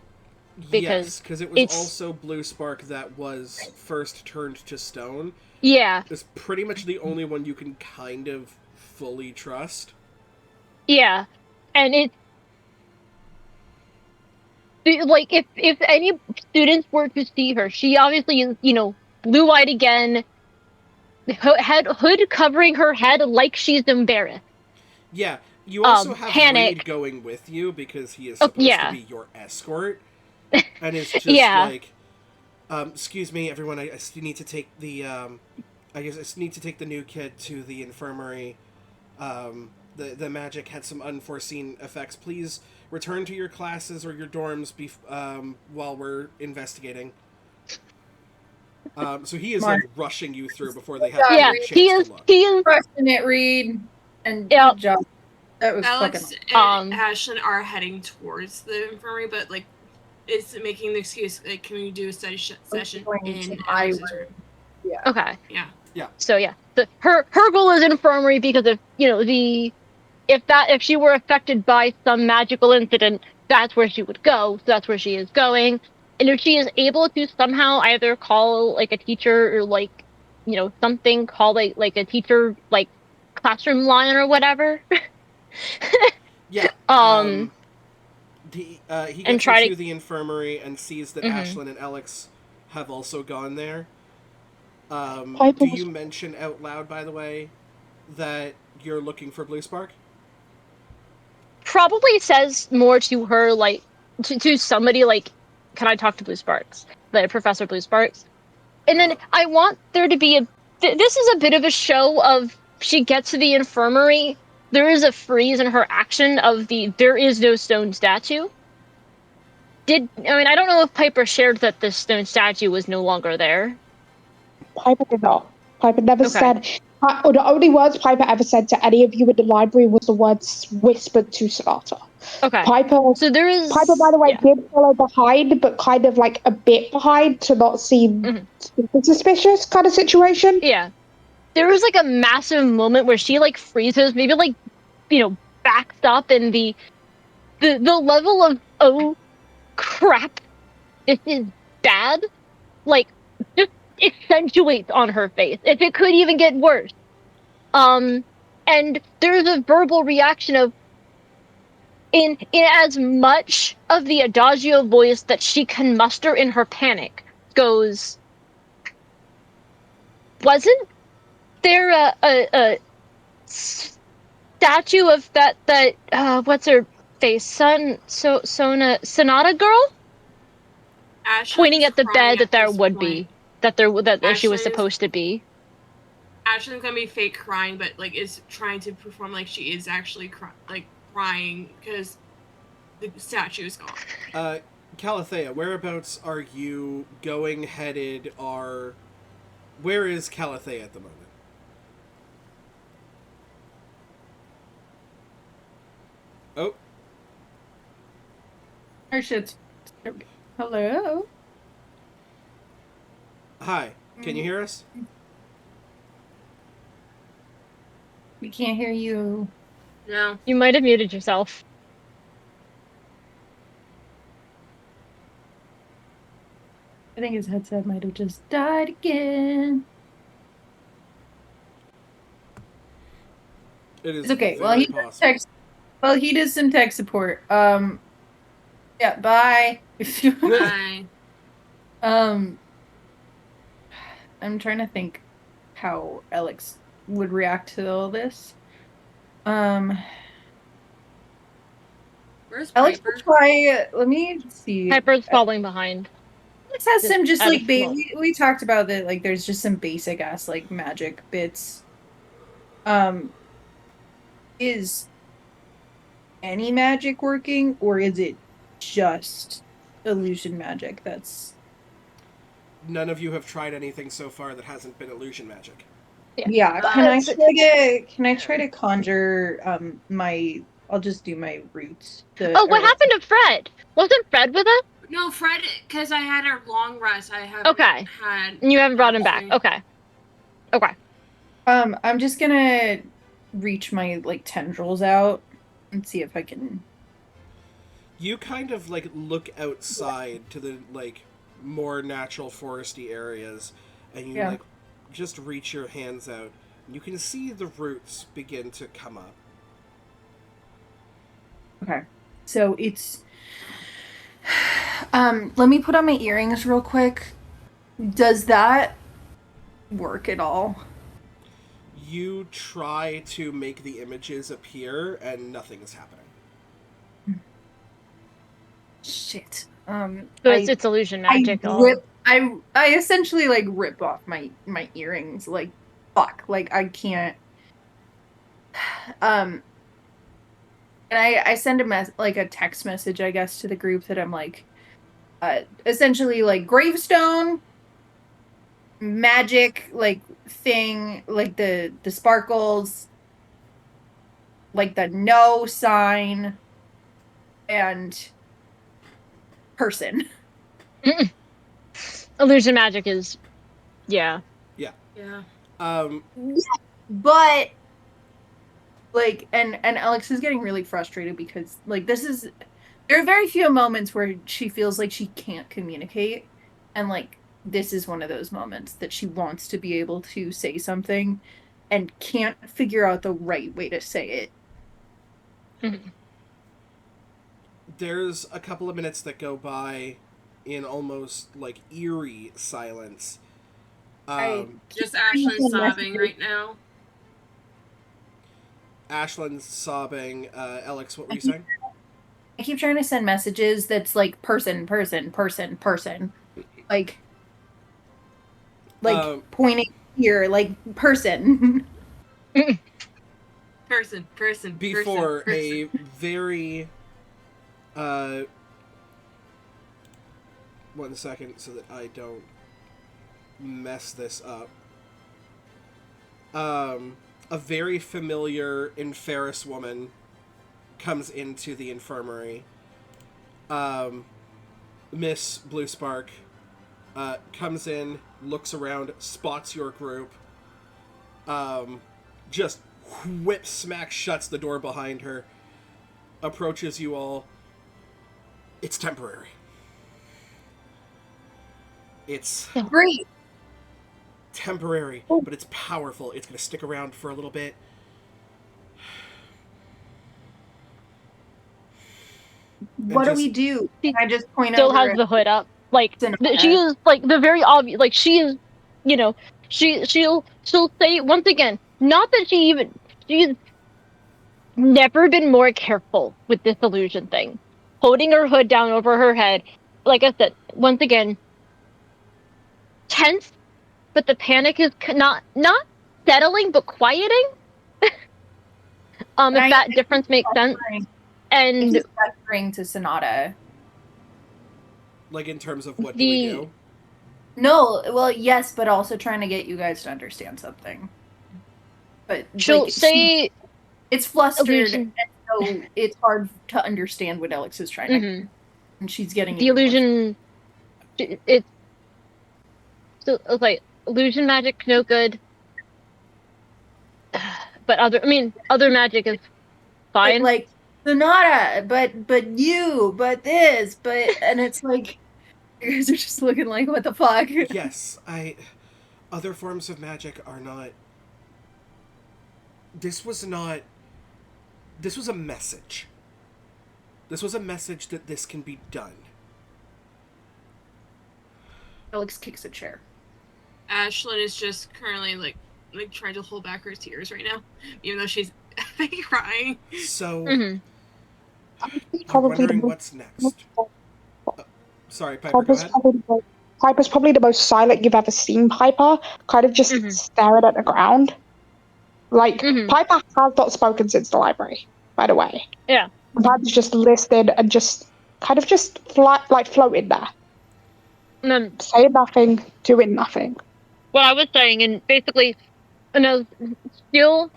Yes, because it was also Blue Spark that was first turned to stone. Yeah. It's pretty much the only one you can kind of fully trust. Yeah. And like, if any students were to see her, she obviously is, blue-eyed again, hood covering her head like she's embarrassed. Yeah, you also have panic. Reed going with you because he is supposed to be your escort. And it's just like, excuse me, everyone, I need to take the, I just need to take the new kid to the infirmary. The magic had some unforeseen effects. Please return to your classes or your dorms while we're investigating. So he is like rushing you through before they have a chance to look. He is crushing it, Reed. And good job. That was Alex fucking... and Ashlyn are heading towards the infirmary, but like it's making the excuse like, can we do a study session in Alex's room? Yeah. Okay. Yeah. Yeah. So yeah, her goal is infirmary because of if she were affected by some magical incident, that's where she would go. So that's where she is going. And if she is able to somehow either call like a teacher or like, something, call like a teacher like classroom line or whatever. Yeah. He gets into the infirmary and sees that Ashlyn and Alex have also gone there. Do you mention out loud, by the way, that you're looking for Blue Spark? Probably says more to her, like, to somebody, like, can I talk to Blue Sparks? Like, Professor Blue Sparks? And then I want there to be this is a bit of a show of, she gets to the infirmary, there is a freeze in her action of there is no stone statue. I don't know if Piper shared that the stone statue was no longer there. Piper did not. Piper never said... Or the only words Piper ever said to any of you in the library was the words whispered to Sonata. Okay. Piper, so there is... Piper, by the way, did follow behind, but kind of like a bit behind to not seem suspicious kind of situation. Yeah. There was like a massive moment where she like freezes, maybe like, backs up, and the level of, oh crap, this is bad, like, just accentuates on her face, if it could even get worse. And there's a verbal reaction of, in as much of the adagio voice that she can muster in her panic, goes, wasn't there a statue of that what's her face, Sonata girl? Ashlyn's pointing at the bed that there would point. be, that she was supposed to be. Ashlyn's gonna be fake crying, but like is trying to perform like she is actually crying because the statue is gone. Calathea, whereabouts are you going, headed, where is Calathea at the moment? Oh. Her shit's... Hello? Hi, can you hear us? We can't hear you. No. You might have muted yourself. I think his headset might have just died again. It's okay. Well, he did some tech support. Yeah, bye. Bye. I'm trying to think how Alex would react to all this. Where's Alex Piper? will try. Let me see. Piper's falling behind. Alex has Just some just out like of smoke. we talked about that. Like, there's just some basic ass like magic bits. Um, is any magic working, or is it just illusion magic? That's None of you have tried anything so far that hasn't been illusion magic. yeah. Can I try to conjure my? I'll just do my roots. Oh, what happened to Fred? Wasn't Fred with us? No, Fred, because I had a long rest. I haven't Okay. had. And you haven't brought him back. actually- Okay. Okay. I'm just gonna reach my like tendrils out and see if I can. You kind of like look outside to the like more natural foresty areas, and you like just reach your hands out. And you can see the roots begin to come up. Okay, so it's. Let me put on my earrings real quick. Does that work at all? You try to make the images appear, and nothing is happening. Shit. So it's illusion magic. I essentially like rip off my earrings. Like, fuck. Like, I can't. And I send a text message, I guess, to the group that I'm like, essentially like gravestone magic like thing, like the sparkles, like the no sign, and person. Illusion magic is, yeah. Yeah. Yeah. But like, and Alex is getting really frustrated because like there are very few moments where she feels like she can't communicate, and like this is one of those moments that she wants to be able to say something and can't figure out the right way to say it. Mm-hmm. There's a couple of minutes that go by in almost like eerie silence. Just Ashlyn sobbing right now. Ashlyn's sobbing. Alex, what were you saying? I keep trying to send messages that's like person, like pointing here, like person. Person. Before a very 1 second so that I don't mess this up. A very familiar Inferis woman comes into the infirmary. Miss Blue Spark comes in, looks around, spots your group, just whip smack shuts the door behind her, approaches you all. It's temporary. It's Great. temporary, but it's powerful. It's going to stick around for a little bit. What do we do? Can I just point Still over has the hood up. Like, Cinema. she is, like, the very obvious, like, she is, you know, she'll say, once again, not that she's never been more careful with this illusion thing. Holding her hood down over her head, like I said, once again, tense, but the panic is not settling, but quieting. If that difference makes sense. And gesturing to Sonata. Like, in terms of what do we do? No, well, yes, but also trying to get you guys to understand something. But she'll like, say it's flustered, illusion. and so it's hard to understand what Alex is trying to. And she's getting the illusion. It's like illusion magic, no good. But other magic is fine. Like Sonata, but you, but this, but, and it's like, you guys are just looking like, what the fuck? Yes, other forms of magic are not... This was a message. This was a message that this can be done. Alex kicks a chair. Ashlyn is just currently like trying to hold back her tears right now, even though she's crying. So, Mhm. you're Probably wondering the what's next. Sorry, Piper, go Piper's ahead. Piper's probably the most silent you've ever seen Piper, kind of just Mhm. staring at the ground. Like, Mhm. Piper has not spoken since the library, by the way. Yeah. Piper's just listening and just kind of just floating there, And then saying nothing, doing nothing. what I was saying, and basically, and I was still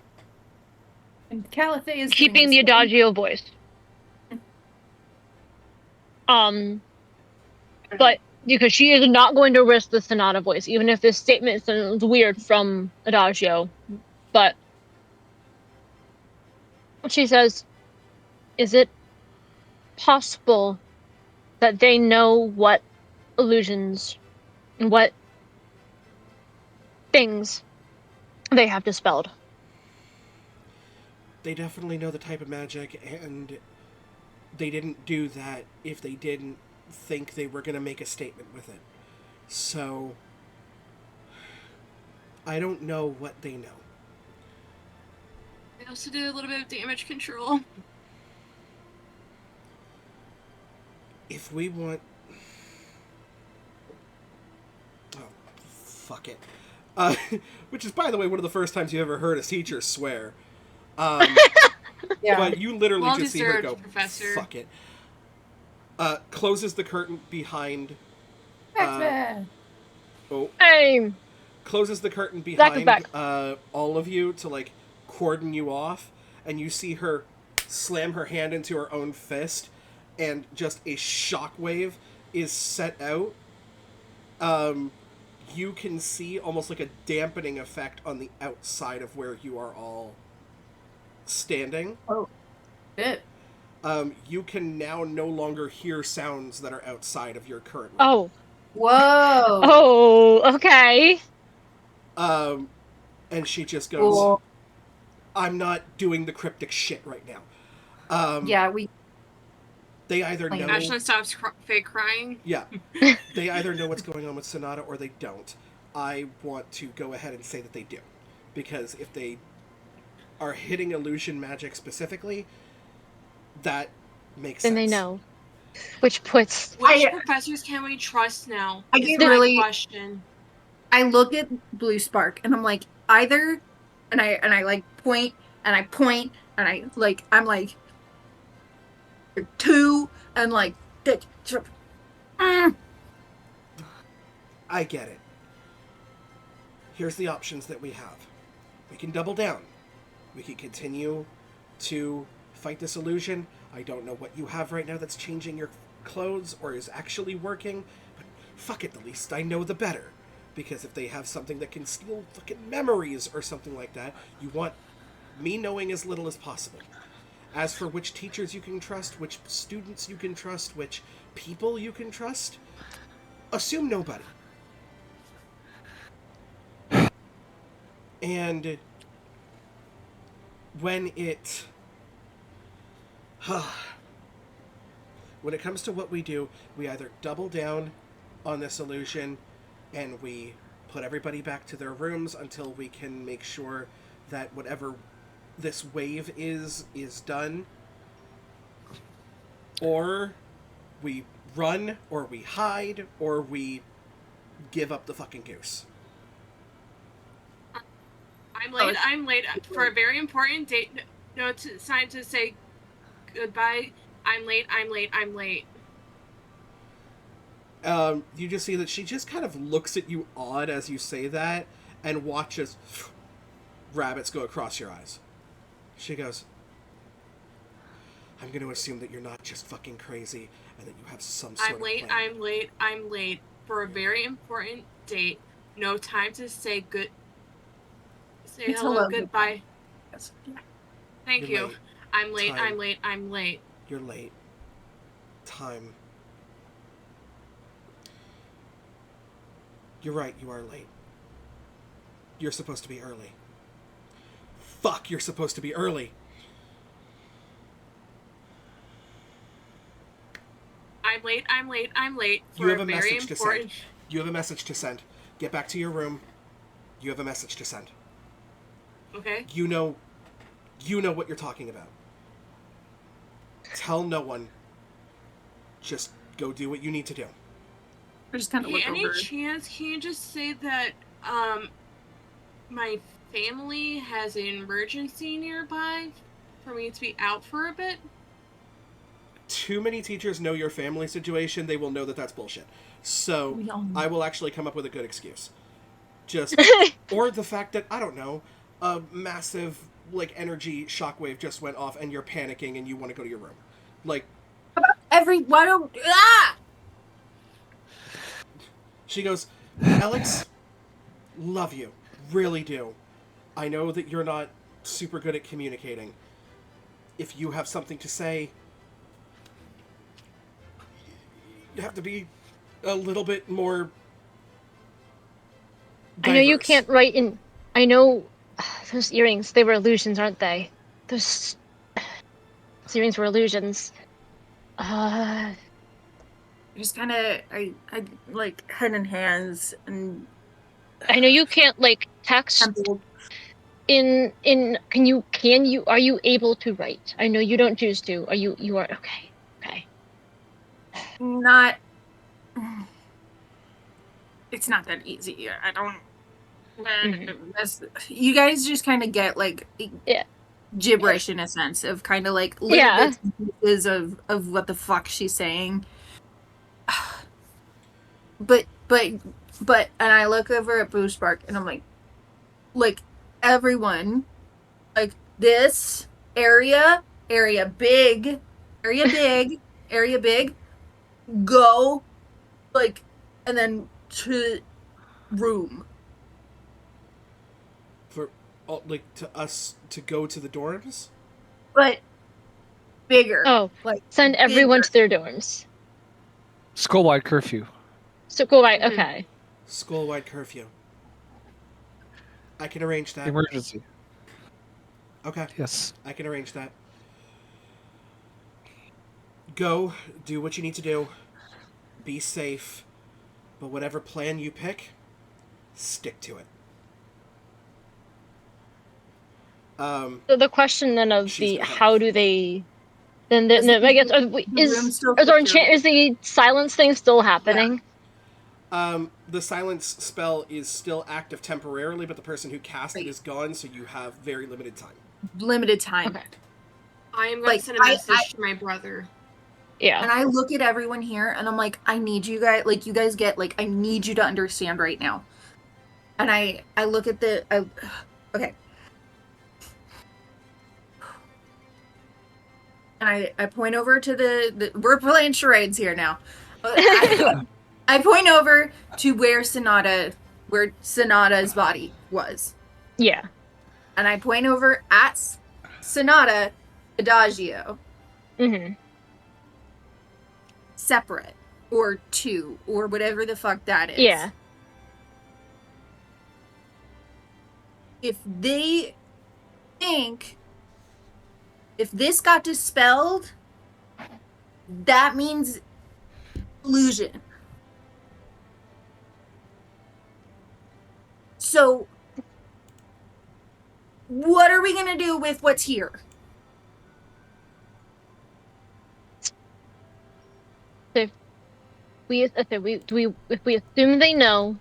And Calithay is doing keeping the the same. adagio voice. But because she is not going to risk the sonata voice, even if this statement sounds weird from adagio. But she says, "Is it possible that they know what illusions, what things they have dispelled?" They definitely know the type of magic, and they didn't do that if they didn't think they were going to make a statement with it. So, I don't know what they know. They also did a little bit of damage control. If we want... Oh, fuck it. Which is, by the way, one of the first times you ever heard a teacher swear. Yeah. But you literally Well just see her go, deserved, Professor. fuck it. Closes the curtain behind... X-Men. Oh, Hey, closes the curtain Zach is behind back. all of you to, like, cordon you off, and you see her slam her hand into her own fist, and just a shockwave is set out. You can see almost like a dampening effect on the outside of where you are all standing. Good. You can now no longer hear sounds that are outside of your current room. Oh, Whoa. oh, okay. And she just goes, Cool. I'm not doing the cryptic shit right now. Yeah, we. They either know... Ashlyn stops fake crying. Yeah. They either know what's going on with Sonata or they don't. I want to go ahead and say that they do. Because if they are hitting illusion magic specifically, that makes Then sense. they know. Which puts Which professors can we trust now? I Is get my really- question. I look at Blue Spark and I'm like, either, and I like point and I point and I'm like, two and like, I get it. Here's the options that we have. We can double down. We can continue to fight this illusion. I don't know what you have right now that's changing your clothes or is actually working, but fuck it, the least I know the better. Because if they have something that can steal fucking memories or something like that, you want me knowing as little as possible. As for which teachers you can trust, which students you can trust, which people you can trust, assume nobody. And when it comes to what we do, we either double down on this illusion and we put everybody back to their rooms until we can make sure that whatever this wave is done, or we run, or we hide, or we give up the fucking goose. I'm late for a very important date. No, it's time to say goodbye. I'm late. You just see that she just kind of looks at you odd as you say that and watches rabbits go across your eyes. She goes, I'm going to assume that you're not just fucking crazy and that you have some sort of plan. I'm late for a very important date. No time to say hello, goodbye. Yes. Thank You're you. late. I'm late. Time. I'm late. You're late. Time. You're right, you are late. You're supposed to be early. Fuck, you're supposed to be early. I'm late. You have a message to send. You have a message to send. Get back to your room. You have a message to send. Okay. You know what you're talking about. Tell no one. Just go do what you need to do. I just kind of Okay, look any over. chance can you just say that my family has an emergency nearby for me to be out for a bit? Too many teachers know your family situation, they will know that that's bullshit. So, We all know. I will actually come up with a good excuse. Just, or the fact that, I don't know, a massive, like, energy shockwave just went off and you're panicking and you want to go to your room. Like, Why don't she goes, Alex, love you. Really do. I know that you're not super good at communicating. If you have something to say, you have to be a little bit more diverse. I know you can't write in. I know those earrings. They were illusions, aren't they? Those earrings were illusions. just kind of I like head and hands and I know you can't like text temple. in. Can you? Are you able to write? I know you don't choose to. Are you? You are okay. Okay. Not. It's not that easy. I don't. You guys just kind of get like Yeah. gibberish in a sense of kind of like little Yeah. bits and pieces of what the fuck she's saying. But and I look over at Boo Spark and I'm like everyone, like this area big, go, like, and then to room. For, like, to us to go to the dorms? But bigger. Oh, like send everyone bigger. to their dorms. School-wide curfew. So go right. Okay. School-wide curfew. I can arrange that. Emergency. Okay. Yes. I can arrange that. Go, do what you need to do. Be safe. But whatever plan you pick, stick to it. So the question then of She's the gonna head how off. do they? Then I guess the room is still is the silence thing still happening? The silence spell is still active temporarily, but the person who cast it Right. is gone, so you have very limited time. Limited time. Okay. I am going Like, to send a message to my brother. Yeah. And I look at everyone here and I'm like, I need you guys, like, you guys get, like, I need you to understand right now. And I look at okay. And I point over to the we're playing charades here now. I point over to where Sonata's body was. Yeah. And I point over at Sonata Adagio. Mm-hmm. Separate. Or two. Or whatever the fuck that is. Yeah. If they think if this got dispelled, that means illusion. So, what are we gonna do with what's here? If we assume they know,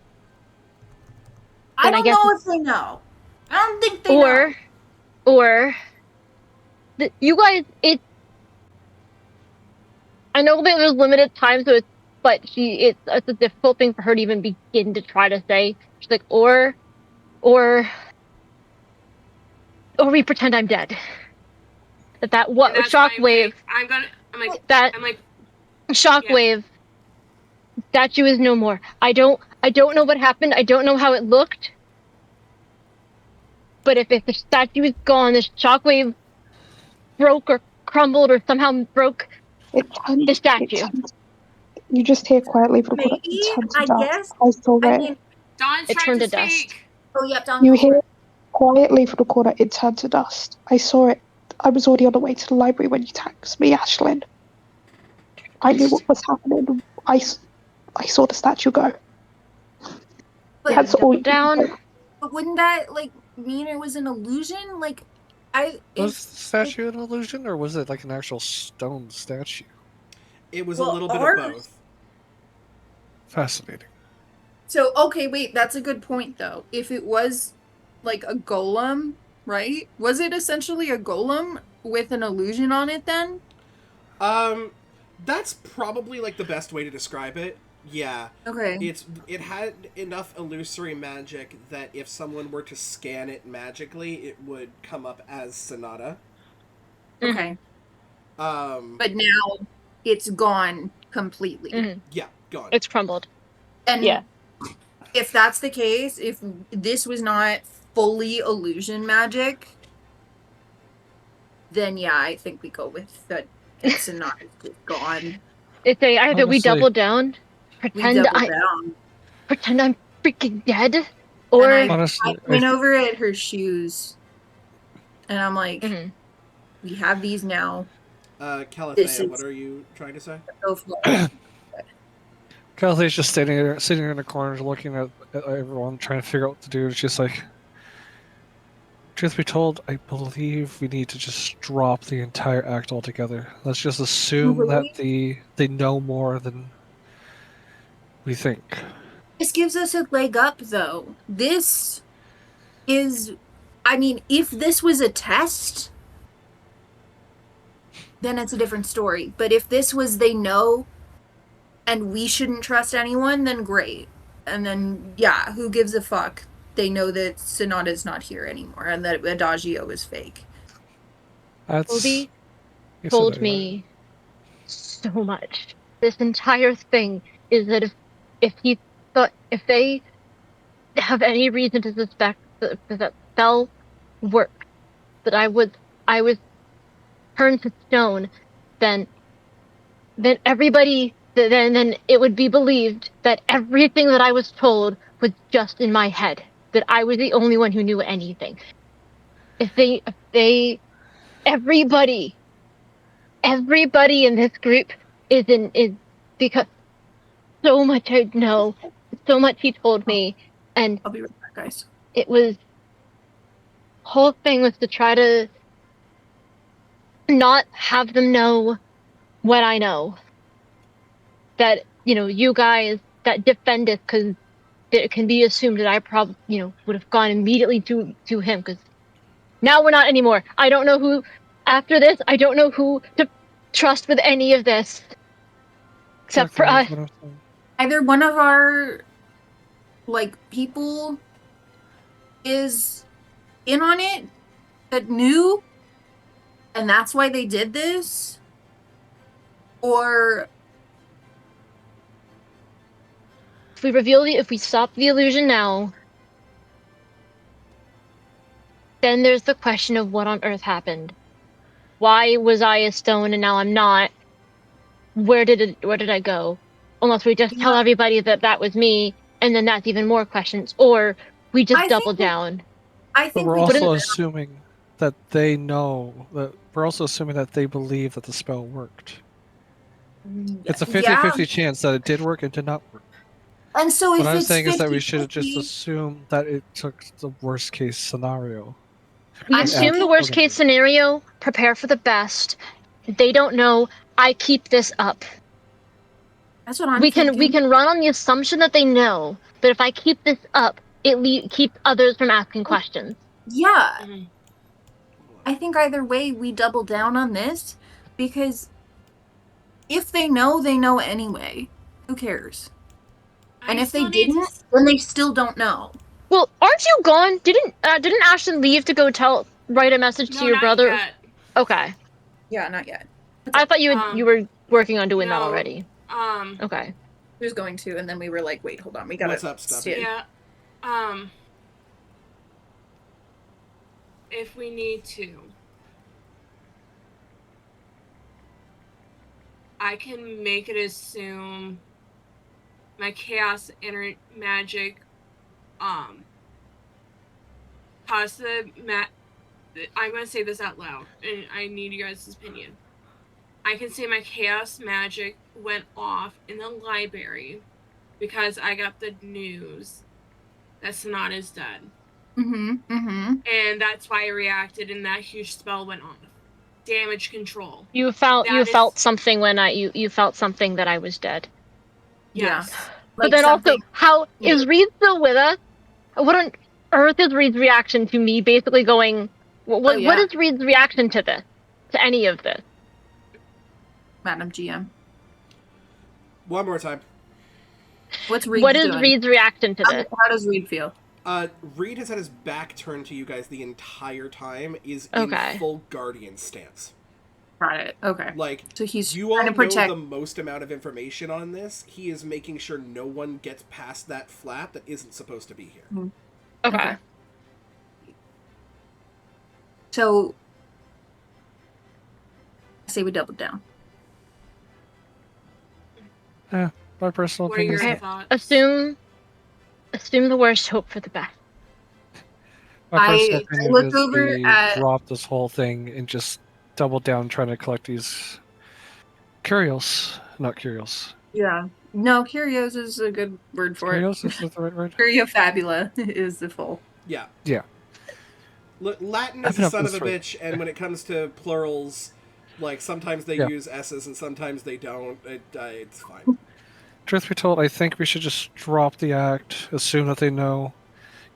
I Then I don't guess know if they know. I don't think they know. or you guys, I know that there's limited time, so it's a difficult thing for her to even begin to try to say. She's like, or we pretend I'm dead. That what And that's why shockwave? I'm like, Shockwave. Statue is no more. I don't know what happened. I don't know how it looked. But if the statue is gone, the shockwave broke or crumbled or somehow broke the statue. You just hear quietly from the corner. Maybe, It turned to I dust. guess. I saw I it. mean, Dawn's It trying turned to to dust. speak. oh yep, Don. You go for hear it. quietly from the corner. It turned to dust. I saw it. I was already on the way to the library when you texted me, Ashlyn. I knew what was happening. I saw the statue go. But- That's all. Double down. But wouldn't that like mean it was an illusion? Like, Was the if statue an illusion, or was it like an actual stone statue? It was a Well, little bit ours- of both. Fascinating. so okay, wait, that's a good point though. If it was like a golem, right? Was it essentially a golem with an illusion on it then? That's probably like the best way to describe it. Yeah. Okay. It had enough illusory magic that if someone were to scan it magically, it would come up as Sonata. Okay. But But now it's gone completely. Mhm. yeah, gone. It's crumbled. And Yeah. if that's the case, if this was not fully illusion magic, then yeah, I think we go with that. It's not gone. It's a either we Honestly- double down, We pretend double I down. pretend I'm freaking dead, or And I Honestly, went over at her shoes, and I'm like, Mhm. we have these now. This Calathea, is- what are you trying to say? Go for it. Kelsey's just sitting in the corner, looking at everyone, trying to figure out what to do. She's like, "Truth be told, I believe we need to just drop the entire act altogether. Let's just assume that they know more than we think." This gives us a leg up, though. This is, I mean, if this was a test, then it's a different story. But if this was they know and we shouldn't trust anyone, then great. And then, yeah, who gives a fuck? They know that Sonata's not here anymore and that Adagio is fake. That's Obi you said told that, me so much. This entire thing is that if they have any reason to suspect that spell worked, that I was turned to stone, then everybody then it would be believed that everything that I was told was just in my head, that I was the only one who knew anything. If they everybody in this group is because so much I know, so much he told me, and I'll be right back, guys. it was whole thing was to try to not have them know what I know. That, you guys that Defendus, because it can be assumed that I probably, would have gone immediately to him, because now we're not anymore. I don't know who, after this, I don't know who to trust with any of this. Except for us. Exactly what I'm saying. Either one of our, like, people is in on it that knew, and that's why they did this, or If we stop the illusion now, then there's the question of what on earth happened. Why was I a stone and now I'm not? Where did I go? Unless we just tell everybody that was me, and then that's even more questions. Or we just I double think we- down. I But think we're we also did. assuming that they know that. We're also assuming that they believe that the spell worked. It's a 50-50 chance that it did work and did not work. And so if What I'm it's saying is that we should just 50-50, assume that it took the worst case scenario. We I'm assume thinking- the worst case scenario, prepare for the best. They don't know. I keep this up. that's what I'm we thinking. can run on the assumption that they know, but if I keep this up, it keeps others from asking questions. Yeah, Mhm. I think either way we double down on this, because if they know anyway. Who cares? And I if they still need to didn't, then they still don't know. Well, aren't you gone? Didn't Ashton leave to go write a message No, to your not brother? yet. Okay, Yeah, not yet. I thought you were working on doing that no. already. Um, Okay. He was going to, and then we were like, wait, hold on, we gotta What's up, Stubby? stand. yeah. If we need to, I can make it assume my chaos magic, cause I'm gonna say this out loud, and I need you guys' opinion. I can say my chaos magic went off in the library because I got the news that Sonata's dead. Mm-hmm. And that's why I reacted and that huge spell went off. Damage control. You felt That is- something when you felt something that I was dead. Yes. But then also, how is Reed still with us? What on earth is Reed's reaction to me basically going? What is Reed's reaction to this? To any of this? Madam GM. One more time. What's Reed What is doing? Reed's reaction to this? How does Reed feel? Reed has had his back turned to you guys the entire time, is Okay. in full guardian stance. Got it. Okay. Like, So he's you all trying know to protect. the most amount of information on this. He is making sure no one gets past that flap that isn't supposed to be here. Okay. So, I say we double down. Yeah, my personal What are opinion your is thoughts? Assume the worst, hope for the best. my personal I opinion look is over we at- drop this whole thing and just double down trying to collect these curios, not curios. Yeah. No, curios is a good word for Curios, it. is that the right word? Curiofabula is the full. Yeah. Yeah. Latin I is mean, a son of that's a right. bitch, and when it comes to plurals, like, sometimes they Yeah. use S's and sometimes they don't. It's fine. Truth be told, I think we should just drop the act, assume that they know,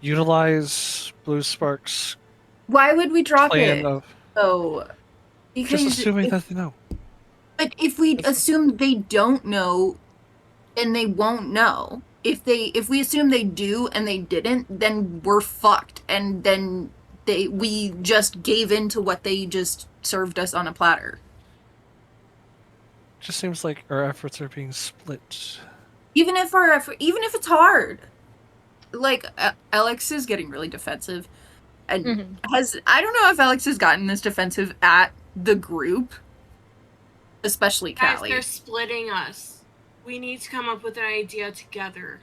utilize Blue Spark's Why would we drop plan it? of Oh, just because assuming that they know. but if we assume they don't know, then they won't know. If we assume they do and they didn't, then we're fucked, and then we just gave in to what they just served us on a platter. Just seems like our efforts are being split. Even if it's hard, like Alex is getting really defensive, and I don't know if Alex has gotten this defensive at the group, especially Guys, Callie. they're splitting us. We need to come up with an idea together.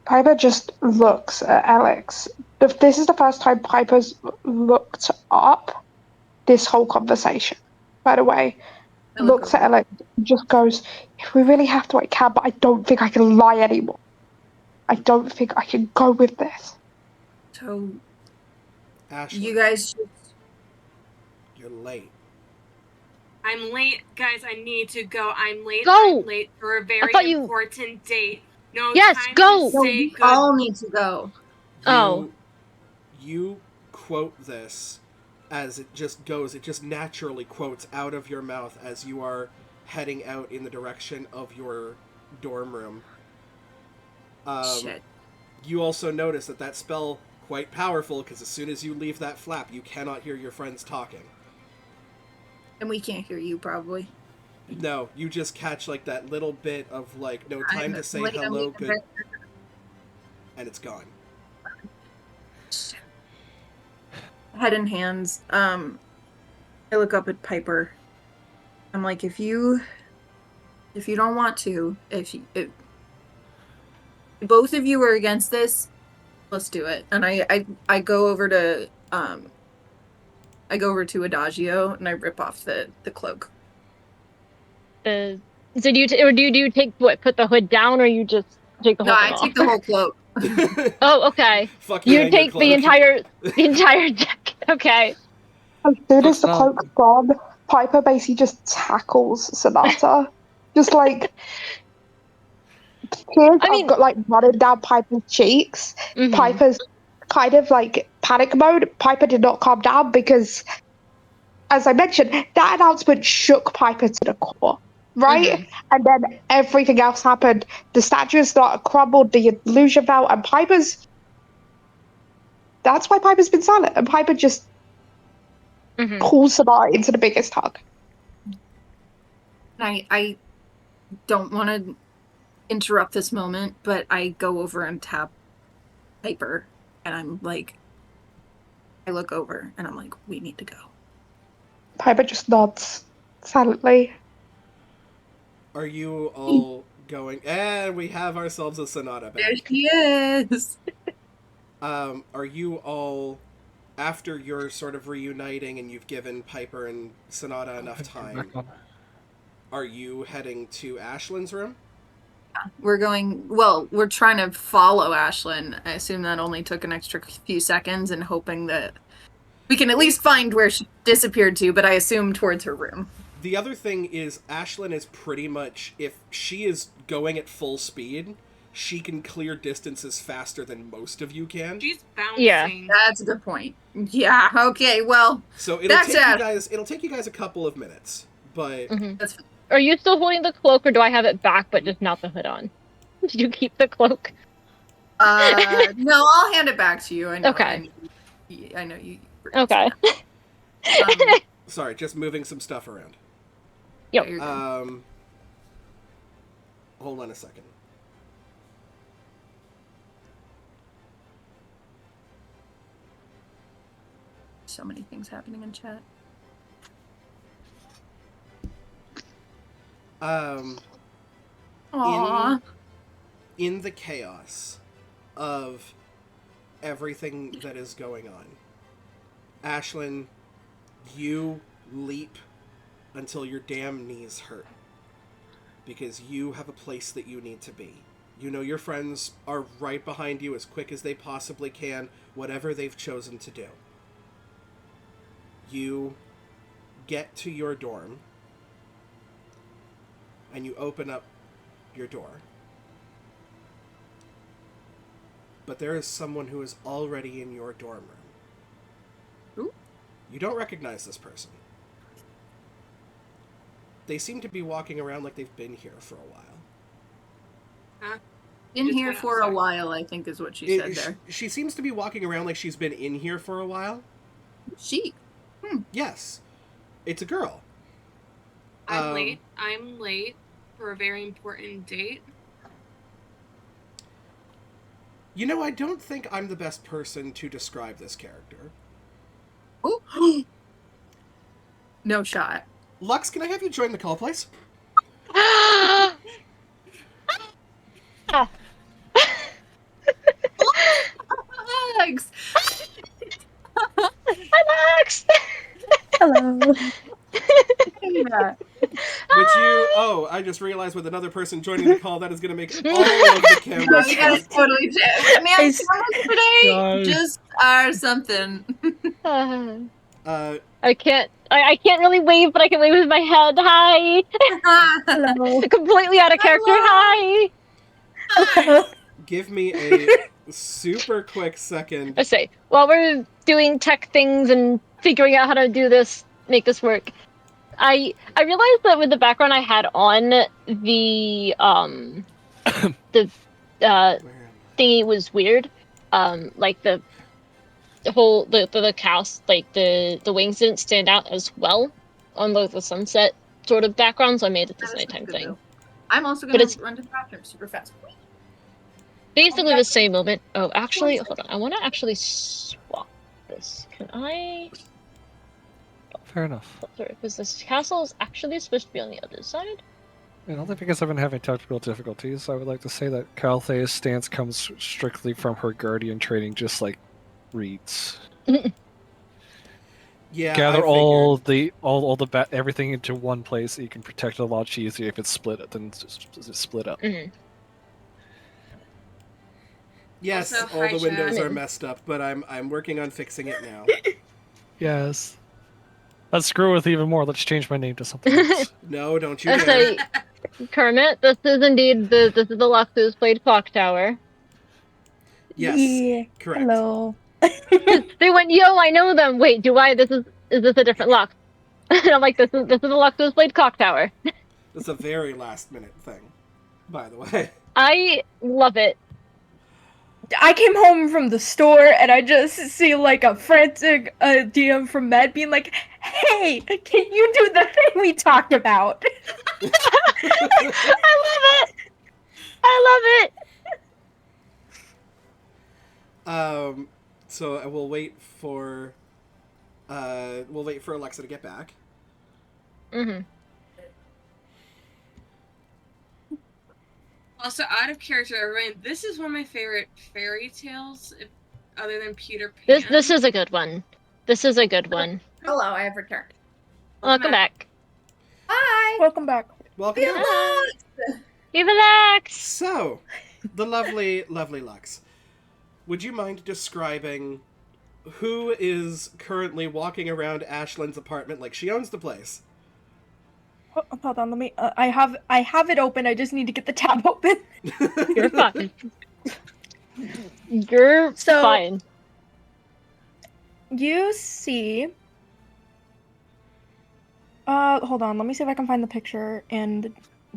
Piper just looks at Alex. This is the first time Piper's looked up this whole conversation, by the way. I look Looks at over. Alex and just goes, if we really have to, I can, but I don't think I can lie anymore. I don't think I can go with this. So, Ashley, you guys should... you're late. I'm late, guys. I need to go. I'm late. Go! I'm late for a very thought you- important date. No Yes, time go! to No, say we good. all need to go. Oh. You quote this as it just goes, it just naturally quotes out of your mouth as you are heading out in the direction of your dorm room. Shit. You also notice that spell, quite powerful, because as soon as you leave that flap, you cannot hear your friends talking. And we can't hear you, probably. No, you just catch, like, that little bit of, like, no time to say Wait, hello, good, and it's gone. Head in hands. I look up at Piper. I'm like, if you don't want to, if both of you are against this, let's do it. And I go over to Adagio and I rip off the cloak. So do you take what? Put the hood down, or you just take the whole No, thing I off? take the whole cloak. Oh, okay. Fuck yeah, You your take the cloak. entire jacket. Okay. As soon as the Fuck no. cloak's gone, Piper basically just tackles Sonata. Just like tears I mean- have got like running down Piper's cheeks. Mhm. Piper's kind of like panic mode. Piper did not calm down because, as I mentioned, that announcement shook Piper to the core, right? And then everything else happened. The statues started crumbled, the illusion fell, and that's why Piper's been silent. And Piper just Mhm. pulls Sonata into the biggest hug. I don't want to interrupt this moment, but I go over and tap Piper, and I'm like, I look over and I'm like, we need to go. Piper just nods silently. Are you all going, and we have ourselves a Sonata There back. she is. Are you all, after you're sort of reuniting and you've given Piper and Sonata enough time, Back on. are you heading to Ashland's room? We're going. Well, we're trying to follow Ashlyn. I assume that only took an extra few seconds, and hoping that we can at least find where she disappeared to. But I assume towards her room. The other thing is, Ashlyn is pretty much, if she is going at full speed, she can clear distances faster than most of you can. She's bouncing. Yeah. That's a good point. Yeah. Okay. Well. So That's it'll take you guys a couple of minutes, but That's fine. Are you still holding the cloak, or do I have it back but just not the hood on? Did you keep the cloak? No, I'll hand it back to you. I know. Okay. I know you. Okay. sorry, just moving some stuff around. Yep. You're good. Hold on a second. So many things happening in chat. Aww. In the chaos of everything that is going on, Ashlyn, you leap until your damn knees hurt. Because you have a place that you need to be. You know your friends are right behind you as quick as they possibly can, whatever they've chosen to do. You get to your dorm, and you open up your door. But there is someone who is already in your dorm room. Ooh. You don't recognize this person. They seem to be walking around like they've been here for a while. In Just here went for a outside. while, I think is what she said there. She seems to be walking around like she's been in here for a while. She. Yes. It's a girl. I'm late. I'm late for a very important date. You know, I don't think I'm the best person to describe this character. Oh. No shot. Lux, can I have you join the call, please? Alex! Alex! Hello. Yeah. Would you... Oh, I just realized with another person joining the call, that is going to make all of the cameras... You guys totally did. Man, cameras today God. just are something. I can't really wave, but I can wave with my head. Hi! Hello. Completely out of character. Hi! Give me a super quick second. I say, while we're doing tech things and figuring out how to do this, make this work, I realized that with the background I had on, the thingy was weird. Like the whole the cast, like the wings didn't stand out as well on the sunset sort of background, so I made it this nighttime thing. I'm also But going it's- to run to the bathroom super fast. Basically the same moment. Oh, actually, hold on. I want to actually swap this. Can I? Fair enough. Sorry, because this castle is actually supposed to be on the other side. And only because I've been having technical difficulties, I would like to say that Calthea's stance comes strictly from her guardian training, just like Reed's. Yeah, Gather I all figured. everything into one place so you can protect it a lot easier if it's split than just split up. Mhm. Yes, Also, all hi, the windows Chad. are messed up, but I'm working on fixing it now. Yes. Let's screw with even more. Let's change my name to something else. No, don't you I dare. say, Kermit, this is indeed the Luxus Blade Clock Tower. Yes, Yeah. correct. Hello. They went, yo, I know them. Wait, do I? Is this a different Lux? And I'm like, this is the Luxus Blade Clock Tower. That's a very last minute thing, by the way. I love it. I came home from the store and I just see like a frantic DM from Matt being like, "Hey, can you do the thing we talked about?" I love it. I love it. So I will wait for Alexa to get back. Mm-hmm. Also, out of character, everyone, this is one of my favorite fairy tales, other than Peter Pan. This is a good one. This is a good one. Hello, I have returned. Welcome back. Hi! Welcome back. Welcome. Yeah. back. Viva Lux! So, the lovely, lovely Lux. Would you mind describing who is currently walking around Ashlyn's apartment like she owns the place? Hold on, let me. I have it open. I just need to get the tab open. You're fine. You're So- fine. You see. Hold on. Let me see if I can find the picture and the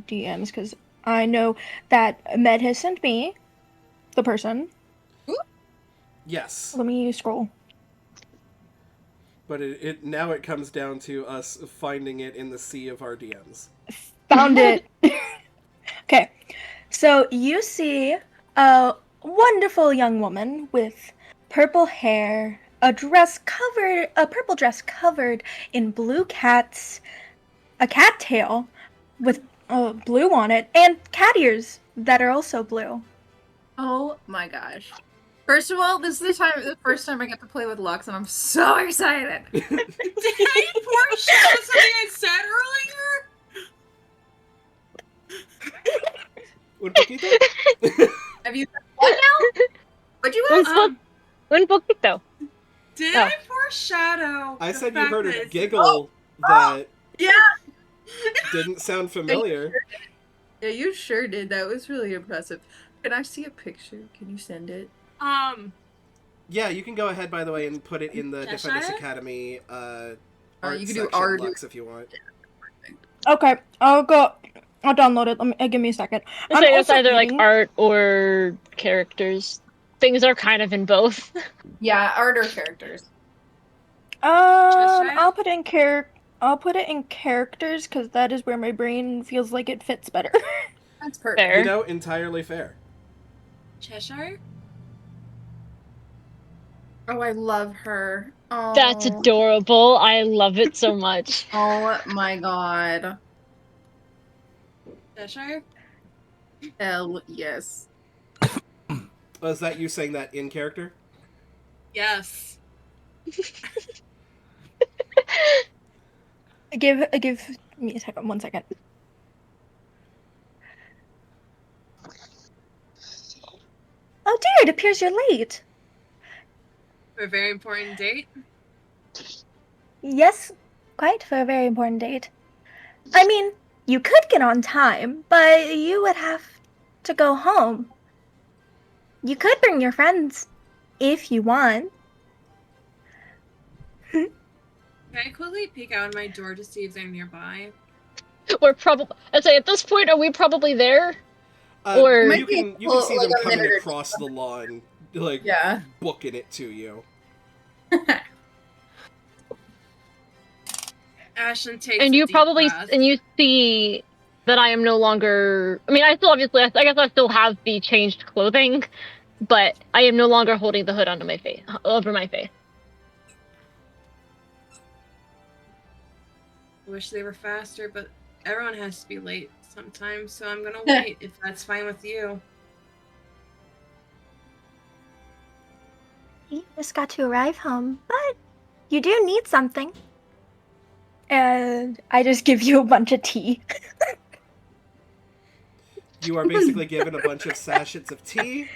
DMs because I know that Med has sent me the person. Yes. Let me scroll. But it now it comes down to us finding it in the sea of our DMs. Found it. Okay, so you see a wonderful young woman with purple hair, a purple dress covered in blue cats, a cat tail with blue on it, and cat ears that are also blue. Oh my gosh. First of all, this is the first time I get to play with Lux, and I'm so excited. Did I foreshadow something I said earlier? Un poquito? Have you what now? What'd you ask? Un poquito. Did Oh. I foreshadow? I the said you fact heard that a it's- giggle that Yeah. didn't sound familiar. Yeah, you sure did. That was really impressive. Can I see a picture? Can you send it? Yeah, you can go ahead, by the way, and put it in the Cheshire? Defendus Academy art you can do section, art. Lux, if you want. Okay, I'll download it. Give me a second. So I'm it's also either like eating. art or characters. Things are kind of in both. Yeah, art or characters. Cheshire? I'll put it in characters because that is where my brain feels like it fits better. That's perfect. Fair. You know, entirely fair. Cheshire? Oh, I love her. Oh. That's adorable. I love it so much. Oh my god. Cheshire? Hell yes. Oh, is that you saying that in character? Yes. Give me a second. 1 second. Oh dear, it appears you're late. For a very important date. Yes, quite for a very important date. I mean, you could get on time, but you would have to go home. You could bring your friends if you want. Can I quickly peek out my door to see if they're nearby? We're probably. I'd say at this point, are we probably there? Uh, Or- you Might be can see like them a coming minute or across the lawn, like Yeah. booking it to you. Ashlyn takes And a you deep probably breath. and you see that I am no longer. I mean, I still obviously. I guess I still have the changed clothing, but I am no longer holding the hood onto my face, over my face. I wish they were faster, but everyone has to be late sometimes, so I'm gonna wait if that's fine with you. You just got to arrive home, but you do need something. And I just give you a bunch of tea. You are basically given a bunch of sachets of tea,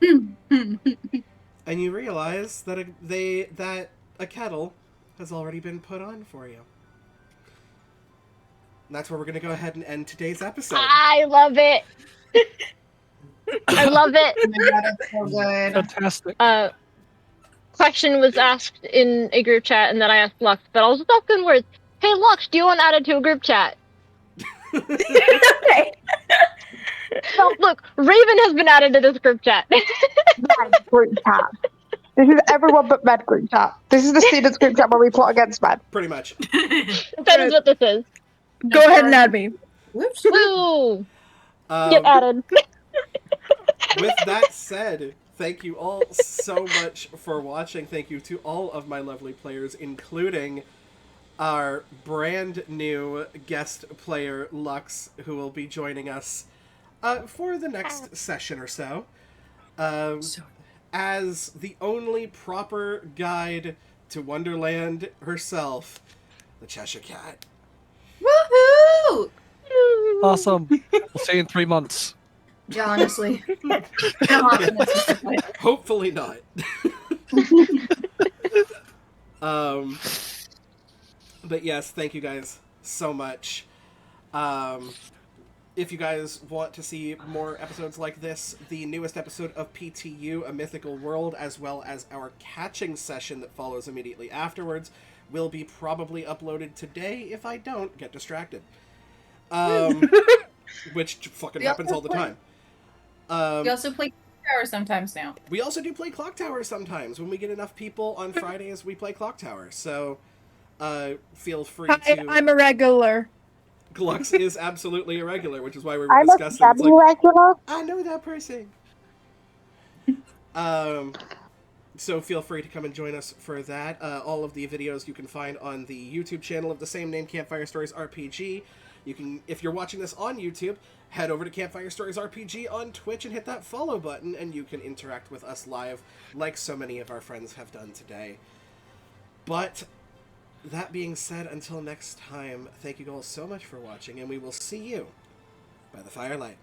and you realize that a kettle has already been put on for you. And that's where we're going to go ahead and end today's episode. I love it. I love it. Oh my god, that's so good. Fantastic. Question was asked in a group chat, and then I asked Lux, but I was just asking words. Hey, Lux, do you want added to a group chat? Okay. So, look, Raven has been added to this group chat. Med group chat. This is everyone but Med group chat. This is the students group chat where we plot against Med. Pretty much. That is what this is. Go ahead and add me. Whoops. Woo! Get Um, added. with that said, thank you all so much for watching. Thank you to all of my lovely players, including our brand new guest player, Lux, who will be joining us for the next session or so. As the only proper guide to Wonderland herself, the Cheshire Cat. Woohoo! Awesome. We'll see you in 3 months. Yeah, honestly. Honestly. Hopefully not. But yes, thank you guys so much. If you guys want to see more episodes like this, the newest episode of PTU, A Mythical World, as well as our catching session that follows immediately afterwards, will be probably uploaded today if I don't get distracted. Which fucking happens all the time. We also play Tower sometimes now. We also do play Clock Tower sometimes. When we get enough people on Fridays, we play Clock Tower. So, feel free to... I'm a regular. Glux is absolutely irregular, which is why we were discussing. I'm a regular. I know that person. So feel free to come and join us for that. All of the videos you can find on the YouTube channel of the same name, Campfire Stories RPG. You can, if you're watching this on YouTube, head over to Campfire Stories RPG on Twitch and hit that follow button, and you can interact with us live like so many of our friends have done today. But that being said, until next time, thank you all so much for watching, and we will see you by the firelight.